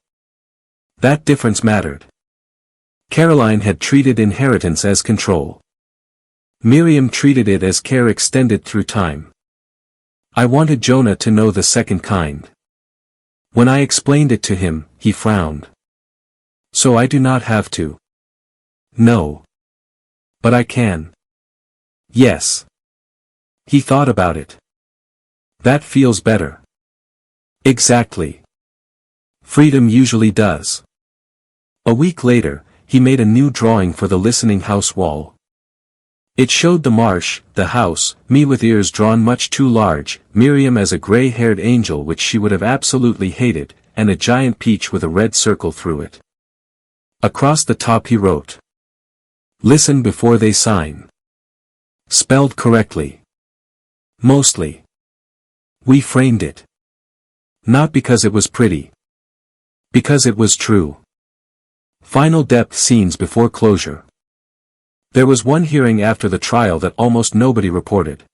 That difference mattered. Caroline had treated inheritance as control. Miriam treated it as care extended through time. I wanted Jonah to know the second kind. When I explained it to him, he frowned. So I do not have to. No. But I can. Yes. He thought about it. That feels better. Exactly. Freedom usually does. A week later, he made a new drawing for the listening house wall. It showed the marsh, the house, me with ears drawn much too large, Miriam as a gray-haired angel which she would have absolutely hated, and a giant peach with a red circle through it. Across the top he wrote, "Listen before they sign." Spelled correctly. Mostly. We framed it. Not because it was pretty. Because it was true. Final depth scenes before closure. There was one hearing after the trial that almost nobody reported.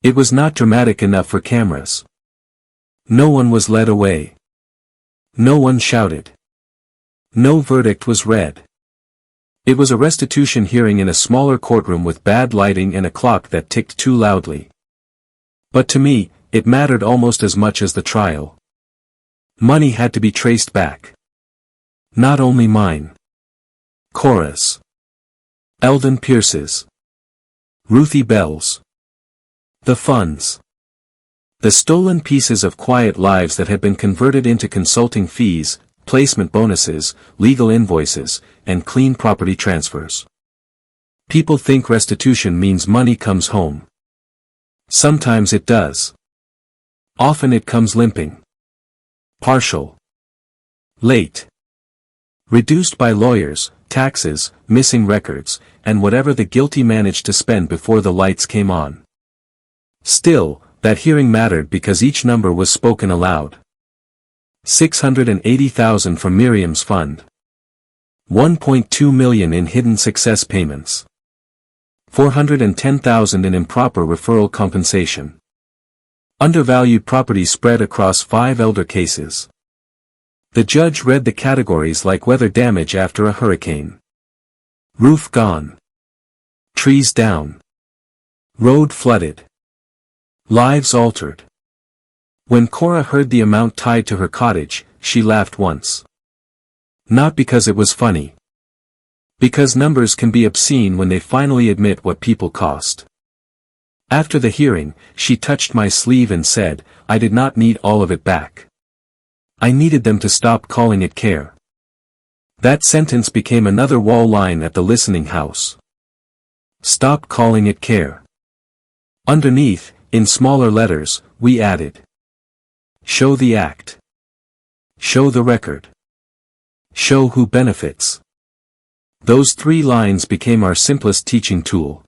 It was not dramatic enough for cameras. No one was led away. No one shouted. No verdict was read. It was a restitution hearing in a smaller courtroom with bad lighting and a clock that ticked too loudly. But to me, it mattered almost as much as the trial. Money had to be traced back. Not only mine. Cora's. Eldon Pierce's. Ruthie Bell's. The funds. The stolen pieces of quiet lives that had been converted into consulting fees, placement bonuses, legal invoices, and clean property transfers. People think restitution means money comes home. Sometimes it does. Often it comes limping. Partial. Late. Reduced by lawyers, taxes, missing records, and whatever the guilty managed to spend before the lights came on. Still, that hearing mattered because each number was spoken aloud. 680,000 from Miriam's fund. 1.2 million in hidden success payments. 410,000 in improper referral compensation. Undervalued property spread across 5 elder cases. The judge read the categories like weather damage after a hurricane. Roof gone. Trees down. Road flooded. Lives altered. When Cora heard the amount tied to her cottage, she laughed once. Not because it was funny. Because numbers can be obscene when they finally admit what people cost. After the hearing, she touched my sleeve and said, I did not need all of it back. I needed them to stop calling it care. That sentence became another wall line at the listening house. Stop calling it care. Underneath, in smaller letters, we added. Show the act. Show the record. Show who benefits. Those 3 lines became our simplest teaching tool.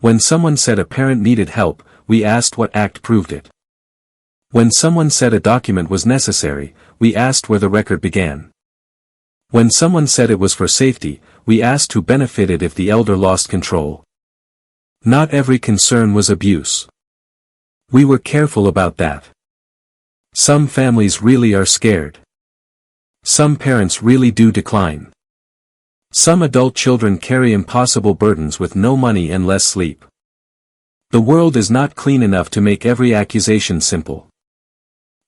When someone said a parent needed help, we asked what act proved it. When someone said a document was necessary, we asked where the record began. When someone said it was for safety, we asked who benefited if the elder lost control. Not every concern was abuse. We were careful about that. Some families really are scared. Some parents really do decline. Some adult children carry impossible burdens with no money and less sleep. The world is not clean enough to make every accusation simple.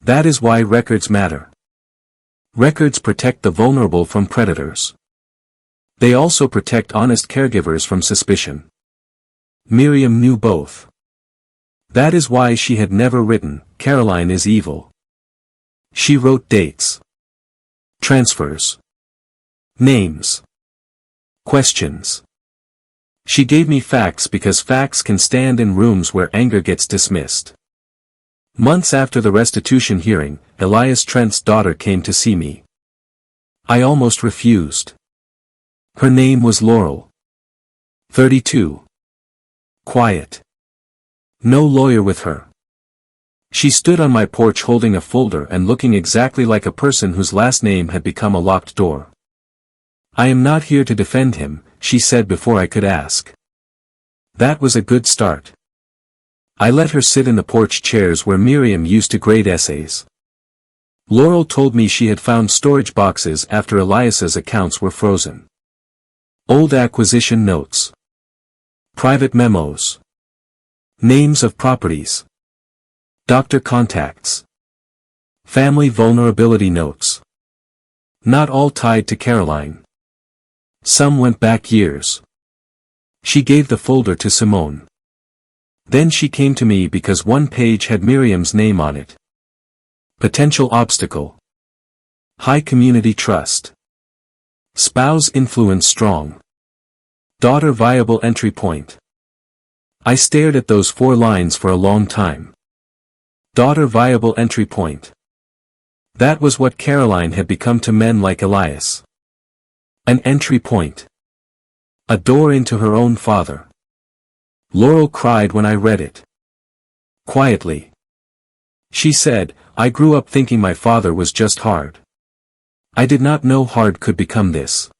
That is why records matter. Records protect the vulnerable from predators. They also protect honest caregivers from suspicion. Miriam knew both. That is why she had never written, "Caroline is evil." She wrote dates. Transfers. Names. Questions. She gave me facts because facts can stand in rooms where anger gets dismissed. Months after the restitution hearing, Elias Trent's daughter came to see me. I almost refused. Her name was Laurel. 32. Quiet. No lawyer with her. She stood on my porch holding a folder and looking exactly like a person whose last name had become a locked door. "I am not here to defend him," she said before I could ask. That was a good start. I let her sit in the porch chairs where Miriam used to grade essays. Laurel told me she had found storage boxes after Elias's accounts were frozen. Old acquisition notes. Private memos. Names of properties. Doctor contacts. Family vulnerability notes. Not all tied to Caroline. Some went back years. She gave the folder to Simone. Then she came to me because one page had Miriam's name on it. Potential obstacle. High community trust. Spouse influence strong. Daughter viable entry point. I stared at those 4 lines for a long time. Daughter viable entry point. That was what Caroline had become to men like Elias. An entry point. A door into her own father. Laurel cried when I read it. Quietly. She said, "I grew up thinking my father was just hard. I did not know hard could become this."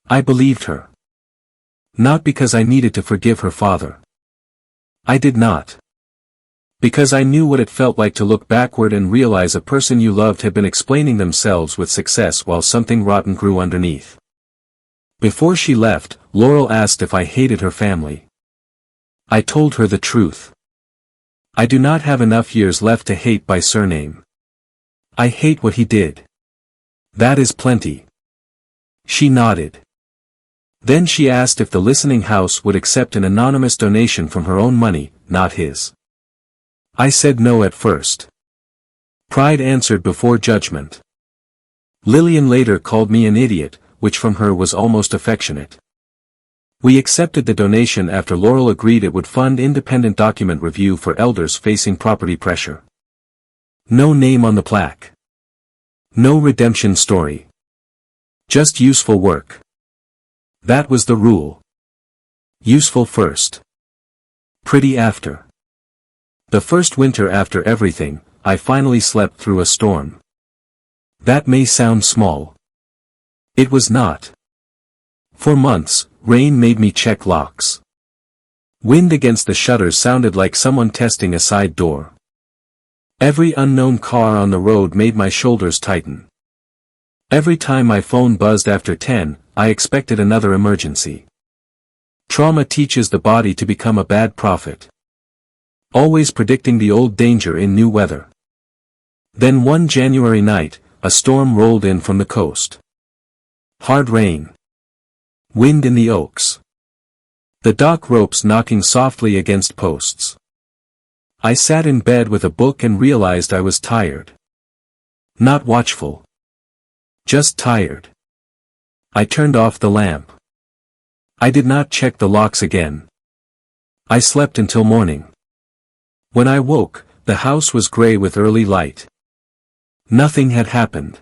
I believed her. Not because I needed to forgive her father. I did not. Because I knew what it felt like to look backward and realize a person you loved had been explaining themselves with success while something rotten grew underneath. Before she left, Laurel asked if I hated her family. I told her the truth. I do not have enough years left to hate by surname. I hate what he did. That is plenty. She nodded. Then she asked if the listening house would accept an anonymous donation from her own money, not his. I said no at first. Pride answered before judgment. Lillian later called me an idiot, which from her was almost affectionate. We accepted the donation after Laurel agreed it would fund independent document review for elders facing property pressure. No name on the plaque. No redemption story. Just useful work. That was the rule. Useful first. Pretty after. The first winter after everything, I finally slept through a storm. That may sound small. It was not. For months, rain made me check locks. Wind against the shutters sounded like someone testing a side door. Every unknown car on the road made my shoulders tighten. Every time my phone buzzed after 10, I expected another emergency. Trauma teaches the body to become a bad prophet. Always predicting the old danger in new weather. Then one January night, a storm rolled in from the coast. Hard rain. Wind in the oaks. The dock ropes knocking softly against posts. I sat in bed with a book and realized I was tired. Not watchful. Just tired. I turned off the lamp. I did not check the locks again. I slept until morning. When I woke, the house was gray with early light. Nothing had happened.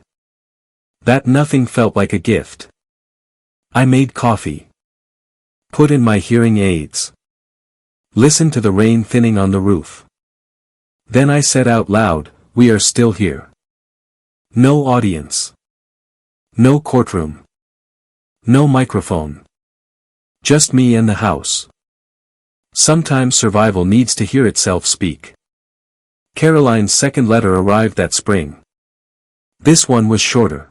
That nothing felt like a gift. I made coffee. Put in my hearing aids. Listened to the rain thinning on the roof. Then I said out loud, "We are still here." No audience. No courtroom. No microphone. Just me and the house. Sometimes survival needs to hear itself speak. Caroline's second letter arrived that spring. This one was shorter.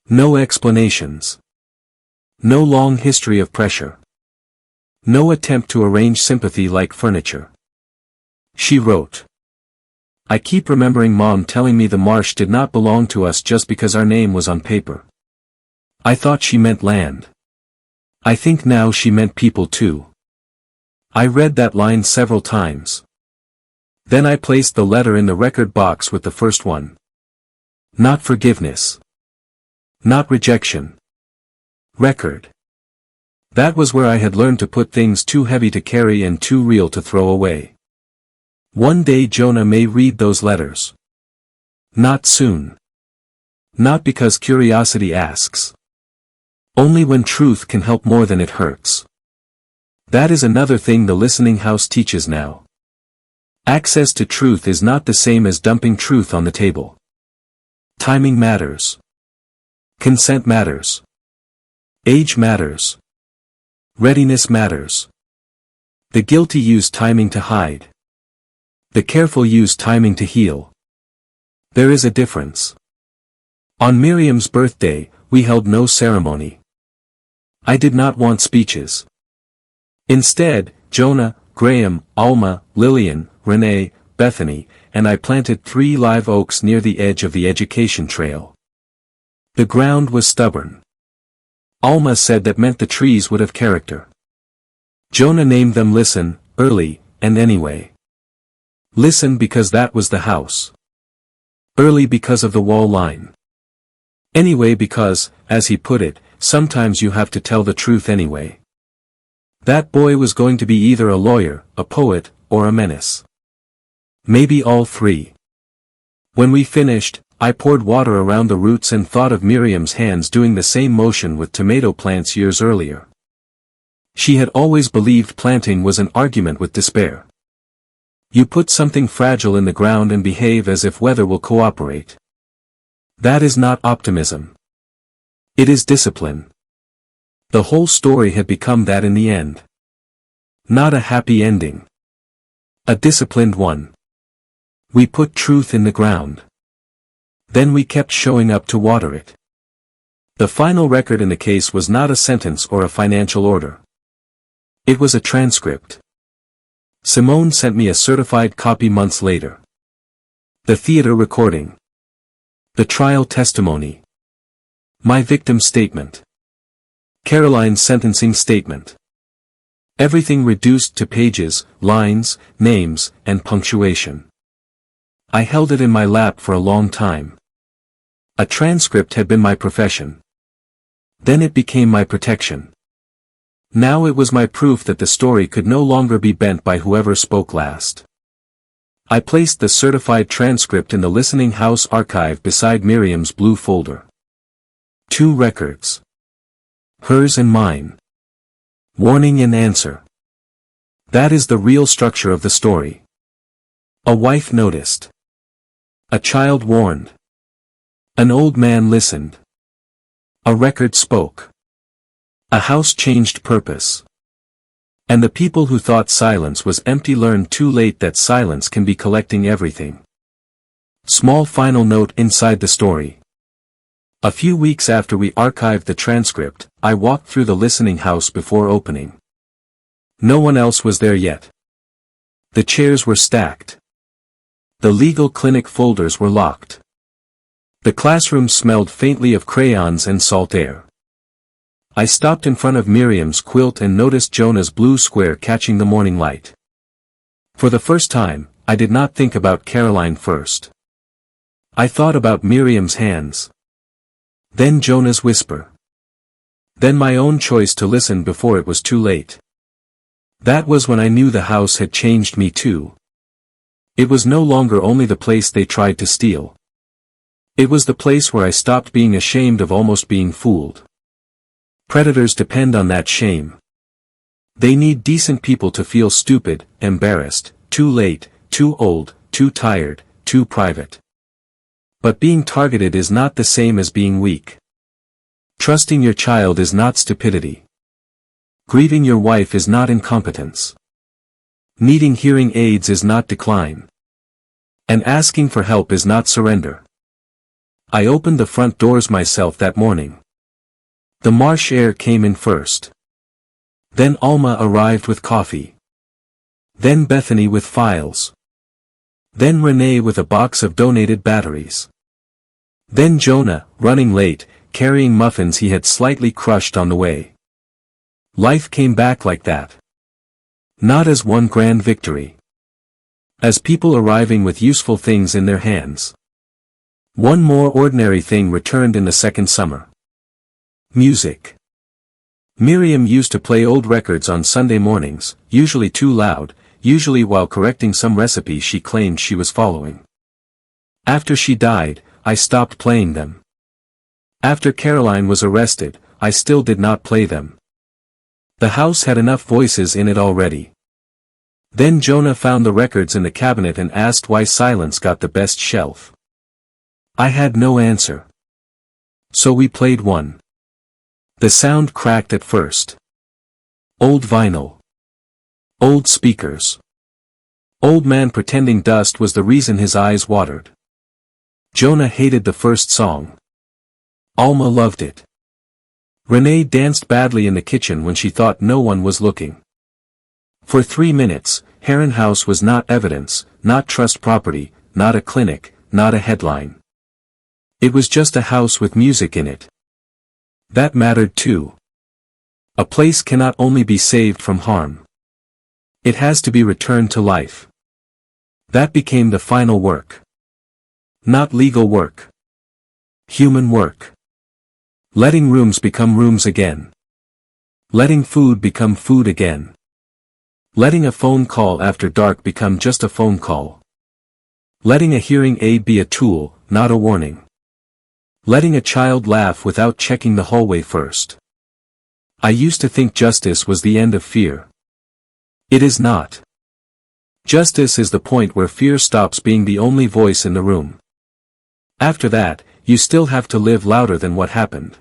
No explanations. No long history of pressure. No attempt to arrange sympathy like furniture. She wrote, "I keep remembering Mom telling me the marsh did not belong to us just because our name was on paper. I thought she meant land. I think now she meant people too. I read that line several times. Then I placed the letter in the record box with the first one. Not forgiveness. Not rejection. Record. That was where I had learned to put things too heavy to carry and too real to throw away. One day Jonah may read those letters. Not soon. Not because curiosity asks. Only when truth can help more than it hurts. That is another thing the listening house teaches now. Access to truth is not the same as dumping truth on the table. Timing matters. Consent matters. Age matters. Readiness matters. The guilty use timing to hide. The careful use timing to heal. There is a difference. On Miriam's birthday, we held no ceremony. I did not want speeches. Instead, Jonah, Graham, Alma, Lillian, Renee, Bethany, and I planted 3 live oaks near the edge of the education trail. The ground was stubborn. Alma said that meant the trees would have character. Jonah named them Listen, Early, and Anyway. Listen because that was the house. Early because of the wall line. Anyway because, as he put it, sometimes you have to tell the truth anyway. That boy was going to be either a lawyer, a poet, or a menace. Maybe all 3. When we finished, I poured water around the roots and thought of Miriam's hands doing the same motion with tomato plants years earlier. She had always believed planting was an argument with despair. You put something fragile in the ground and behave as if weather will cooperate. That is not optimism. It is discipline. The whole story had become that in the end. Not a happy ending. A disciplined one. We put truth in the ground. Then we kept showing up to water it. The final record in the case was not a sentence or a financial order. It was a transcript. Simone sent me a certified copy months later. The theater recording. The trial testimony. My victim's statement. Caroline's sentencing statement. Everything reduced to pages, lines, names, and punctuation. I held it in my lap for a long time. A transcript had been my profession. Then it became my protection. Now it was my proof that the story could no longer be bent by whoever spoke last. I placed the certified transcript in the listening house archive beside Miriam's blue folder. 2 records. Hers and mine. Warning and answer. That is the real structure of the story. A wife noticed. A child warned. An old man listened. A record spoke. A house changed purpose. And the people who thought silence was empty learned too late that silence can be collecting everything. Small final note inside the story. A few weeks after we archived the transcript, I walked through the listening house before opening. No one else was there yet. The chairs were stacked. The legal clinic folders were locked. The classroom smelled faintly of crayons and salt air. I stopped in front of Miriam's quilt and noticed Jonah's blue square catching the morning light. For the first time, I did not think about Caroline first. I thought about Miriam's hands. Then Jonah's whisper. Then my own choice to listen before it was too late. That was when I knew the house had changed me too. It was no longer only the place they tried to steal. It was the place where I stopped being ashamed of almost being fooled. Predators depend on that shame. They need decent people to feel stupid, embarrassed, too late, too old, too tired, too private. But being targeted is not the same as being weak. Trusting your child is not stupidity. Grieving your wife is not incompetence. Needing hearing aids is not decline. And asking for help is not surrender. I opened the front doors myself that morning. The marsh air came in first. Then Alma arrived with coffee. Then Bethany with files. Then Renee with a box of donated batteries. Then Jonah, running late, carrying muffins he had slightly crushed on the way. Life came back like that. Not as one grand victory. As people arriving with useful things in their hands. One more ordinary thing returned in the second summer. Music. Miriam used to play old records on Sunday mornings, usually too loud, usually while correcting some recipe she claimed she was following. After she died, I stopped playing them. After Caroline was arrested, I still did not play them. The house had enough voices in it already. Then Jonah found the records in the cabinet and asked why Silence got the best shelf. I had no answer. So we played one. The sound cracked at first. Old vinyl. Old speakers. Old man pretending dust was the reason his eyes watered. Jonah hated the first song. Alma loved it. Renee danced badly in the kitchen when she thought no one was looking. For 3 minutes, Heron House was not evidence, not trust property, not a clinic, not a headline. It was just a house with music in it. That mattered too. A place cannot only be saved from harm. It has to be returned to life. That became the final work. Not legal work. Human work. Letting rooms become rooms again. Letting food become food again. Letting a phone call after dark become just a phone call. Letting a hearing aid be a tool, not a warning. Letting a child laugh without checking the hallway first. I used to think justice was the end of fear. It is not. Justice is the point where fear stops being the only voice in the room. After that, you still have to live louder than what happened.